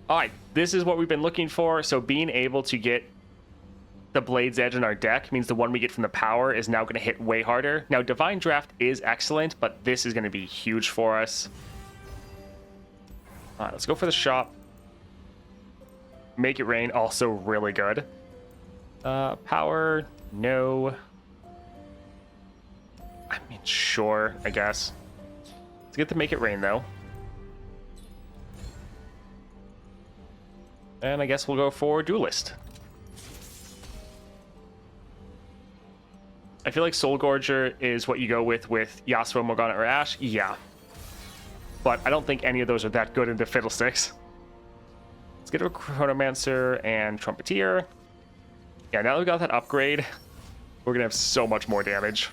All right, this is what we've been looking for. So being able to get the Blade's Edge in our deck means the one we get from the power is now going to hit way harder. Now, Divine Draft is excellent, but this is going to be huge for us. All right, let's go for the shop. Make It Rain, also really good. Power, no. I mean, sure, I guess. Let's get the Make It Rain, though. And I guess we'll go for Duelist. I feel like Soul Gorger is what you go with Yasuo, Morgana, or Ashe. Yeah. But I don't think any of those are that good into Fiddlesticks. Let's get a Chronomancer and Trumpeteer. Yeah, now that we got that upgrade, we're going to have so much more damage.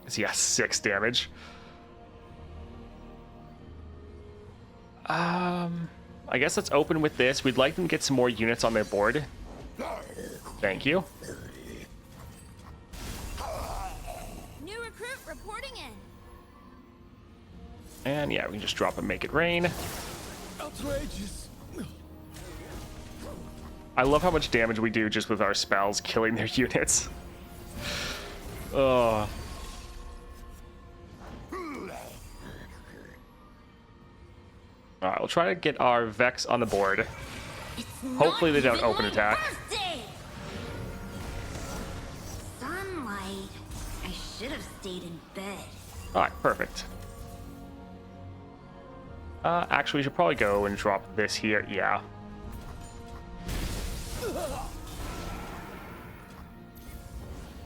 So yeah, 6 damage. I guess let's open with this. We'd like them to get some more units on their board. Thank you. New recruit reporting in. And yeah, we can just drop a Make It Rain. Outrageous. I love how much damage we do just with our spells killing their units. Ugh. Alright, we'll try to get our Vex on the board. Hopefully they don't open attack. Sunlight. I should have stayed in bed. Alright, perfect. Actually, we should probably go and drop this here. Yeah.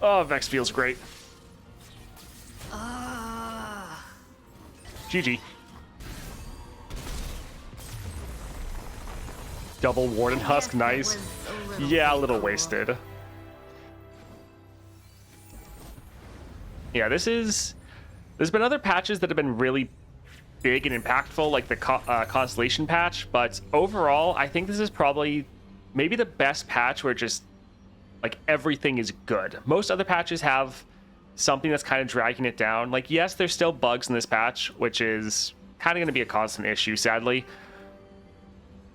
Oh, Vex feels great. GG. Double Warden Husk, nice. Yeah, a little wasted. Yeah, there's been other patches that have been really big and impactful, like the Constellation patch, but overall, I think this is probably maybe the best patch where just, like, everything is good. Most other patches have something that's kind of dragging it down. Like, yes, there's still bugs in this patch, which is kind of going to be a constant issue, sadly.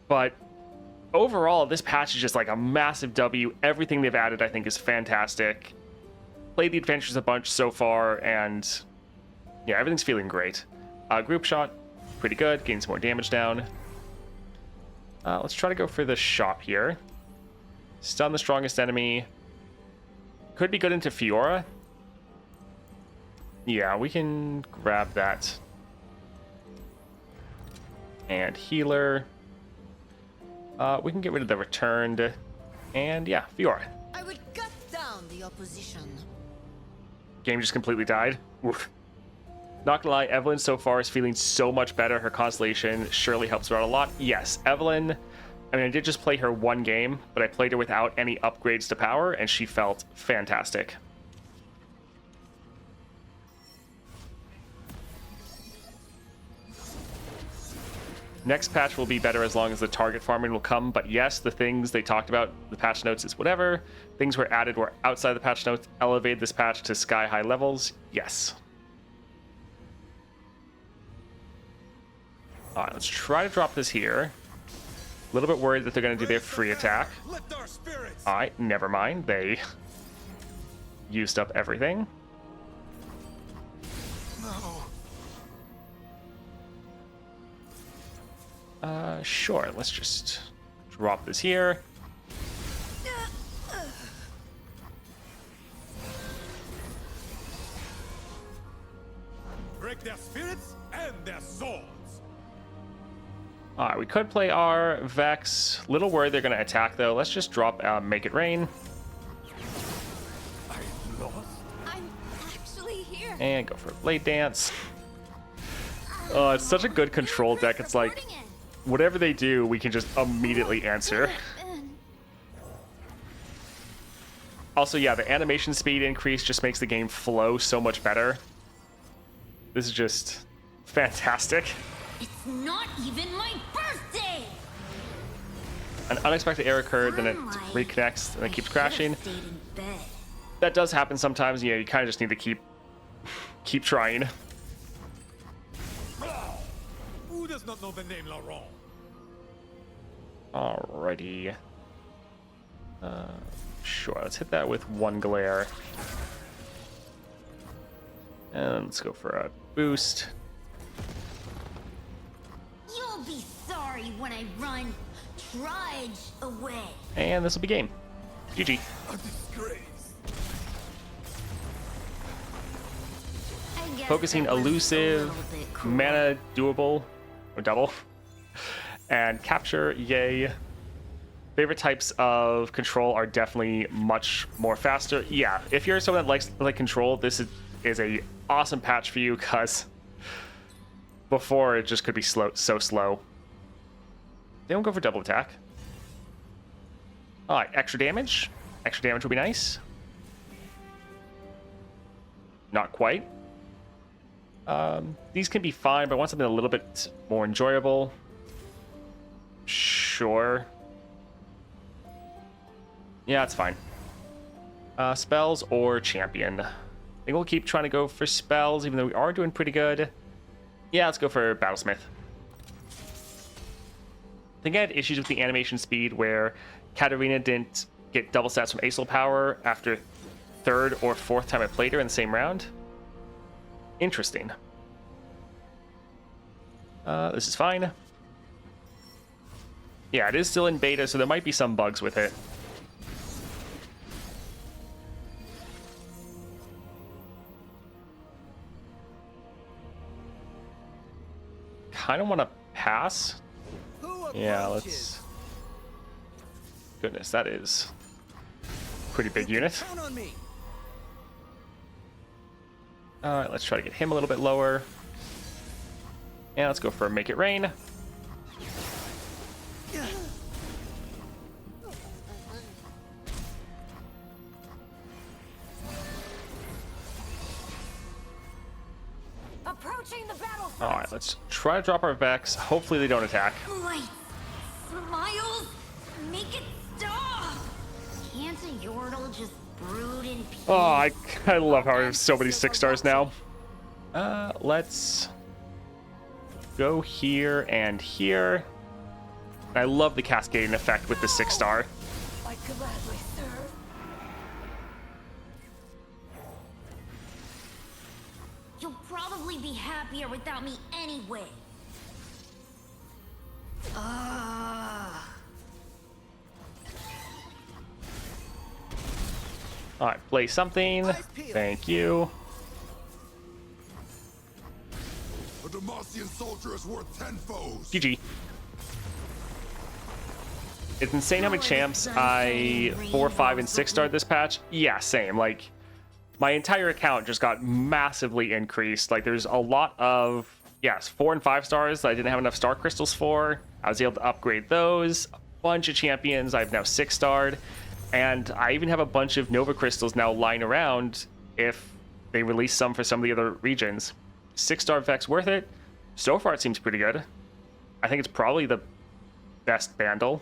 But overall, this patch is just like a massive W. Everything they've added, I think, is fantastic. Played the adventures a bunch so far, and yeah, everything's feeling great. Group shot, pretty good. Getting some more damage down. Let's try to go for the shop here. Stun the strongest enemy. Could be good into Fiora. Yeah, we can grab that. And healer. We can get rid of the returned. And yeah, Fiora. I would cut down the opposition. Game just completely died. Oof. Not gonna lie, Evelyn so far is feeling so much better. Her Constellation surely helps her out a lot. Yes, Evelyn, I mean, I did just play her one game, but I played her without any upgrades to power, and she felt fantastic. Next patch will be better as long as the target farming will come, but yes, the things they talked about, the patch notes is whatever. Things were added were outside the patch notes, elevated this patch to sky-high levels. Yes. All right, let's try to drop this here. A little bit worried that they're going to do their free attack. Lift our spirits. Alright, never mind. They used up everything. Sure, let's just drop this here. Break their spirits and their swords. Alright, we could play our Vex. Little worried they're going to attack, though. Let's just drop Make It Rain. I'm actually here. And go for a Blade Dance. Oh, it's such a good control deck. It's like, whatever they do, we can just immediately answer. Also, yeah, the animation speed increase just makes the game flow so much better. This is just fantastic. It's not even my birthday. An unexpected error occurred, then it reconnects, and it keeps crashing. That does happen sometimes. Yeah, you kind of just need to keep trying. Who does not know the name Laurent? Alrighty. Sure, let's hit that with one glare. And let's go for a boost. You'll be sorry when I run Trudge away. And this will be game. GG. A disgrace. I guess Focusing that was a elusive, little bit cruel. mana doable, or double, and capture, yay. Favorite types of control are definitely much more faster. Yeah, if you're someone that likes like control, this is a awesome patch for you, because before it just could be so slow. They don't go for double attack. Alright, extra damage. Extra damage would be nice. Not quite. These can be fine, but I want something a little bit more enjoyable. Sure. Yeah, it's fine. Spells or champion. I think we'll keep trying to go for spells, even though we are doing pretty good. Yeah, let's go for Battlesmith. I think I had issues with the animation speed where Katarina didn't get double stats from Aesol Power after third or fourth time I played her in the same round. Interesting. This is fine. Yeah, it is still in beta, so there might be some bugs with it. Kind of want to pass. Yeah, let's... Goodness, that is pretty big unit. Count on me. Alright, let's try to get him a little bit lower. And let's go for Make It Rain. Approaching the battlefield. Alright, let's try to drop our Vex. Hopefully they don't attack. Lights, smiles, make it stop. Can't a Yordle just brood in peace? Oh, I love how I have so many 6 stars now. Let's go here and here. I love the cascading effect with the 6 star. I gladly serve. You'll probably be happier without me anyway. Alright, play something. Thank you. A Demacian soldier is worth 10 foes. GG. It's insane how many champs I 4, 5, and 6 starred this patch. Yeah, same. Like, my entire account just got massively increased. Like, there's a lot of, yes, 4 and 5 stars that I didn't have enough star crystals for. I was able to upgrade those. A bunch of champions I've now 6 starred. And I even have a bunch of Nova crystals now lying around if they release some for some of the other regions. 6 star Vex worth it. So far it seems pretty good. I think it's probably the best Bandle.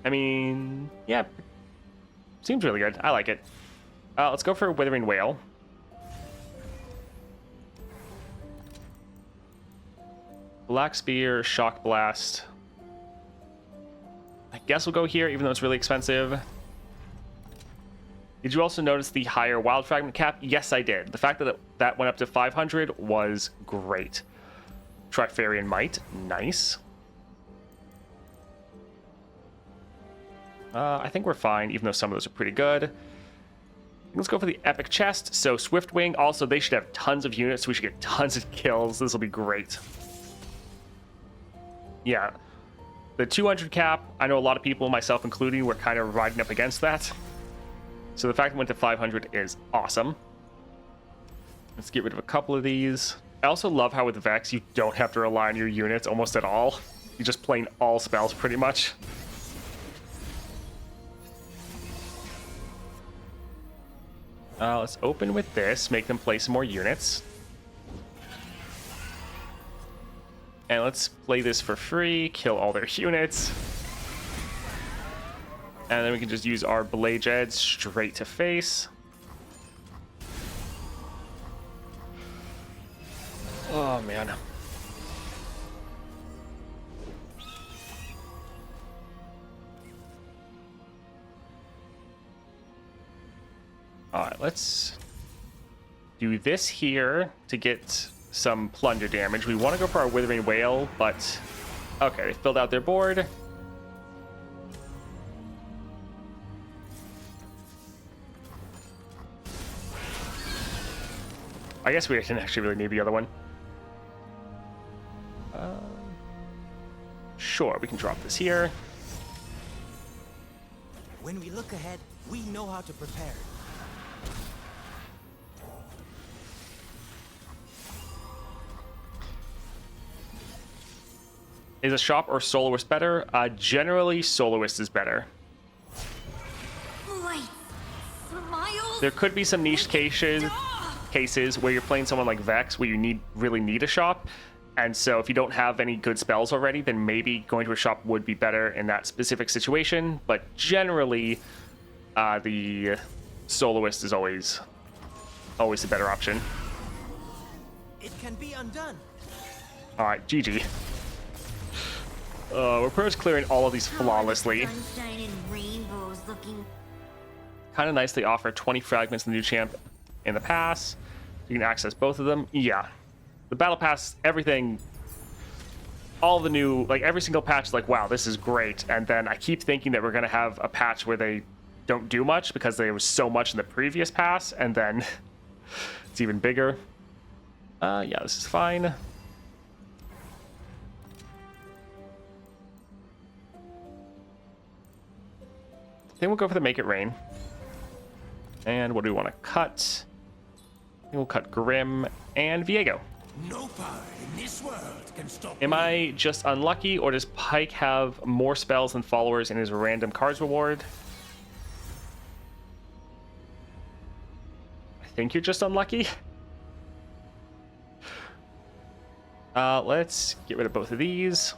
I mean, yeah, seems really good. I like it. Let's go for Withering Whale. Black Spear, Shock Blast. guess we'll go here, even though it's really expensive. Did you also notice the higher wild fragment cap? Yes, I did. The fact that that went up to 500 was great. Trifarian Might, nice. I think we're fine, even though some of those are pretty good. Let's go for the epic chest. So Swiftwing, also they should have tons of units, so we should get tons of kills. This will be great. Yeah, the 200 cap, I know a lot of people, myself including, were kind of riding up against that. So the fact it went to 500 is awesome. Let's get rid of a couple of these. I also love how with Vex, you don't have to rely on your units almost at all. You're just playing all spells pretty much. Let's open with this, make them play some more units. And let's play this for free, kill all their units. And then we can just use our Blade Jeds straight to face. Oh, man. Alright, let's do this here to get some plunder damage. We want to go for our Withering Whale, but... Okay, they filled out their board. I guess we didn't actually really need the other one. Sure, we can drop this here. When we look ahead, we know how to prepare. Is a shop or soloist better? Generally, soloist is better. Lights, smiles. There could be some niche cases where you're playing someone like Vex where you really need a shop, and so if you don't have any good spells already, then maybe going to a shop would be better in that specific situation. But generally, the soloist is always the better option. It can be undone. All right, GG. We're pretty much clearing all of these flawlessly. Sunshine and rainbows looking. Kind of nice they offer 20 fragments in the new champ in the pass. You can access both of them. Yeah. The battle pass, everything, all the new, like every single patch, like, wow, this is great. And then I keep thinking that we're going to have a patch where they don't do much because there was so much in the previous pass. And then it's even bigger. Yeah, this is fine. I think we'll go for the Make It Rain. And what do we want to cut? I think we'll cut Grim and Viego. No power in this world can stop Am I just unlucky, or does Pike have more spells than followers in his random cards reward? I think you're just unlucky. Let's get rid of both of these.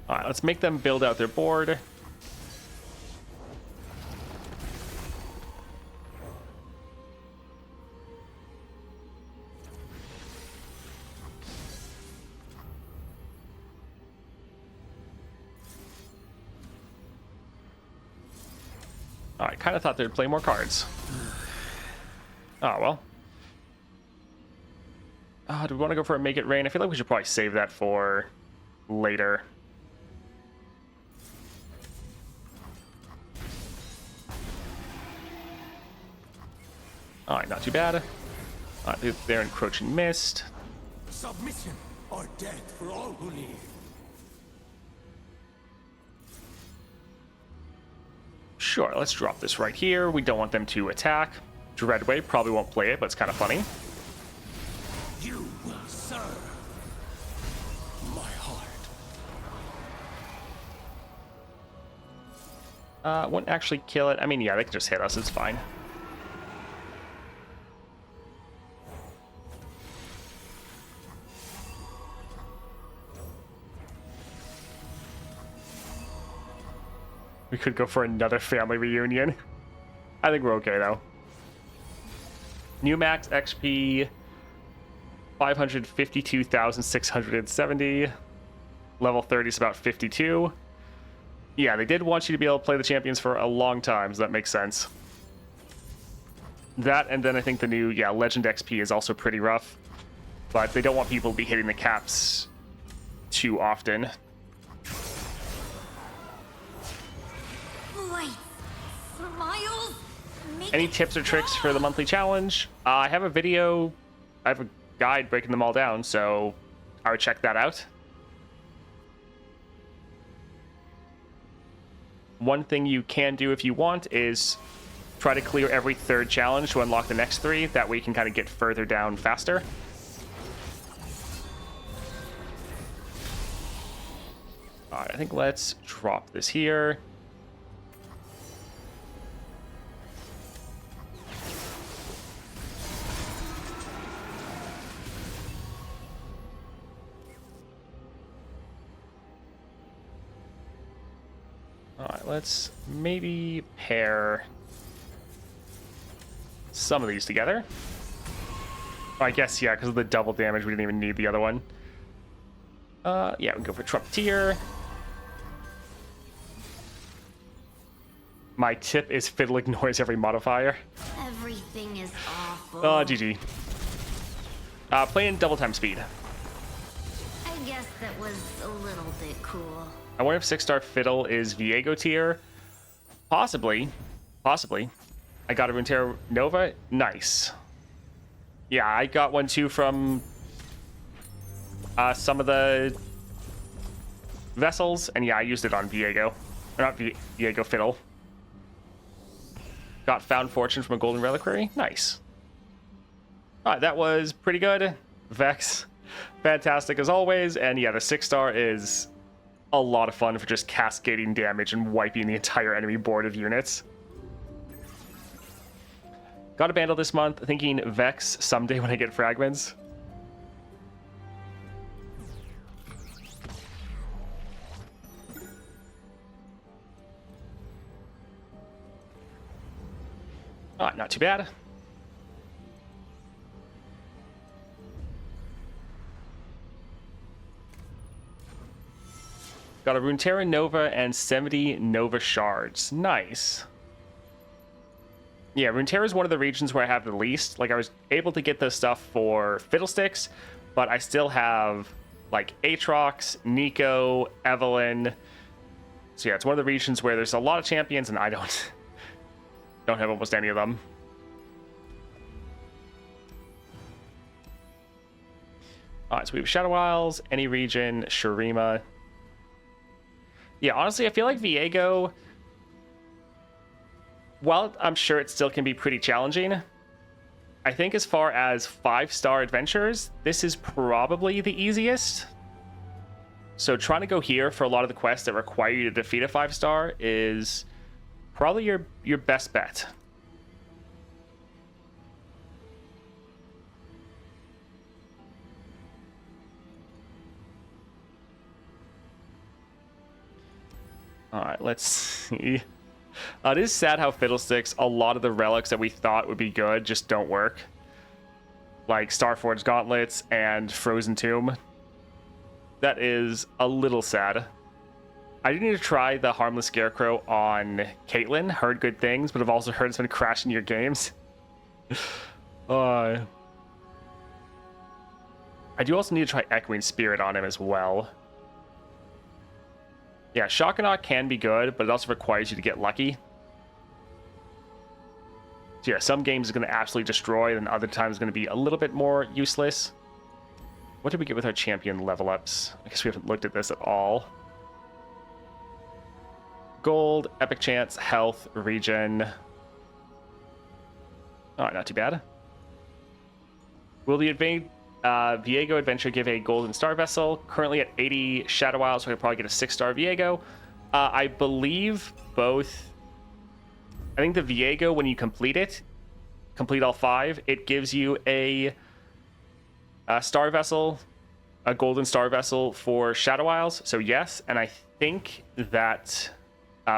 All right, let's make them build out their board. All right, kind of thought they'd play more cards. Oh, well. Do we want to go for a Make It Rain? I feel like we should probably save that for later. All right, not too bad. All right, they're encroaching mist. submission or death for all who live. Sure, let's drop this right here. We don't want them to attack. Dreadway probably won't play it, but it's kind of funny. You will serve my heart. Wouldn't actually kill it. I mean, yeah, they can just hit us. It's fine. We could go for another family reunion. I think we're okay though. New max XP 552,670. Level 30 is about 52. Yeah, they did want you to be able to play the champions for a long time, so that makes sense. That, and then I think the new, Legend XP is also pretty rough. But they don't want people to be hitting the caps too often. Lights, smiles, make Any it tips or tricks stop. for the monthly challenge? I have a video, I have a guide breaking them all down, so I would check that out. One thing you can do if you want is try to clear every third challenge to unlock the next 3. That way you can kind of get further down faster. Alright, I think let's drop this here. Alright, let's maybe pair some of these together. I guess, yeah, because of the double damage, we didn't even need the other one. Yeah, we can go for Trumpeteer. My tip is Fiddle ignores every modifier. Everything is awful. Oh, GG. Playing double time speed. I guess that was a little bit cool. I wonder if 6-star Fiddle is Viego tier. Possibly. Possibly. I got a Runeterra Nova. Nice. Yeah, I got one too from some of the vessels. And yeah, I used it on Viego. Or not Viego, Fiddle. Got Found Fortune from a Golden Reliquary. Nice. Alright, that was pretty good. Vex, fantastic as always. And yeah, the 6-star is a lot of fun for just cascading damage and wiping the entire enemy board of units. Got a bundle this month, thinking Vex someday when I get fragments. Not too bad. Got a Runeterra Nova and 70 Nova Shards. Nice. Yeah, Runeterra is one of the regions where I have the least. Like, I was able to get this stuff for Fiddlesticks, but I still have, like, Aatrox, Nico, Evelyn. So yeah, it's one of the regions where there's a lot of champions, and I don't have almost any of them. Alright, so we have Shadow Isles, any region, Shurima. Yeah, honestly, I feel like Viego, while I'm sure it still can be pretty challenging, I think as far as 5-star adventures, this is probably the easiest. So trying to go here for a lot of the quests that require you to defeat a 5-star is probably your best bet. Alright, let's see. It is sad how Fiddlesticks, a lot of the relics that we thought would be good just don't work. Like Starforged Gauntlets and Frozen Tomb. That is a little sad. I do need to try the Harmless Scarecrow on Caitlyn. Heard good things, but I've also heard it's been crashing your games. I do also need to try Echoing Spirit on him as well. Yeah, Shockanok can be good, but it also requires you to get lucky. So yeah, some games is going to absolutely destroy, and other times is going to be a little bit more useless. What did we get with our champion level ups? I guess we haven't looked at this at all. Gold, Epic Chance, Health, Regen. Alright, not too bad. Will the Viego adventure give a golden star vessel? Currently at 80 Shadow Isles, so I could probably get a 6-star Viego. I believe both. I think the Viego, when you complete all 5, it gives you a star vessel, a golden star vessel for Shadow Isles. So yes, and I think that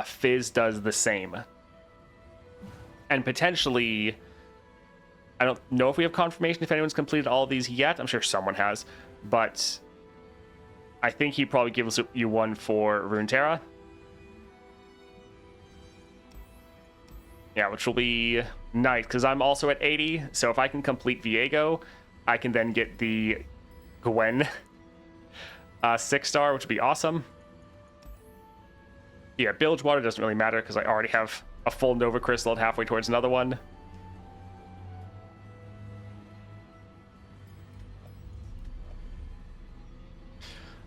Fizz does the same. And potentially, I don't know if we have confirmation if anyone's completed all of these yet. I'm sure someone has, but I think he probably gives you one for Runeterra. Yeah, which will be nice because I'm also at 80. So if I can complete Viego, I can then get the Gwen 6-star, which would be awesome. Yeah, Bilgewater doesn't really matter because I already have a full Nova Crystal and halfway towards another one.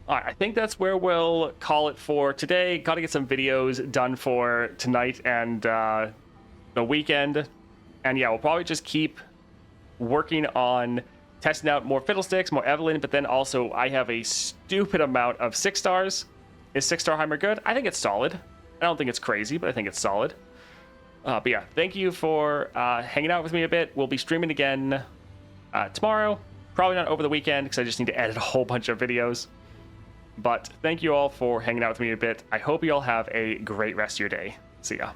Alright, I think that's where we'll call it for today. Got to get some videos done for tonight and the weekend. And yeah, we'll probably just keep working on testing out more Fiddlesticks, more Evelyn, but then also I have a stupid amount of 6-stars. Is 6-star Heimer good? I think it's solid. I don't think it's crazy, but I think it's solid. But yeah, thank you for hanging out with me a bit. We'll be streaming again tomorrow. Probably not over the weekend because I just need to edit a whole bunch of videos. But thank you all for hanging out with me a bit. I hope you all have a great rest of your day. See ya.